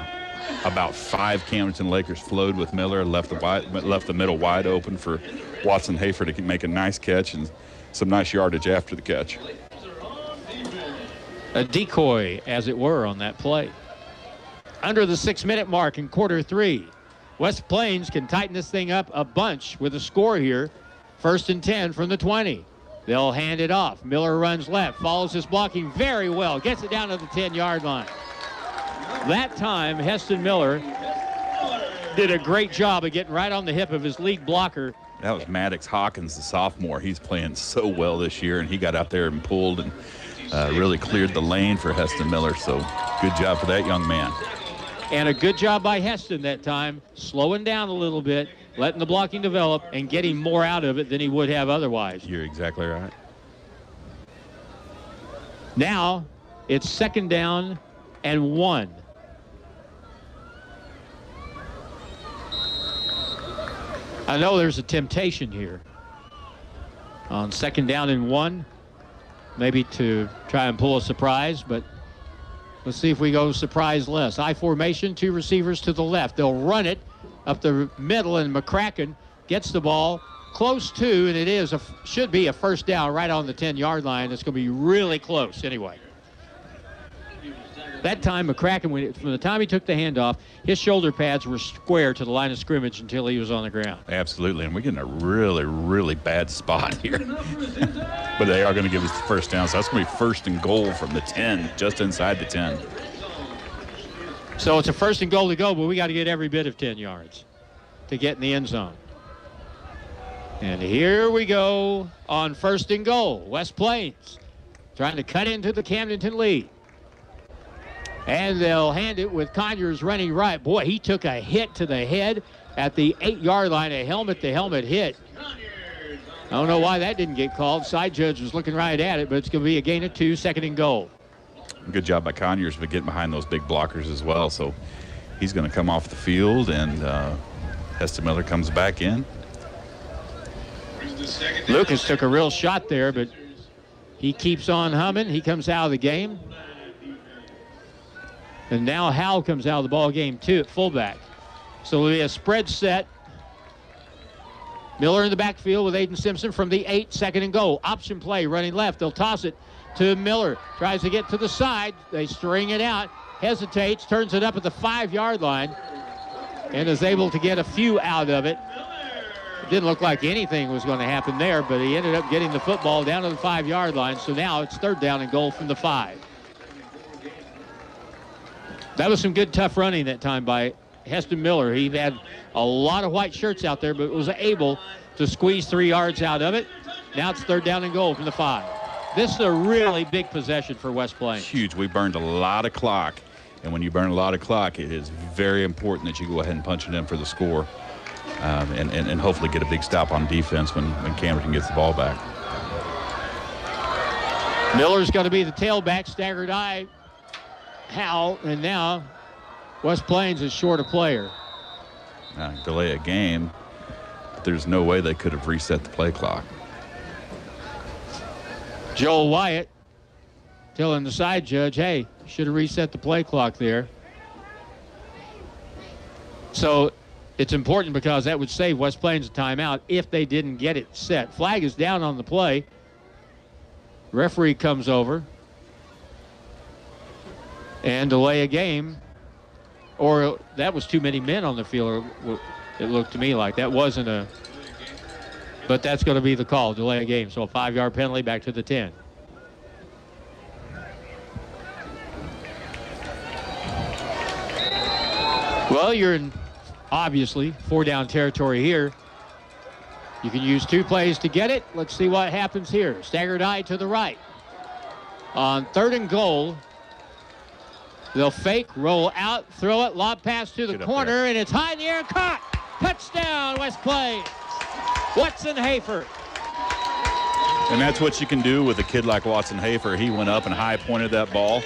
About 5 Camdenton Lakers flowed with Miller, left the middle wide open for Watson Hafer to make a nice catch and some nice yardage after the catch. A decoy, as it were, on that play. Under the 6-minute mark in quarter 3. West Plains can tighten this thing up a bunch with a score here. First and 10 from the 20. They'll hand it off. Miller runs left, follows his blocking very well, gets it down to the 10-yard line. That time, Heston Miller did a great job of getting right on the hip of his lead blocker. That was Maddox Hawkins, the sophomore. He's playing so well this year, and he got out there and pulled and really cleared the lane for Heston Miller. So good job for that young man. And a good job by Heston that time, slowing down a little bit, letting the blocking develop, and getting more out of it than he would have otherwise. You're exactly right. Now, it's second down and 1. I know there's a temptation here on second down and 1, maybe to try and pull a surprise, but let's see if we go surprise less. I formation, 2 receivers to the left. They'll run it up the middle, and McCracken gets the ball close to, and it should be a first down right on the 10-yard line. It's going to be really close anyway. That time, McCracken, from the time he took the handoff, his shoulder pads were square to the line of scrimmage until he was on the ground. Absolutely, and we're getting a really, really bad spot here. But they are going to give us the first down, so that's going to be first and goal from the 10, just inside the 10. So it's a first and goal to go, but we got to get every bit of 10 yards to get in the end zone. And here we go on first and goal. West Plains trying to cut into the Camdenton lead. And they'll hand it with Conyers running right. Boy, he took a hit to the head at the 8-yard line, a helmet-to-helmet hit. I don't know why that didn't get called. Side judge was looking right at it, but it's going to be a gain of 2, second and goal. Good job by Conyers for getting behind those big blockers as well. So he's going to come off the field, and Heston Miller comes back in. Lucas took a real shot there, but he keeps on humming. He comes out of the game. And now Howell comes out of the ball game too at fullback. So it'll be a spread set. Miller in the backfield with Aiden Simpson from the 8, second and goal. Option play running left. They'll toss it to Miller. Tries to get to the side. They string it out. Hesitates. Turns it up at the 5-yard line. And is able to get a few out of it. It didn't look like anything was going to happen there, but he ended up getting the football down to the 5-yard line. So now it's third down and goal from the 5. That was some good tough running that time by Heston Miller. He had a lot of white shirts out there, but was able to squeeze 3 yards out of it. Now it's third down and goal from the 5. This is a really big possession for West Plains. Huge. We burned a lot of clock. And when you burn a lot of clock, it is very important that you go ahead and punch it in for the score and hopefully get a big stop on defense when Camdenton gets the ball back. Miller's going to be the tailback, staggered eye. Howell, and now West Plains is short a player. Delay a game, but there's no way they could have reset the play clock. Joel Wyatt telling the side judge, hey, should have reset the play clock there. So it's important because that would save West Plains a timeout if they didn't get it set. Flag is down on the play. Referee comes over and delay a game. Or that was too many men on the field. It looked to me like that wasn't a. But that's going to be the call, delay a game. So a 5-yard penalty back to the 10. Well, you're in, obviously, 4-down territory here. You can use 2 plays to get it. Let's see what happens here. Staggered eye to the right. On 3rd and goal, they'll fake, roll out, throw it, lob pass to the corner, and it's high in the air and caught. Touchdown, West Plains. Watson Hafer. And that's what you can do with a kid like Watson Hafer. He went up and high pointed that ball,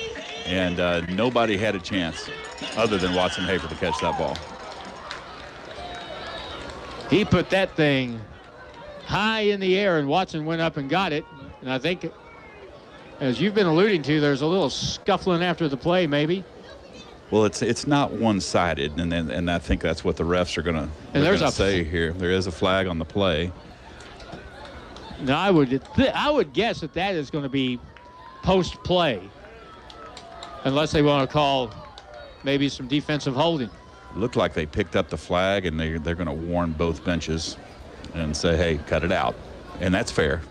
and nobody had a chance other than Watson Hafer to catch that ball. He put that thing high in the air, and Watson went up and got it. And I think, as you've been alluding to, there's a little scuffling after the play, maybe. Well, it's not one-sided, and I think that's what the refs are going to say here. There is a flag on the play. Now, I would guess that is going to be post-play, unless they want to call maybe some defensive holding. It looked like they picked up the flag, and they're going to warn both benches and say, hey, cut it out. And that's fair.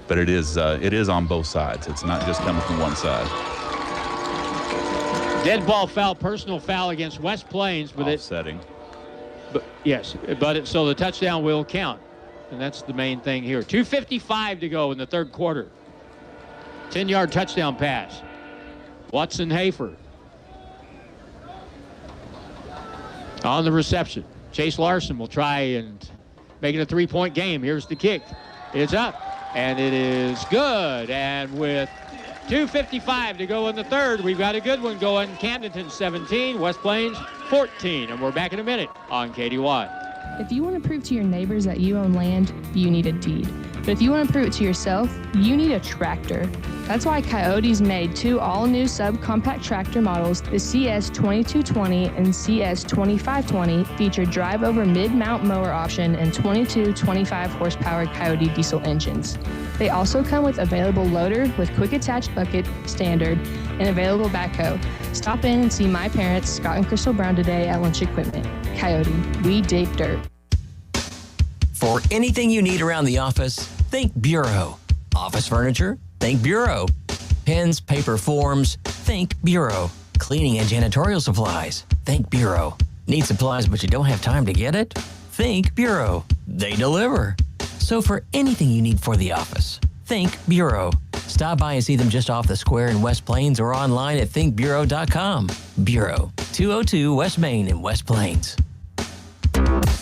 But it is on both sides. It's not just coming from one side. Dead ball foul, personal foul against West Plains. But offsetting. So the touchdown will count. And that's the main thing here. 2:55 to go in the 3rd quarter. 10-yard touchdown pass. Watson Hafer on the reception. Chase Larson will try and make it a 3-point game. Here's the kick. It's up, and it is good. And with 2:55 to go in the 3rd, we've got a good one going. Camdenton 17, West Plains 14. And we're back in a minute on KDY. If you want to prove to your neighbors that you own land, you need a deed. But if you want to prove it to yourself, you need a tractor. That's why Coyote's made 2 all-new subcompact tractor models. The CS2220 and CS2520 feature drive-over mid-mount mower option and 22 25-horsepower Coyote diesel engines. They also come with available loader with quick attach bucket, standard, and available backhoe. Stop in and see my parents, Scott and Crystal Brown, today at Lunch Equipment. Coyote, we dig dirt. For anything you need around the office, think Bureau. Office furniture? Think Bureau. Pens, paper, forms? Think Bureau. Cleaning and janitorial supplies? Think Bureau. Need supplies but you don't have time to get it? Think Bureau. They deliver. So for anything you need for the office, think Bureau. Stop by and see them just off the square in West Plains or online at thinkbureau.com. Bureau, 202 West Main in West Plains.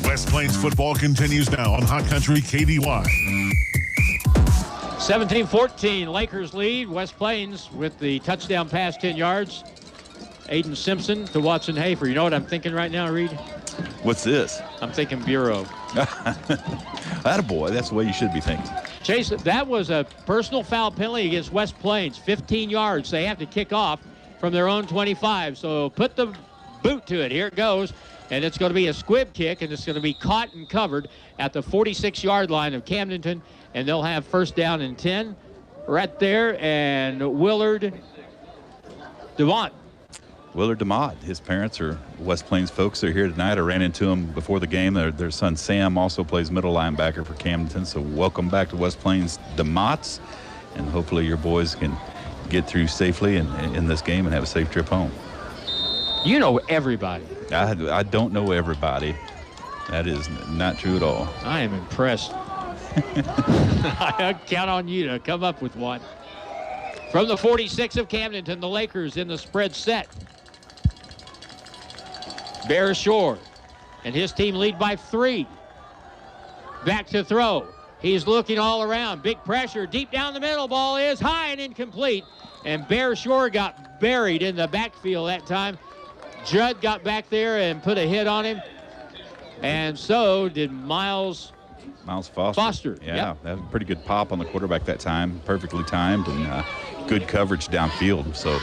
West Plains football continues now on Hot Country KDY. 17-14, Lakers lead. West Plains with the touchdown pass, 10 yards. Aiden Simpson to Watson Hafer. You know what I'm thinking right now, Reed? What's this? I'm thinking Bureau. Attaboy, that's the way you should be thinking. Chase, that was a personal foul penalty against West Plains, 15 yards. They have to kick off from their own 25. So put the boot to it. Here it goes. And it's going to be a squib kick, and it's going to be caught and covered at the 46-yard line of Camdenton. And they'll have 1st down and 10 right there. And Willard DeMont. Willard DeMott, his parents are West Plains folks. They're here tonight. I ran into them before the game. Their son Sam also plays middle linebacker for Camdenton. So welcome back to West Plains DeMotts. And hopefully your boys can get through safely in this game and have a safe trip home. You know everybody. I don't know everybody. That is not true at all. I am impressed. I count on you to come up with one. From the 46 of Camdenton, the Lakers in the spread set. Bear Shore and his team lead by 3. Back to throw. He's looking all around. Big pressure. Deep down the middle. Ball is high and incomplete. And Bear Shore got buried in the backfield that time. Judd got back there and put a hit on him. And so did Miles Foster. Yeah, yep. That was a pretty good pop on the quarterback that time. Perfectly timed and good coverage downfield. So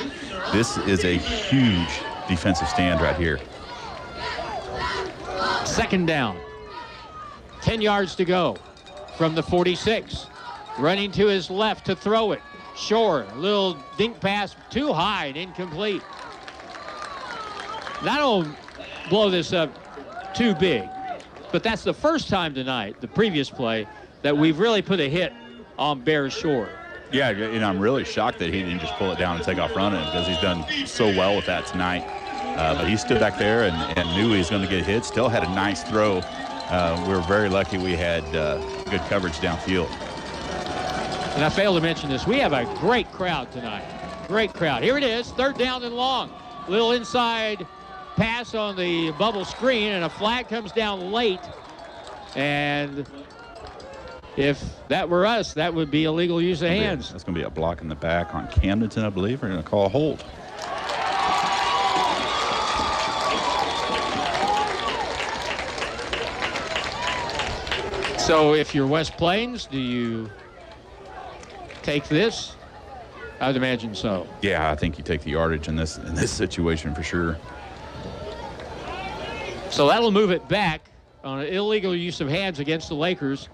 this is a huge defensive stand right here. Second down. 10 yards to go from the 46. Running to his left to throw it. Shore, a little dink pass, too high and incomplete. That'll blow this up too big. But that's the first time tonight, the previous play, that we've really put a hit on Bear Shore. Yeah, and I'm really shocked that he didn't just pull it down and take off running because he's done so well with that tonight. But he stood back there and knew he was going to get hit. Still had a nice throw. We were very lucky we had good coverage downfield. And I failed to mention this. We have a great crowd tonight. Great crowd. Here it is, third down and long. Little inside pass on the bubble screen, and a flag comes down late. And if that were us, that would be illegal use of hands. That's going to be a block in the back on Camdenton, I believe. We're going to call a hold. So if you're West Plains, do you take this? I'd imagine so. Yeah, I think you take the yardage in this situation for sure. So that'll move it back on an illegal use of hands against the Lakers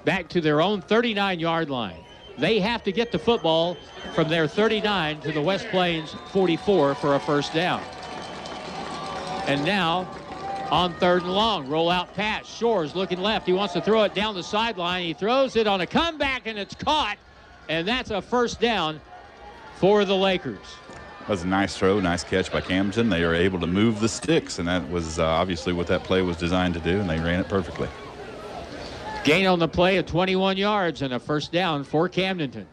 back to their own 39-yard line. They have to get the football from their 39 to the West Plains 44 for a first down. And now on third and long, roll out pass. Shore's looking left. He wants to throw it down the sideline. He throws it on a comeback and it's caught. And that's a first down for the Lakers. That was a nice throw, nice catch by Camdenton. They were able to move the sticks, and that was obviously what that play was designed to do, and they ran it perfectly. Gain on the play of 21 yards and a first down for Camdenton.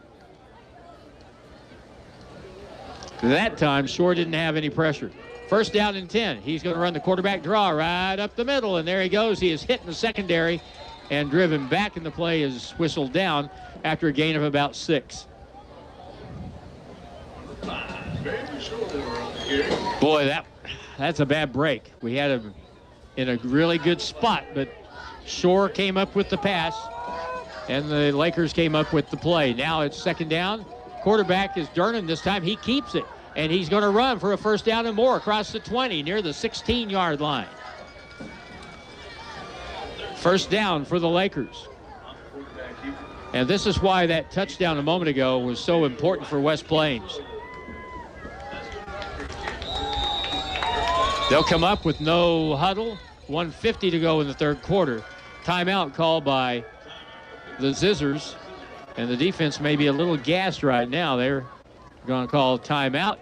That time, Shore didn't have any pressure. First down and 10. He's going to run the quarterback draw right up the middle, and there he goes. He is hit in the secondary and driven back, and the play is whistled down after a gain of about 6. Boy, that's a bad break. We had him in a really good spot, but Shore came up with the pass, and the Lakers came up with the play. Now it's second down. Quarterback is Durnan this time. He keeps it, and he's going to run for a first down and more across the 20 near the 16-yard line. First down for the Lakers. And this is why that touchdown a moment ago was so important for West Plains. They'll come up with no huddle. 1:50 to go in the third quarter. Timeout called by the Zizzers. And the defense may be a little gassed right now. They're going to call timeout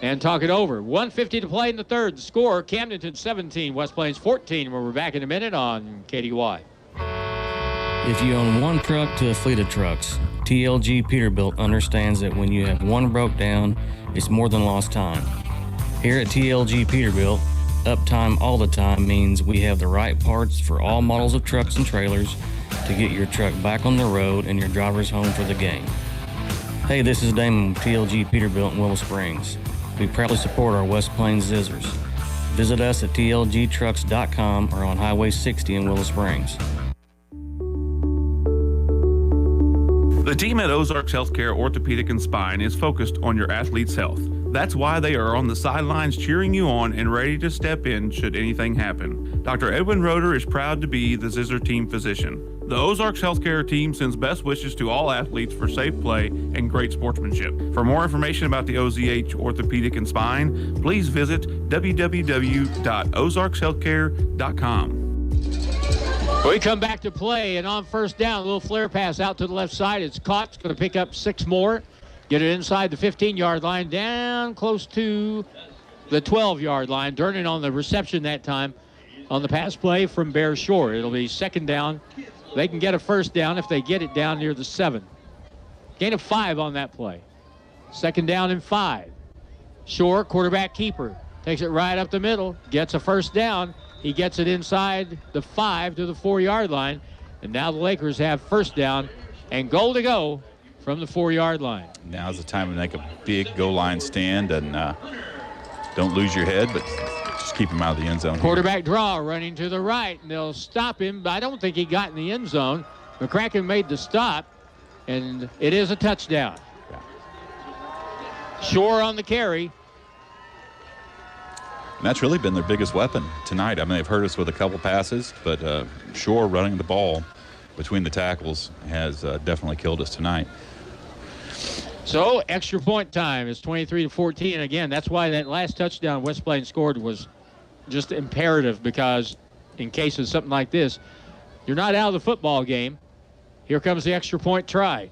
and talk it over. 1:50 to play in the third. The score, Camdenton 17, West Plains 14. We're back in a minute on KDY. If you own one truck to a fleet of trucks, TLG Peterbilt understands that when you have one broke down, it's more than lost time. Here at TLG Peterbilt, uptime all the time means we have the right parts for all models of trucks and trailers to get your truck back on the road and your drivers home for the game. Hey, this is Damon with TLG Peterbilt in Willow Springs. We proudly support our West Plains Zizzers. Visit us at tlgtrucks.com or on Highway 60 in Willow Springs. The team at Ozarks Healthcare Orthopedic and Spine is focused on your athlete's health. That's why they are on the sidelines cheering you on and ready to step in should anything happen. Dr. Edwin Roeder is proud to be the Zizzer team physician. The Ozarks Healthcare team sends best wishes to all athletes for safe play and great sportsmanship. For more information about the OZH Orthopedic and Spine, please visit www.ozarkshealthcare.com. We come back to play, and on first down, a little flare pass out to the left side. It's caught. It's going to pick up 6 more. Get it inside the 15-yard line, down close to the 12-yard line. Durnan on the reception that time on the pass play from Bear Shore. It'll be second down. They can get a first down if they get it down near the 7. Gain of 5 on that play. Second down and 5. Shore, quarterback keeper, takes it right up the middle, gets a first down. He gets it inside the 5 to the 4-yard line. And now the Lakers have first down and goal to go from the 4-yard line. Now's the time to make a big goal line stand, and don't lose your head, but just keep him out of the end zone. Quarterback draw running to the right, and they'll stop him, but I don't think he got in the end zone. McCracken made the stop, and it is a touchdown. Shore on the carry. And that's really been their biggest weapon tonight. I mean, they've hurt us with a couple passes, but Shore running the ball between the tackles has definitely killed us tonight. So extra point time is 23-14. And again, that's why that last touchdown West Plains scored was just imperative, because in case of something like this, you're not out of the football game. Here comes the extra point try.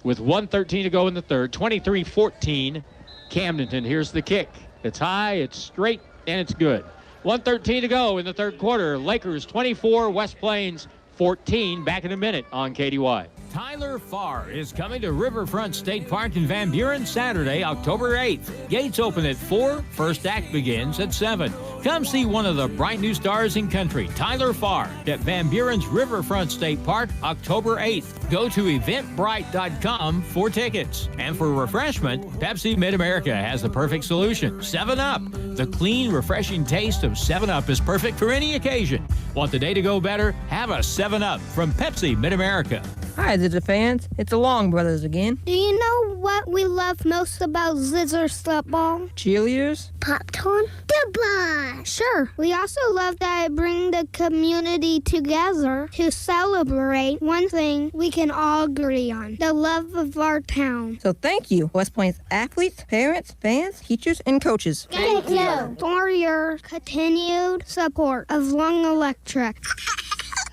With 1:13 to go in the third, 23-14, Camdenton. Here's the kick. It's high, it's straight, and it's good. 1:13 to go in the third quarter. Lakers 24, West Plains 14. Back in a minute on KDY. Tyler Farr is coming to Riverfront State Park in Van Buren Saturday, October 8th. Gates open at 4. First act begins at 7. Come see one of the bright new stars in country, Tyler Farr, at Van Buren's Riverfront State Park, October 8th. Go to eventbrite.com for tickets. And for refreshment, Pepsi Mid-America has the perfect solution, 7-Up. The clean, refreshing taste of 7-Up is perfect for any occasion. Want the day to go better? Have a 7-Up from Pepsi Mid-America. Hi, Zizzer fans. It's the Long Brothers again. Do you know what we love most about Zizzers football? Cheerleaders? Popcorn? Goodbye! Sure. We also love that it brings the community together to celebrate one thing we can all agree on, the love of our town. So thank you, West Plains athletes, parents, fans, teachers, and coaches. Thank you for your continued support of Long Electric.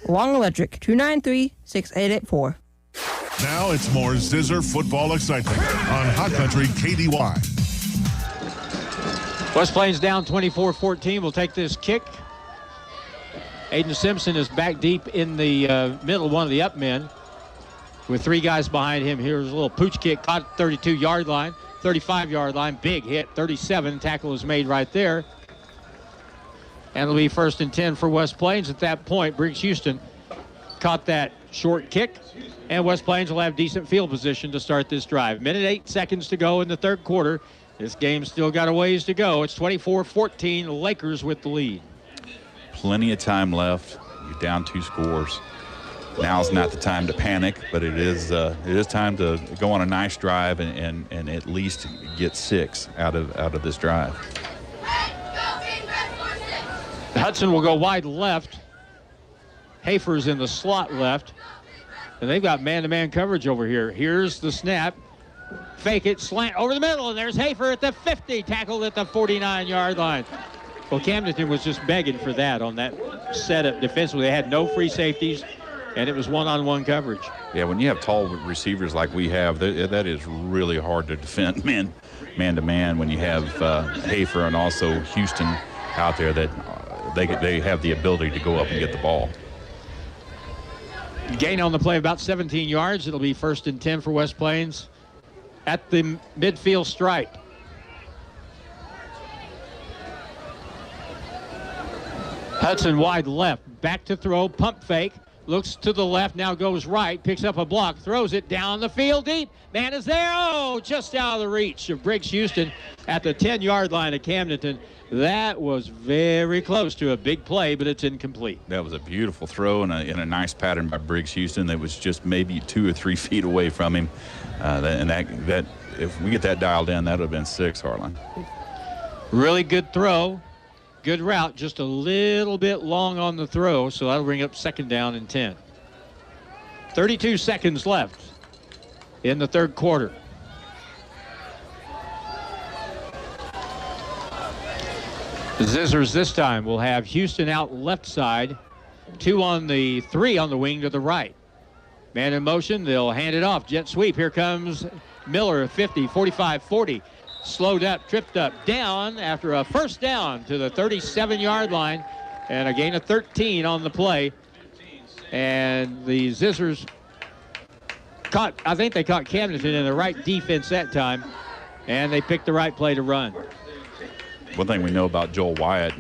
Long Electric, 293-6884. Now it's more Zizzer football excitement on Hot Country KDY. West Plains down 24-14. We'll take this kick. Aiden Simpson is back deep in the middle, one of the up men, with 3 guys behind him. Here's a little pooch kick, caught 32-yard line, 35-yard line, big hit, 37. Tackle is made right there. And it'll be 1st and 10 for West Plains. At that point, Briggs Houston caught that short kick, and West Plains will have decent field position to start this drive. 1:08 seconds to go in the third quarter. This game's still got a ways to go. It's 24-14, Lakers with the lead. Plenty of time left. You're down 2 scores. Now's not the time to panic, but it is time to go on a nice drive and at least get 6 out of this drive. Hudson will go wide left. Hafer's in the slot left. And they've got man-to-man coverage over here. Here's the snap. Fake it, slant over the middle, and there's Hafer at the 50, tackled at the 49-yard line. Well, Camdenton was just begging for that on that setup defensively. They had no free safeties, and it was one-on-one coverage. Yeah, when you have tall receivers like we have, that is really hard to defend man-to-man when you have Hafer and also Houston out there that they have the ability to go up and get the ball. Gain on the play about 17 yards. It'll be 1st and 10 for West Plains at the midfield stripe. Hudson wide left, back to throw, pump fake, looks to the left, now goes right, picks up a block, throws it down the field deep. Man is there, just out of the reach of Briggs Houston at the 10-yard line of Camdenton. That was very close to a big play, but it's incomplete. That was a beautiful throw and in a nice pattern by Briggs Houston that was just maybe 2 or 3 feet away from him. That if we get that dialed in, that would have been 6, Harlan. Really good throw. Good route, just a little bit long on the throw, so that'll bring up 2nd down and 10. 32 seconds left in the third quarter. The Zizzers this time will have Houston out left side, 3 on the wing to the right. Man in motion, they'll hand it off. Jet sweep, here comes Miller, 50, 45, 40. Slowed up, tripped up, down after a first down to the 37-yard line, and a gain of 13 on the play. And the Zizzers I think they caught Camdenton in the right defense that time, and they picked the right play to run. one thing we know about Joel Wyatt,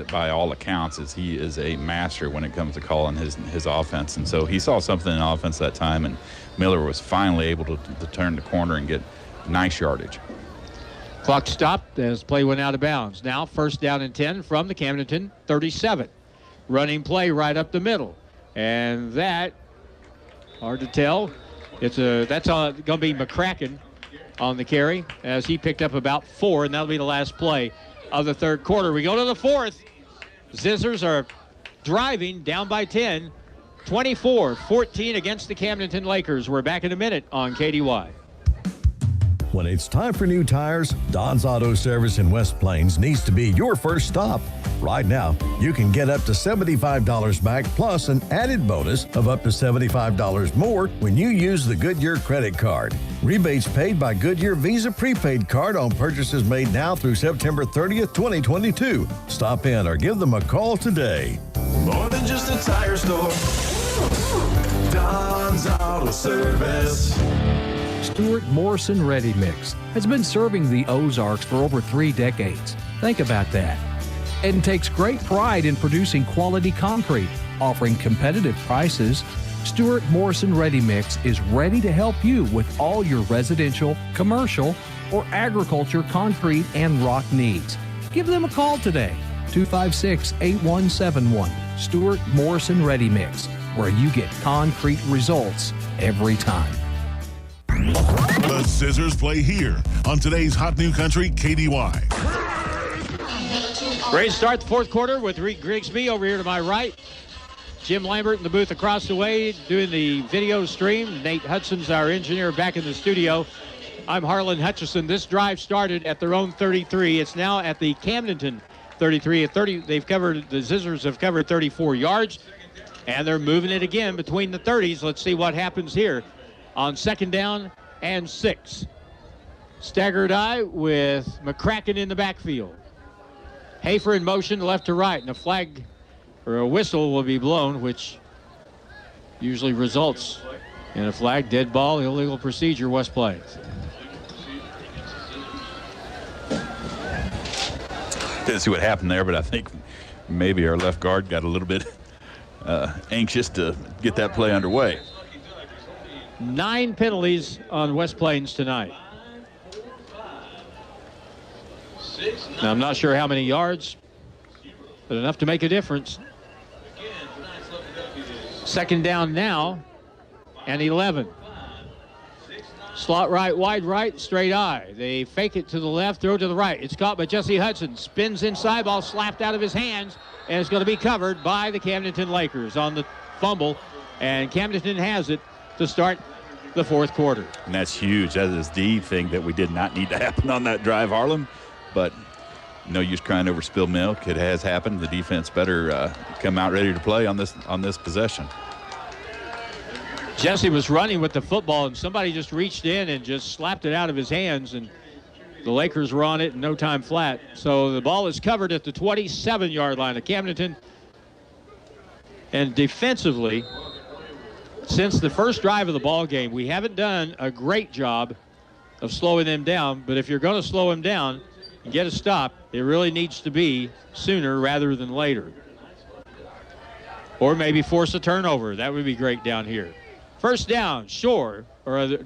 by all accounts, is he is a master when it comes to calling his offense. And so he saw something in offense that time, and Miller was finally able to turn the corner and get nice yardage. Clock stopped as play went out of bounds. Now 1st down and 10 from the Camdenton 37. Running play right up the middle. And that, hard to tell. That's going to be McCracken on the carry as he picked up about 4, and that'll be the last play of the third quarter. We go to the fourth. Zizzers are driving down by 10, 24-14 against the Camdenton Lakers. We're back in a minute on KDY. When it's time for new tires, Don's Auto Service in West Plains needs to be your first stop. Right now, you can get up to $75 back plus an added bonus of up to $75 more when you use the Goodyear credit card. Rebates paid by Goodyear Visa prepaid card on purchases made now through September 30th, 2022. Stop in or give them a call today. More than just a tire store. Don's Auto Service. Stuart Morrison Ready Mix has been serving the Ozarks for over 3 decades. Think about that. And takes great pride in producing quality concrete, offering competitive prices. Stuart Morrison Ready Mix is ready to help you with all your residential, commercial, or agriculture concrete and rock needs. Give them a call today, 256-8171. Stuart Morrison Ready Mix, where you get concrete results every time. The Zizzers play here on today's Hot New Country KDY. Ready to start the fourth quarter with Reed Grigsby over here to my right. Jim Lambert in the booth across the way doing the video stream. Nate Hudson's our engineer back in the studio. I'm Harlan Hutchison. This drive started at their own 33. It's now at the Camdenton 33. At 30, the Zizzers have covered 34 yards, and they're moving it again between the 30s. Let's see what happens here on 2nd down and 6. Staggered eye with McCracken in the backfield. Hafer in motion left to right, and a flag or a whistle will be blown, which usually results in a flag, dead ball, illegal procedure, West Plains. Didn't see what happened there, but I think maybe our left guard got a little bit anxious to get that play underway. 9 penalties on West Plains tonight. Now, I'm not sure how many yards, but enough to make a difference. 2nd down now and 11. Slot right, wide right, straight eye. They fake it to the left, throw to the right. It's caught by Jesse Hudson. Spins inside, ball slapped out of his hands, and it's going to be covered by the Camdenton Lakers on the fumble. And Camdenton has it to start the fourth quarter. And that's huge. That is the thing that we did not need to happen on that drive, Harlan. But no use crying over spilled milk. It has happened. The defense better come out ready to play on this possession. Jesse was running with the football, and somebody just reached in and just slapped it out of his hands, and the Lakers were on it in no time flat. So the ball is covered at the 27-yard line of Camdenton. And defensively, since the first drive of the ball game, we haven't done a great job of slowing them down. But if you're going to slow them down and get a stop, it really needs to be sooner rather than later. Or maybe force a turnover. That would be great down here. 1st down,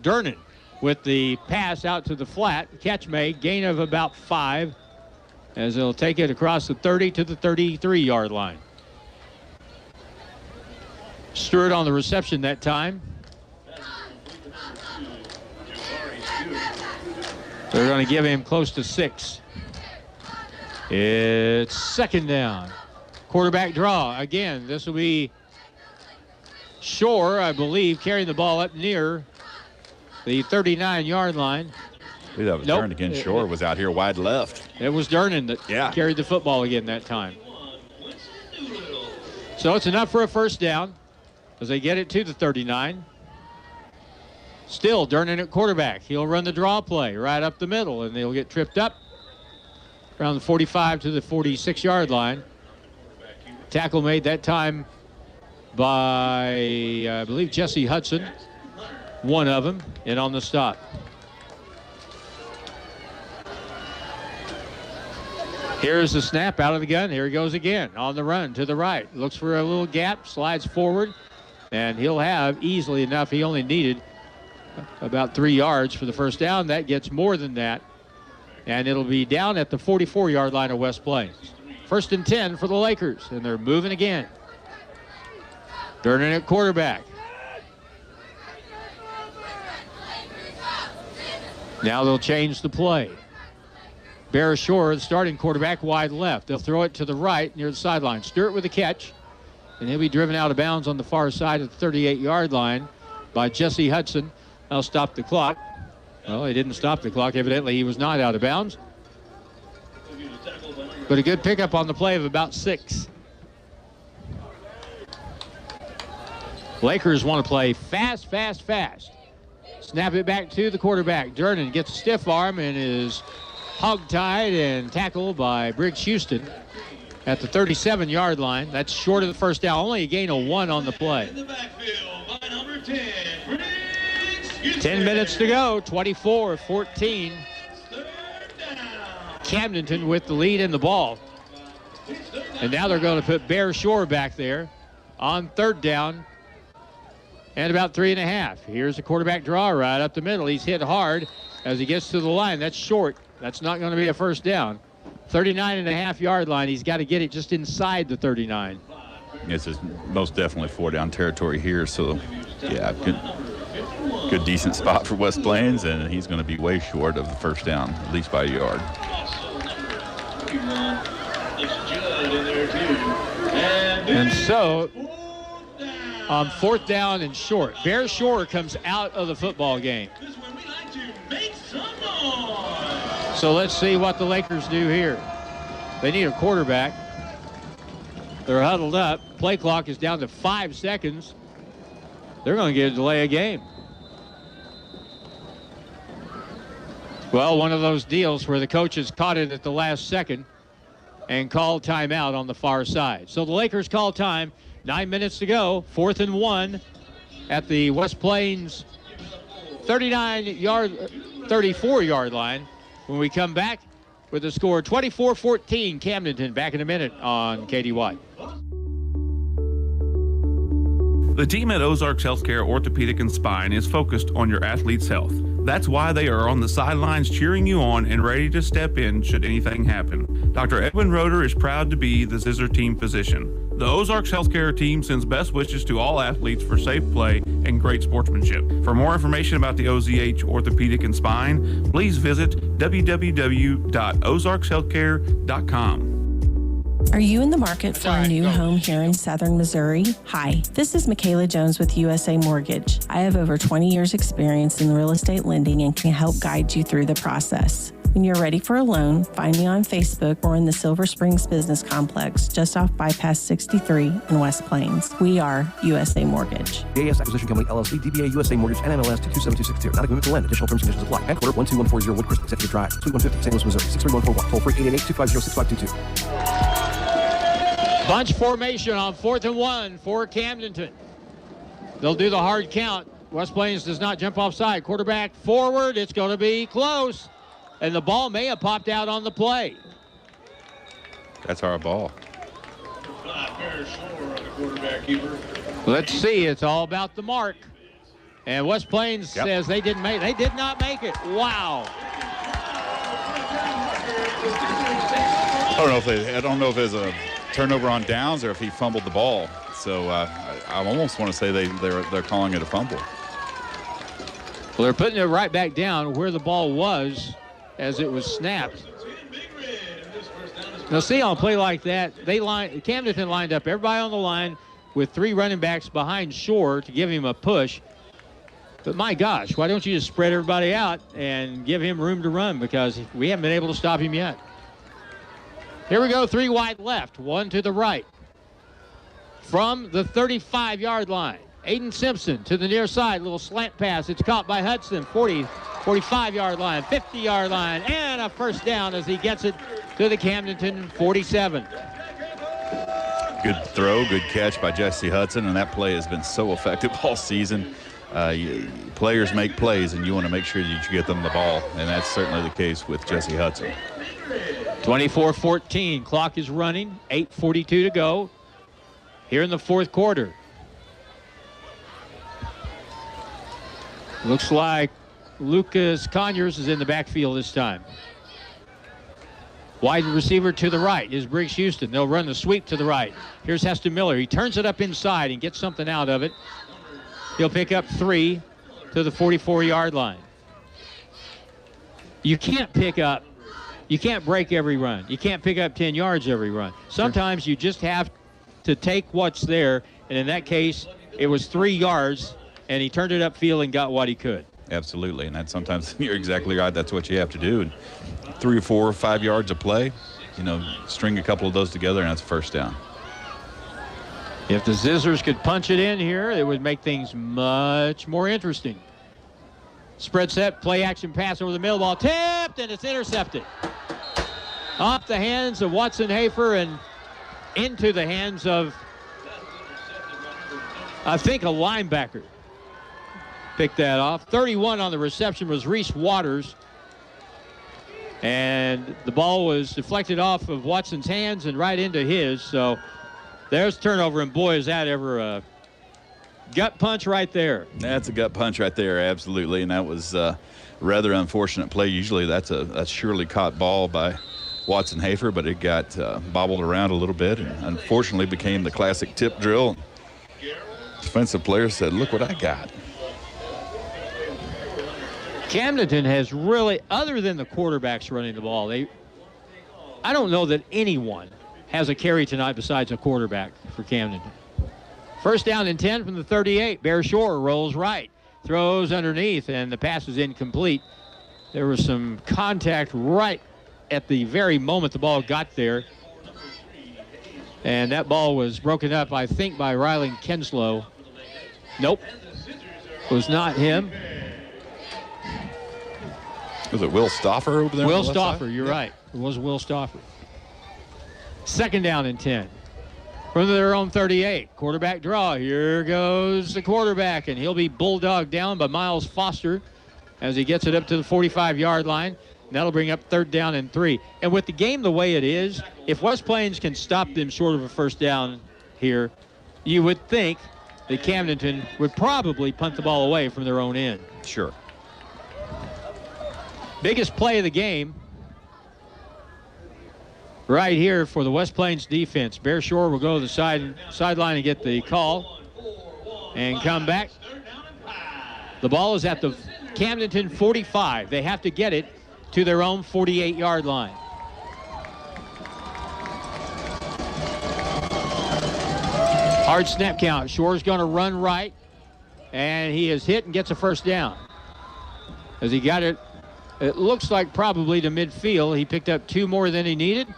Durnan with the pass out to the flat. Catch made, gain of about 5 as they'll take it across the 30 to the 33-yard line. Stewart on the reception that time. They're going to give him close to 6. It's 2nd down. Quarterback draw. Again, this will be Shore, I believe, carrying the ball up near the 39-yard line. I believe that was Durnan again. Shore was out here wide left. It was Durnan that carried the football again that time. So it's enough for a 1st down as they get it to the 39. Still Durnan at quarterback. He'll run the draw play right up the middle, and they'll get tripped up around the 45 to the 46-yard line. Tackle made that time by, I believe, Jesse Hudson, one of them, and on the stop. Here's the snap out of the gun. Here he goes again on the run to the right. Looks for a little gap, slides forward, and he'll have easily enough. He only needed about 3 yards for the first down. That gets more than that, and it'll be down at the 44-yard line of West Plains. 1st and 10 for the Lakers, and they're moving again. Durnan at quarterback. Now they'll change the play. Bear Shore, the starting quarterback, wide left. They'll throw it to the right near the sideline. Stewart with the catch, and he'll be driven out of bounds on the far side of the 38-yard line by Jesse Hudson. They'll stop the clock. Well, he didn't stop the clock. Evidently, he was not out of bounds. But a good pickup on the play of about 6. Lakers want to play fast, fast, fast. Snap it back to the quarterback. Durnan gets a stiff arm and is hog-tied and tackled by Briggs Houston at the 37-yard line. That's short of the first down. Only a gain of 1 on the play. 10 minutes to go. 24-14. Camdenton with the lead in the ball. And now they're going to put Bear Shore back there on 3rd down and about 3.5. Here's the quarterback draw right up the middle. He's hit hard as he gets to the line. That's short. That's not going to be a first down. 39.5-yard line. He's got to get it just inside the 39. This is most definitely 4-down territory here. So, yeah, good decent spot for West Plains, and he's going to be way short of the first down, at least by a yard. And so, on 4th down and short, Bear Shore comes out of the football game. So let's see what the Lakers do here. They need a quarterback. They're huddled up. Play clock is down to 5 seconds. They're going to get a delay of game. Well, one of those deals where the coaches caught it at the last second and called timeout on the far side. So the Lakers call time. 9 minutes to go. 4th and 1 at the West Plains 34-yard line. When we come back with the score 24-14, Camdenton. Back in a minute on KDY. The team at Ozarks Healthcare Orthopedic and Spine is focused on your athlete's health. That's why they are on the sidelines cheering you on and ready to step in should anything happen. Dr. Edwin Roeder is proud to be the Zizzer team physician. The Ozarks Healthcare team sends best wishes to all athletes for safe play and great sportsmanship. For more information about the OZH Orthopedic and Spine, please visit www.ozarkshealthcare.com. Are you in the market for a new home here in southern Missouri? Hi, this is Michaela Jones with USA Mortgage. I have over 20 years experience in real estate lending and can help guide you through the process. When you're ready for a loan, find me on Facebook or in the Silver Springs Business Complex, just off Bypass 63 in West Plains. We are USA Mortgage. DAS Acquisition Company, LLC, DBA USA Mortgage, NMLS 227262. Not a commitment to lend. Additional terms and conditions apply. Headquartered 12140 Woodcrest Executive Drive, Suite 150, St. Louis, Missouri. 63141. Toll free 888-250-6522. Bunch formation on 4th and 1 for Camdenton. They'll do the hard count. West Plains does not jump offside. Quarterback forward. It's going to be close. And the ball may have popped out on the play. That's our ball. Let's see. It's all about the mark. And West Plains says they did not make it. Wow. I don't know if there's a turnover on downs or if he fumbled the ball. So I almost want to say they're calling it a fumble. Well, they're putting it right back down where the ball was as it was snapped. Now, see, on a play like that, Camdenton lined up everybody on the line with 3 running backs behind Shore to give him a push. But my gosh, why don't you just spread everybody out and give him room to run, because we haven't been able to stop him yet. Here we go, 3 wide left, 1 to the right. From the 35-yard line, Aiden Simpson to the near side, little slant pass. It's caught by Hudson, 45-yard line, 50-yard line, and a first down as he gets it to the Camdenton 47. Good throw, good catch by Jesse Hudson, and that play has been so effective all season. Players make plays, and you want to make sure that you get them the ball, and that's certainly the case with Jesse Hudson. 24-14. Clock is running. 8:42 to go here in the fourth quarter. Looks like Lucas Conyers is in the backfield this time. Wide receiver to the right is Briggs Houston. They'll run the sweep to the right. Here's Heston Miller. He turns it up inside and gets something out of it. He'll pick up 3 to the 44-yard line. You can't break every run. You can't pick up 10 yards every run. Sometimes you just have to take what's there, and in that case, it was 3 yards, and he turned it upfield and got what he could. Absolutely, and that sometimes you're exactly right. That's what you have to do. And 3 or 4 or 5 yards of play, string a couple of those together, and that's a first down. If the Zizzers could punch it in here, it would make things much more interesting. Spread set, play action pass over the middle, ball tipped, and it's intercepted. Off the hands of Watson Hafer and into the hands of, I think, a linebacker. Picked that off. 31 on the reception was Reese Waters. And the ball was deflected off of Watson's hands and right into his. So there's turnover, and boy, is that ever a gut punch right there. That's a gut punch right there, absolutely. And that was a rather unfortunate play. Usually that's a surely caught ball by Watson Hafer, but it got bobbled around a little bit and unfortunately became the classic tip drill. Defensive player said, look what I got. Camdenton has really, other than the quarterbacks running the ball, I don't know that anyone has a carry tonight besides a quarterback for Camdenton. First down and 10 from the 38. Bear Shore rolls right, throws underneath, and the pass is incomplete. There was some contact right at the very moment the ball got there. And that ball was broken up, I think, by Rylan Kenslow. Nope, was not him. Was it Will Stoffer over there? Will Stoffer, you're right. It was Will Stoffer. Second down and 10. From their own 38. Quarterback draw. Here goes the quarterback, and he'll be bulldogged down by Miles Foster as he gets it up to the 45-yard line. And that'll bring up third down and 3. And with the game the way it is, if West Plains can stop them short of a first down here, you would think that Camdenton would probably punt the ball away from their own end. Sure. Biggest play of the game right here for the West Plains defense. Bear Shore will go to the sideline and get the call and come back. The ball is at the Camdenton 45. They have to get it to their own 48-yard line. Hard snap count. Shore's going to run right, and he is hit and gets a first down. As he got it, it looks like probably to midfield. He picked up 2 more than he needed.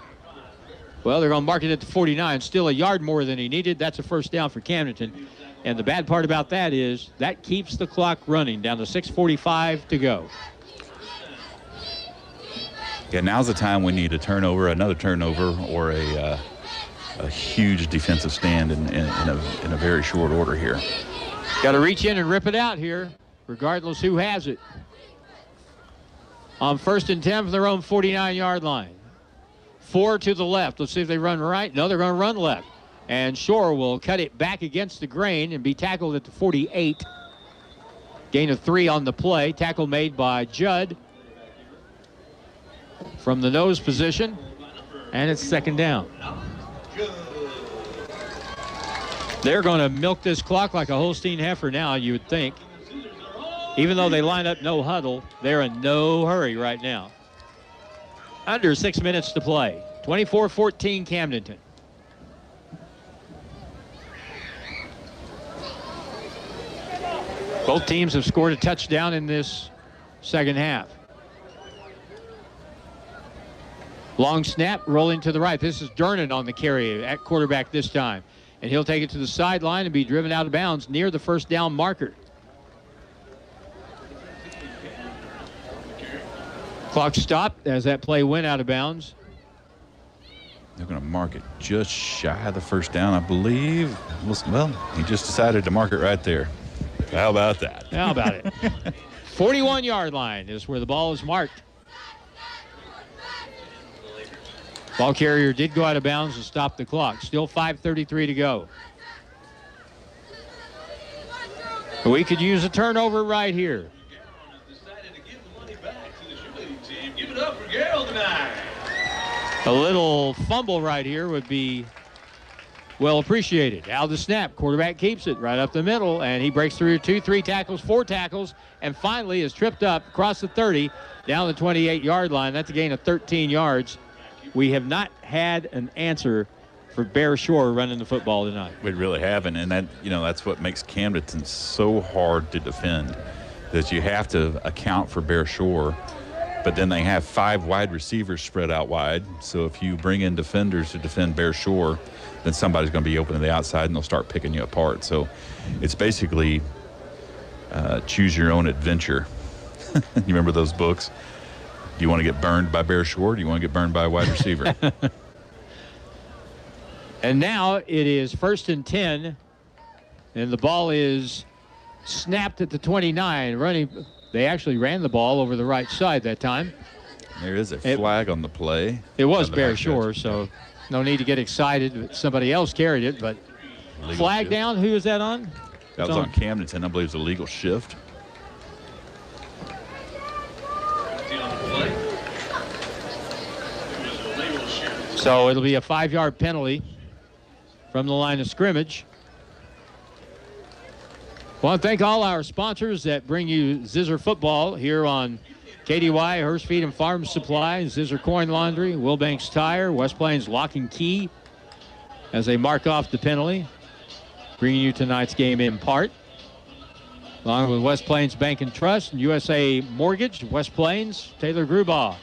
Well, they're going to mark it at the 49. Still a yard more than he needed. That's a first down for Camdenton. And the bad part about that is that keeps the clock running down to 6:45 to go. Yeah, now's the time we need a turnover, another turnover, or a huge defensive stand in a very short order here. Got to reach in and rip it out here, regardless who has it. On first and 10 from their own 49-yard line. 4 to the left. Let's see if they run right. No, they're going to run left. And Shore will cut it back against the grain and be tackled at the 48. Gain of 3 on the play. Tackle made by Judd from the nose position. And it's second down. They're going to milk this clock like a Holstein heifer now, you would think. Even though they line up no huddle, they're in no hurry right now. Under 6 minutes to play. 24-14 Camdenton. Both teams have scored a touchdown in this second half. Long snap, rolling to the right. This is Durnan on the carry at quarterback this time. And he'll take it to the sideline and be driven out of bounds near the first down marker. Clock stopped as that play went out of bounds. They're going to mark it just shy of the first down, I believe. Well, he just decided to mark it right there. How about that? How about it? 41-yard line is where the ball is marked. Ball carrier did go out of bounds to stop the clock. Still 5:33 to go. We could use a turnover right here. A little fumble right here would be well appreciated. Out of the snap, quarterback keeps it right up the middle, and he breaks through 2, 3 tackles, 4 tackles, and finally is tripped up across the 30, down the 28-yard line. That's a gain of 13 yards. We have not had an answer for Bear Shore running the football tonight. We really haven't, and that's what makes Camdenton so hard to defend, that you have to account for Bear Shore. But then they have 5 wide receivers spread out wide. So if you bring in defenders to defend Bear Shore, then somebody's going to be open to the outside and they'll start picking you apart. So it's basically choose your own adventure. You remember those books? Do you want to get burned by Bear Shore? Or do you want to get burned by a wide receiver? And now it is 1st and 10, and the ball is snapped at the 29. They actually ran the ball over the right side that time. There is a flag on the play. It was Bear Shore, so no need to get excited. Somebody else carried it, but Legal flag shift. down. Who is that on? That was on Camdenton. I believe it's a legal shift. So it'll be a 5-yard penalty from the line of scrimmage. I want to thank all our sponsors that bring you Zizzer football here on KDY, Hurst Feed and Farm Supply, Zizzer Coin Laundry, Wilbanks Tire, West Plains Lock and Key as they mark off the penalty. Bringing you tonight's game in part, along with West Plains Bank and Trust and USA Mortgage, West Plains, Taylor Grubaugh,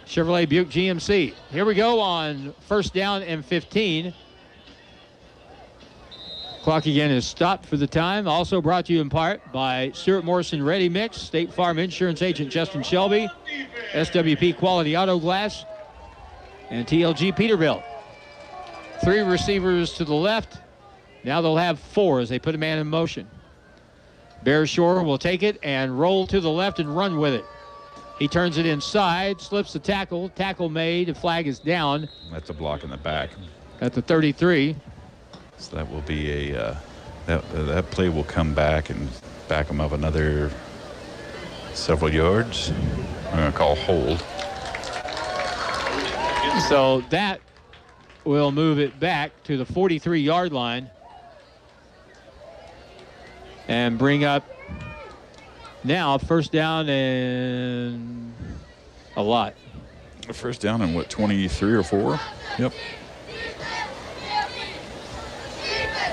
Chevrolet Buick GMC. Here we go on 1st down and 15. Clock again is stopped for the time. Also brought to you in part by Stuart Morrison Ready Mix, State Farm Insurance Agent Justin Shelby, SWP Quality Auto Glass, and TLG Peterbilt. 3 receivers to the left. Now they'll have 4 as they put a man in motion. Bear Shore will take it and roll to the left and run with it. He turns it inside, slips the tackle. Tackle made. The flag is down. That's a block in the back. At the 33. So that will be that play will come back and back them up another several yards. I'm going to call hold. So that will move it back to the 43-yard line and bring up now 1st down and a lot. 1st down and what, 23 or 4? Yep.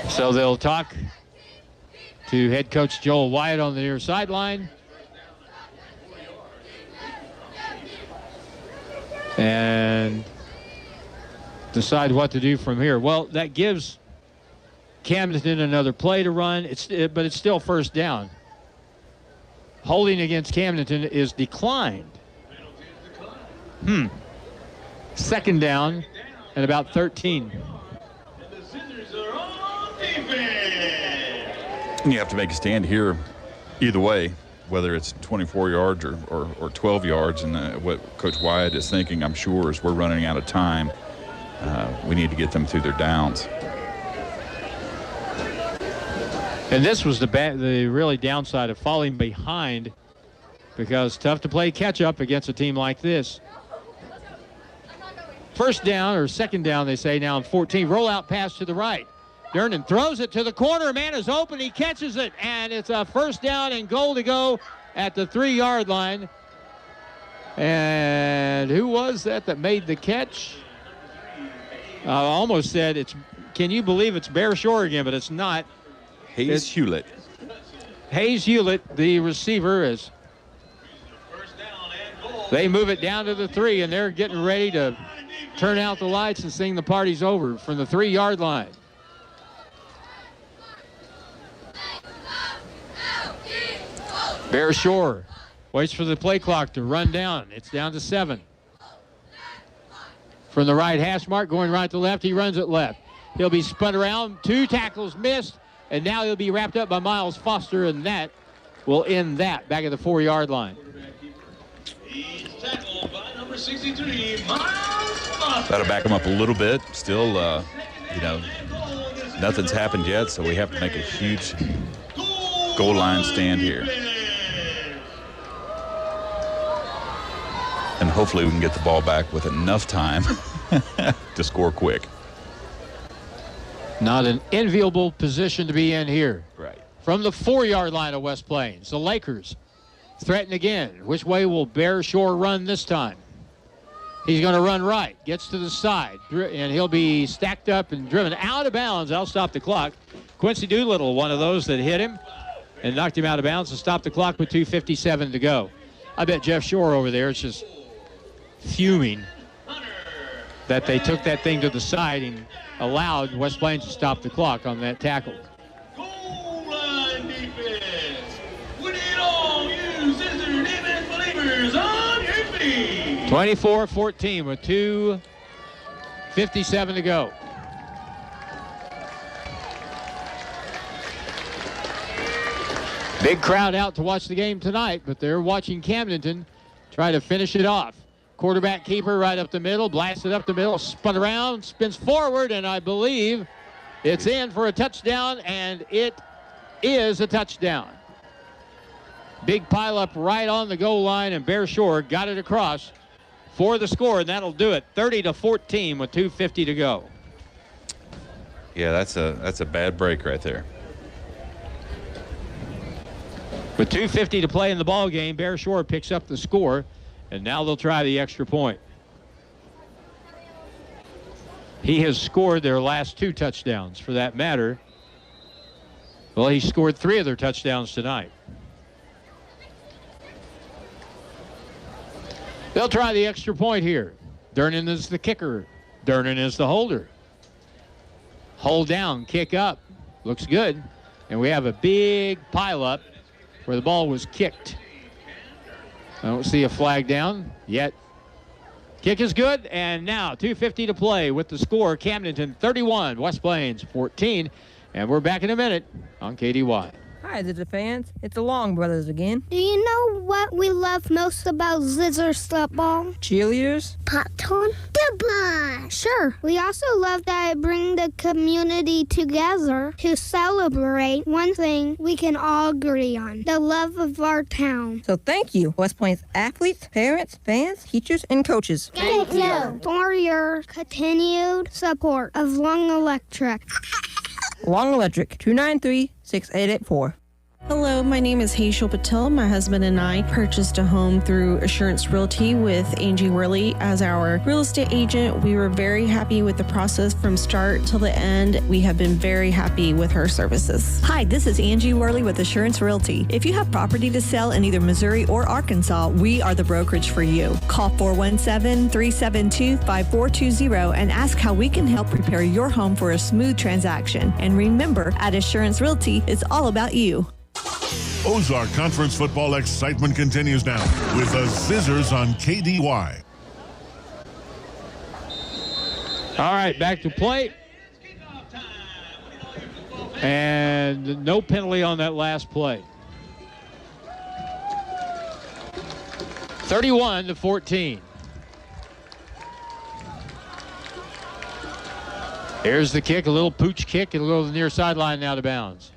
So they'll talk to head coach Joel Wyatt on the near sideline. And decide what to do from here. Well, that gives Camdenton another play to run, but it's still 1st down. Holding against Camdenton is declined. 2nd down and about 13. You have to make a stand here either way, whether it's 24 yards or 12 yards. And what Coach Wyatt is thinking, I'm sure, is we're running out of time. We need to get them through their downs. And this was the really downside of falling behind, because tough to play catch up against a team like this. 1st down or 2nd down, they say now in 14. Rollout pass to the right. Durnan throws it to the corner. Man is open. He catches it, and it's a 1st down and goal to go at the 3-yard line. And who was that made the catch? I almost said can you believe it's Bear Shore again, but it's not. Hayes Hewlett. Hayes Hewlett, the receiver, is. They move it down to the 3, and they're getting ready to turn out the lights and sing the party's over from the 3-yard line. Bear Shore waits for the play clock to run down. It's down to 7. From the right hash mark, going right to left, he runs it left. He'll be spun around, 2 tackles missed, and now he'll be wrapped up by Miles Foster, and that will end that back at the 4-yard line. He's tackled by number 63, Miles That'll back them up a little bit. Still, nothing's happened yet, so we have to make a huge goal line stand here. And hopefully we can get the ball back with enough time to score quick. Not an enviable position to be in here. Right. From the 4-yard line of West Plains, the Lakers threaten again. Which way will Bear Shore run this time? He's going to run right, gets to the side, and he'll be stacked up and driven out of bounds. I'll stop the clock. Quincy Doolittle, one of those that hit him and knocked him out of bounds, to stop the clock with 2:57 to go. I bet Jeff Shore over there is just fuming that they took that thing to the side and allowed West Plains to stop the clock on that tackle. Goal line defense. Put it on, you Zizzer defense believers on your feet. 24-14 with 2:57 to go. Big crowd out to watch the game tonight, but they're watching Camdenton try to finish it off. Quarterback keeper right up the middle, blasted up the middle, spun around, spins forward, and I believe it's in for a touchdown, and it is a touchdown. Big pileup right on the goal line, and Bear Shore got it across for the score, and that'll do it. 30-14 with 2:50 to go. Yeah, that's a bad break right there. With 2:50 to play in the ball game, Bear Shore picks up the score, and now they'll try the extra point. He has scored their last 2 touchdowns, for that matter. Well, he scored 3 of their touchdowns tonight. They'll try the extra point here. Durnan is the kicker. Durnan is the holder. Hold down, kick up. Looks good. And we have a big pileup where the ball was kicked. I don't see a flag down yet. Kick is good, and now 2:50 to play with the score. Camdenton 31, West Plains 14. And we're back in a minute on KDY. Hi, Zizzer fans. It's the Long Brothers again. Do you know what we love most about Zizzers football? Cheerleaders? Popcorn? Goodbye! Sure. We also love that it brings the community together to celebrate one thing we can all agree on, the love of our town. So thank you, West Plains athletes, parents, fans, teachers, and coaches. Thank you for your continued support of Long Electric. Long Electric, 293-6884. Hello, my name is Hazel Patel. My husband and I purchased a home through Assurance Realty with Angie Worley as our real estate agent. We were very happy with the process from start till the end. We have been very happy with her services. Hi, this is Angie Worley with Assurance Realty. If you have property to sell in either Missouri or Arkansas, we are the brokerage for you. Call 417-372-5420 and ask how we can help prepare your home for a smooth transaction. And remember, at Assurance Realty, it's all about you. Ozark Conference football excitement continues now with the Zizzers on KDY. All right, back to play. And no penalty on that last play. 31-14. Here's the kick, a little pooch kick. It'll go to the near sideline and out of bounds.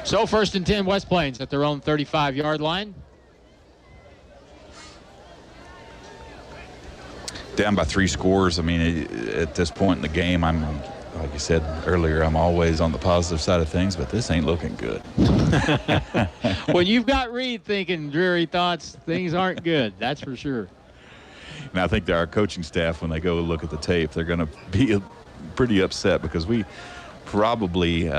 So 1st and 10, West Plains at their own 35-yard line. Down by 3 scores. I mean, at this point in the game, I'm, like you said earlier, I'm always on the positive side of things, but this ain't looking good. When you've got Reed thinking dreary thoughts, things aren't good. That's for sure. And I think that our coaching staff, when they go look at the tape, they're going to be pretty upset because we probably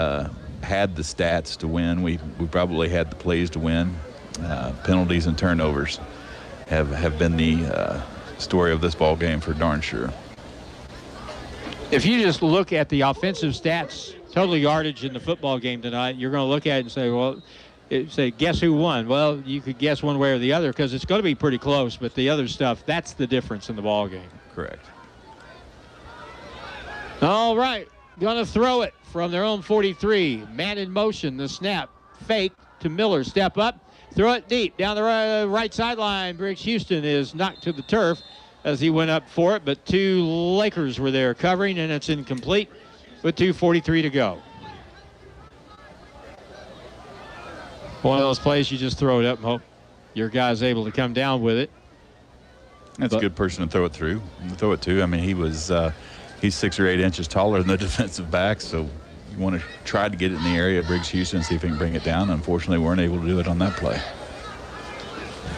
had the stats to win. We probably had the plays to win. Penalties and turnovers have been the story of this ball game for darn sure. If you just look at the offensive stats, total yardage in the football game tonight, you're going to look at it and say, well, guess who won? Well, you could guess one way or the other because it's going to be pretty close, but the other stuff, that's the difference in the ball game. Correct. All right, going to throw it from their own 43. Man in motion, the snap, fake to Miller, step up, Throw it deep down the right sideline. Briggs Houston is knocked to the turf as he went up for it, but two Lakers were there covering, and it's incomplete with 2:43 to go. One of those plays you just throw it up and hope your guy's able to come down with it. That's a good person to throw it through. Throw it to. I mean, he's 6 or 8 inches taller than the defensive back, so you want to try to get it in the area of Briggs Houston and see if he can bring it down. Unfortunately, weren't able to do it on that play.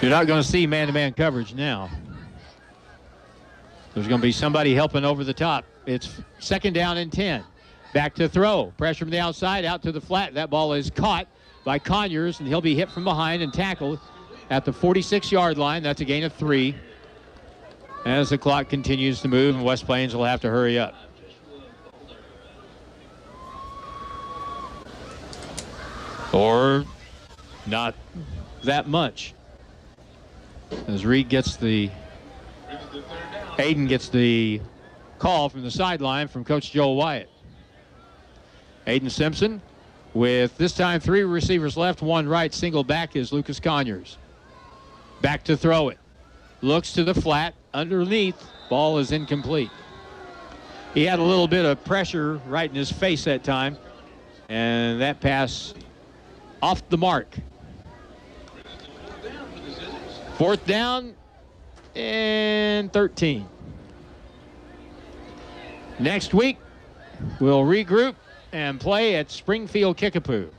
You're not going to see man-to-man coverage now. There's going to be somebody helping over the top. It's 2nd down and 10. Back to throw. Pressure from the outside out to the flat. That ball is caught by Conyers, and he'll be hit from behind and tackled at the 46-yard line. That's a gain of 3. As the clock continues to move, and West Plains will have to hurry up. Or not that much. As Aiden gets the call from the sideline from Coach Joel Wyatt. Aiden Simpson with this time 3 receivers left, 1 right. Single back is Lucas Conyers. Back to throw it. Looks to the flat. Underneath, ball is incomplete. He had a little bit of pressure right in his face that time, and that pass off the mark. 4th down and 13. Next week, we'll regroup and play at Springfield Kickapoo.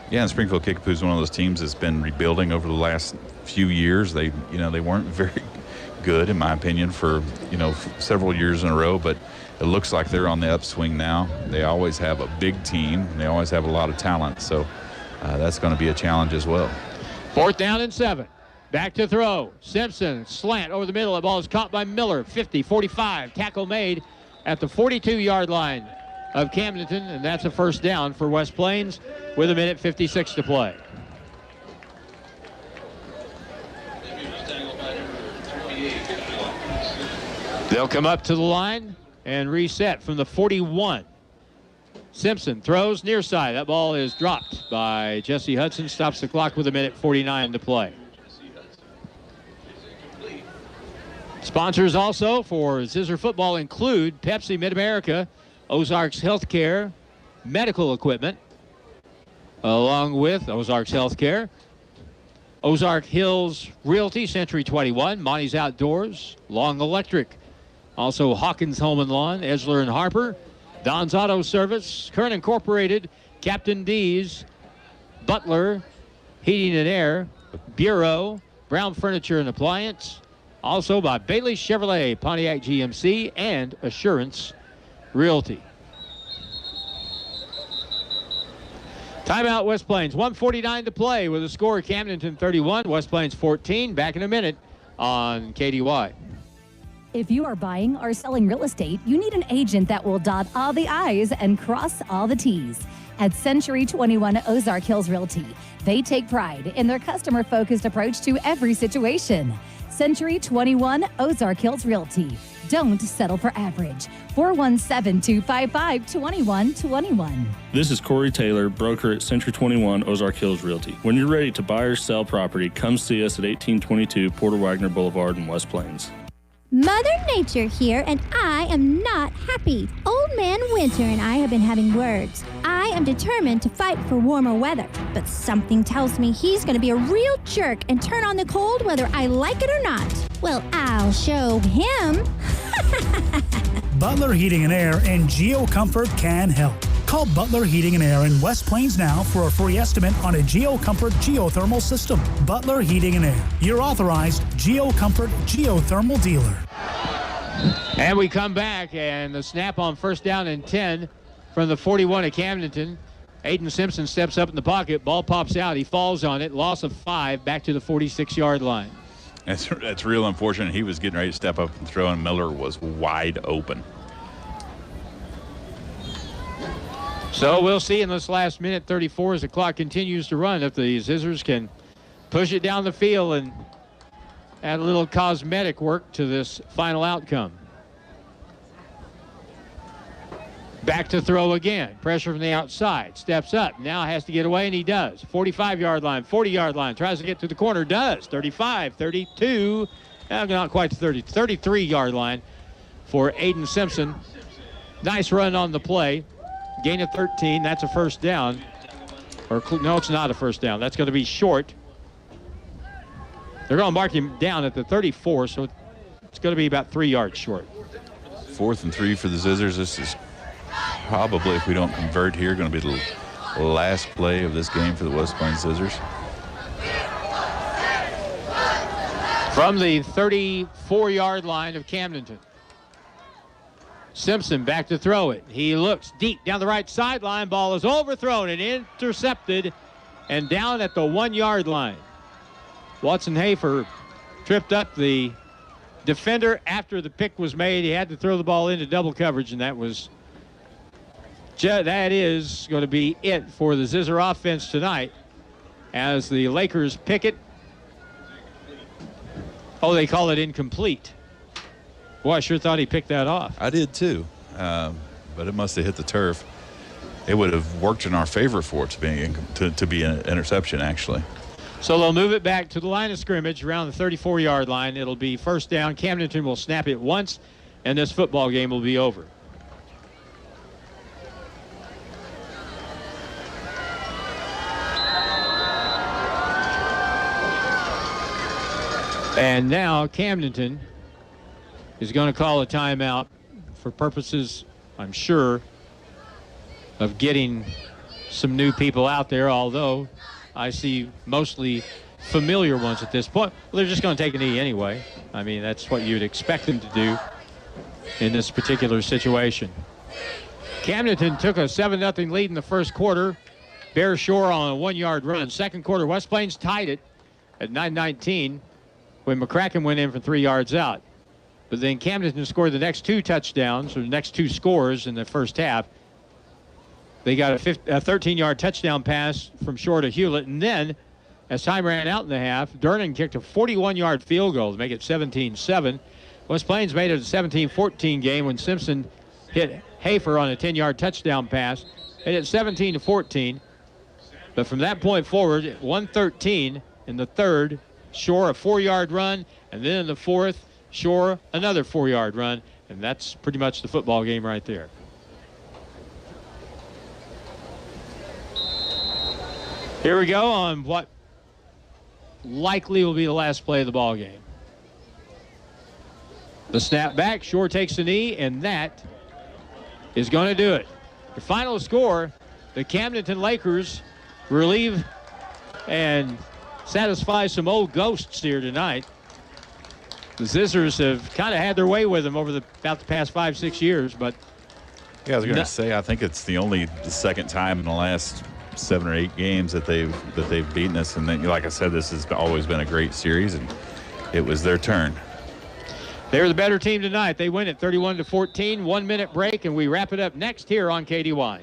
Yeah, and Springfield Kickapoo is one of those teams that's been rebuilding over the last few years. They weren't very good, in my opinion, for several years in a row, but it looks like they're on the upswing now. They always have a big team. They always have a lot of talent, so that's going to be a challenge as well. 4th down and 7. Back to throw. Simpson, slant over the middle. The ball is caught by Miller. 50, 45. Tackle made at the 42-yard line of Camdenton, and that's a 1st down for West Plains with 1:56 to play. They'll come up to the line and reset from the 41. Simpson throws near side. That ball is dropped by Jesse Hudson. Stops the clock with 1:49 to play. Sponsors also for Zizzer football include Pepsi Mid-America, Ozarks Healthcare, Medical Equipment, along with Ozarks Healthcare, Ozark Hills Realty, Century 21, Monty's Outdoors, Long Electric, also Hawkins Home and Lawn, Esler and Harper, Don's Auto Service, Kern Incorporated, Captain D's, Butler, Heating and Air, Bureau, Brown Furniture and Appliance, also by Bailey Chevrolet, Pontiac GMC, and Assurance Realty. Timeout, West Plains. 1:49 to play with a score Camdenton 31, West Plains 14. Back in a minute on KDY. If you are buying or selling real estate, you need an agent that will dot all the I's and cross all the T's. At Century 21 Ozark Hills Realty, they take pride in their customer-focused approach to every situation. Century 21 Ozark Hills Realty. Don't settle for average. 417-255-2121. This is Corey Taylor, broker at Century 21 Ozark Hills Realty. When you're ready to buy or sell property, come see us at 1822 Porter Wagner Boulevard in West Plains. Mother Nature here, and I am not happy. Old Man Winter and I have been having words. I am determined to fight for warmer weather, but something tells me he's going to be a real jerk and turn on the cold whether I like it or not. Well, I'll show him. Butler Heating and Air and GeoComfort can help. Call Butler Heating and Air in West Plains now for a free estimate on a GeoComfort geothermal system. Butler Heating and Air, your authorized GeoComfort geothermal dealer. And we come back, and the snap on 1st down and 10 from the 41 of Camdenton. Aiden Simpson steps up in the pocket. Ball pops out. He falls on it. Loss of 5 back to the 46-yard line. That's real unfortunate. He was getting ready to step up and throw, and Miller was wide open. So we'll see in this last minute 34 as the clock continues to run if the Zizzers can push it down the field and add a little cosmetic work to this final outcome. Back to throw again. Pressure from the outside. Steps up. Now has to get away, and he does. 45-yard line, 40-yard line. Tries to get to the corner. Does. 35, 32. Not quite the 30. 33-yard line for Aiden Simpson. Nice run on the play. Gain of 13. That's a first down. No, it's not a first down. That's going to be short. They're going to mark him down at the 34, so it's going to be about 3 yards short. 4th and 3 for the Zizzers. This is probably, if we don't convert here, going to be the last play of this game for the West Plains Zizzers. From the 34-yard line of Camdenton. Simpson back to throw it. He looks deep down the right sideline. Ball is overthrown and intercepted and down at the 1-yard line. Watson Hafer tripped up the defender after the pick was made. He had to throw the ball into double coverage, and that is going to be it for the Zizzer offense tonight as the Lakers pick it. Oh, they call it incomplete. Boy, I sure thought he picked that off. I did too, but it must have hit the turf. It would have worked in our favor for it to be an interception, actually. So they'll move it back to the line of scrimmage around the 34-yard line. It'll be first down. Camdenton will snap it once, and this football game will be over. And now Camdenton is going to call a timeout for purposes, I'm sure, of getting some new people out there, although I see mostly familiar ones at this point. Well, they're just going to take a knee anyway. I mean, that's what you'd expect them to do in this particular situation. Camdenton took a 7-0 lead in the first quarter. Bear Shore on a 1-yard run. Second quarter, West Plains tied it at 9-19 when McCracken went in from 3 yards out. But then Camdenton scored the next 2 touchdowns, or the next 2 scores in the first half. They got a 13-yard touchdown pass from Shore to Hewlett. And then, as time ran out in the half, Durnan kicked a 41-yard field goal to make it 17-7. West Plains made it a 17-14 game when Simpson hit Hafer on a 10-yard touchdown pass. Made it 17-14. But from that point forward, 1:13 in the third, Shore a 4-yard run. And then in the fourth, Shore another 4-yard run. And that's pretty much the football game right there. Here we go on what likely will be the last play of the ball game. The snap back, Shore takes the knee, and that is going to do it. The final score, the Camdenton Lakers relieve and satisfy some old ghosts here tonight. The Zizzers have kind of had their way with them over about the past 5-6 years, but yeah, I was going to say, I think it's the second time in the last 7 or 8 games that they've beaten us, and then, like I said, this has always been a great series, and it was their turn. They're the better team tonight. They win it 31-14. 1-minute break, and we wrap it up next here on KDY.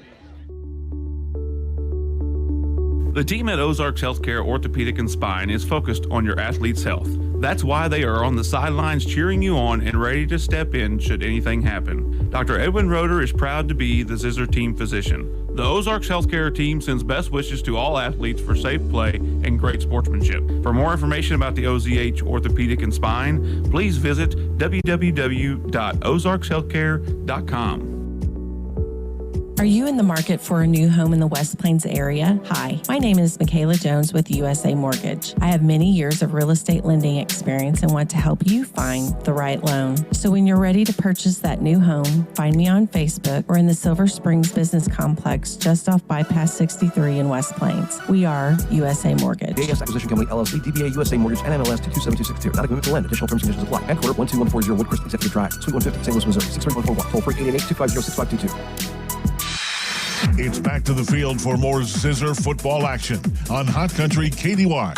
The team at Ozarks Healthcare Orthopedic and Spine is focused on your athlete's health. That's why they are on the sidelines cheering you on and ready to step in should anything happen. Dr. Edwin Roeder is proud to be the Zizzer team physician. The Ozarks Healthcare team sends best wishes to all athletes for safe play and great sportsmanship. For more information about the OZH Orthopedic and Spine, please visit www.ozarkshealthcare.com. Are you in the market for a new home in the West Plains area? Hi, my name is Michaela Jones with USA Mortgage. I have many years of real estate lending experience and want to help you find the right loan. So when you're ready to purchase that new home, find me on Facebook or in the Silver Springs Business Complex just off Bypass 63 in West Plains. We are USA Mortgage. AS Acquisition Company, LLC, DBA USA Mortgage, NMLS 227262. Not a commitment to lend. Additional terms and conditions apply. Headquarter 12140 Woodcrest Executive Drive, Suite 150, St. Louis, Missouri. 63141. Toll free 888-250-6522. It's back to the field for more Zizzer football action on Hot Country KDY.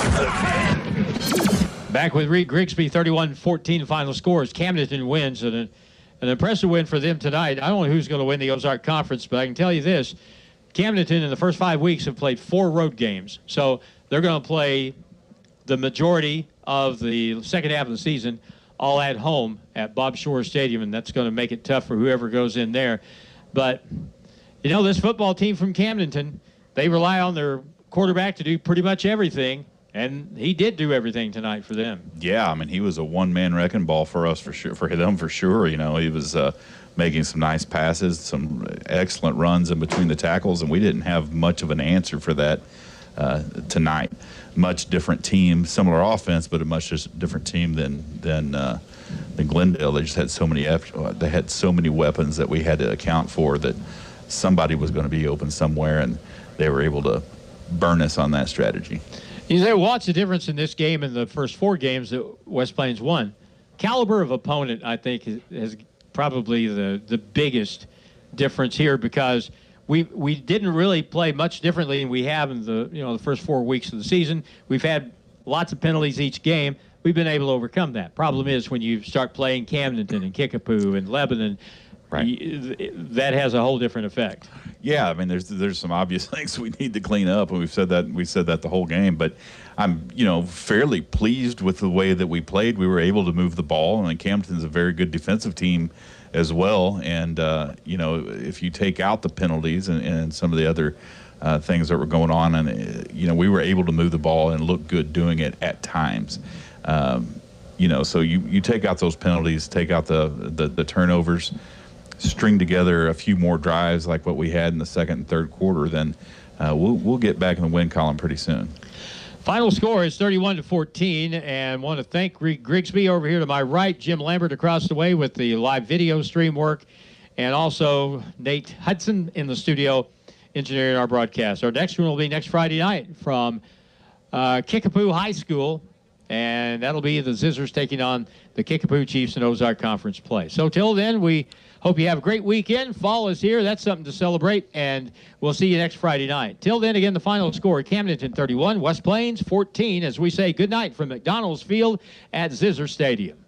Back with Reed Grigsby, 31-14 final scores. Camdenton wins, and an impressive win for them tonight. I don't know who's going to win the Ozark Conference, but I can tell you this. Camdenton in the first 5 weeks have played 4 road games. So they're going to play the majority of the second half of the season all at home at Bob Shore Stadium, and that's going to make it tough for whoever goes in there. But You know, this football team from Camdenton, they rely on their quarterback to do pretty much everything, and he did do everything tonight for them. Yeah, I mean, he was a one-man wrecking ball for us, for sure, for them for sure. You know, he was making some nice passes, some excellent runs in between the tackles, and we didn't have much of an answer for that tonight. Much different team, similar offense, but a much just different team than Glendale. They just had so many weapons that we had to account for, that somebody was going to be open somewhere, and they were able to burn us on that strategy. What's the difference in this game and the first 4 games that West Plains won? Caliber of opponent, I think, is probably the biggest difference here, because we didn't really play much differently than we have in the first 4 weeks of the season. We've had lots of penalties each game. We've been able to overcome that. Problem is, when you start playing Camdenton and Kickapoo and Lebanon, that has a whole different effect. Yeah, I mean, there's some obvious things we need to clean up, and we've said that the whole game. But I'm fairly pleased with the way that we played. We were able to move the ball, and Camdenton's a very good defensive team as well. And if you take out the penalties and some of the other things that were going on, and we were able to move the ball and look good doing it at times. So you take out those penalties, take out the turnovers, string together a few more drives like what we had in the second and third quarter, then we'll get back in the win column pretty soon. Final score is 31-14, and want to thank Grigsby over here to my right, Jim Lambert across the way with the live video stream work, and also Nate Hudson in the studio engineering our broadcast. Our next one will be next Friday night from Kickapoo High School, and that'll be the Zizzers taking on the Kickapoo Chiefs in Ozark Conference play. So till then, we hope you have a great weekend. Follow us here. That's something to celebrate, and we'll see you next Friday night. Till then, again, the final score, Camdenton 31, West Plains 14, as we say good night from McDonald's Field at Zizzer Stadium.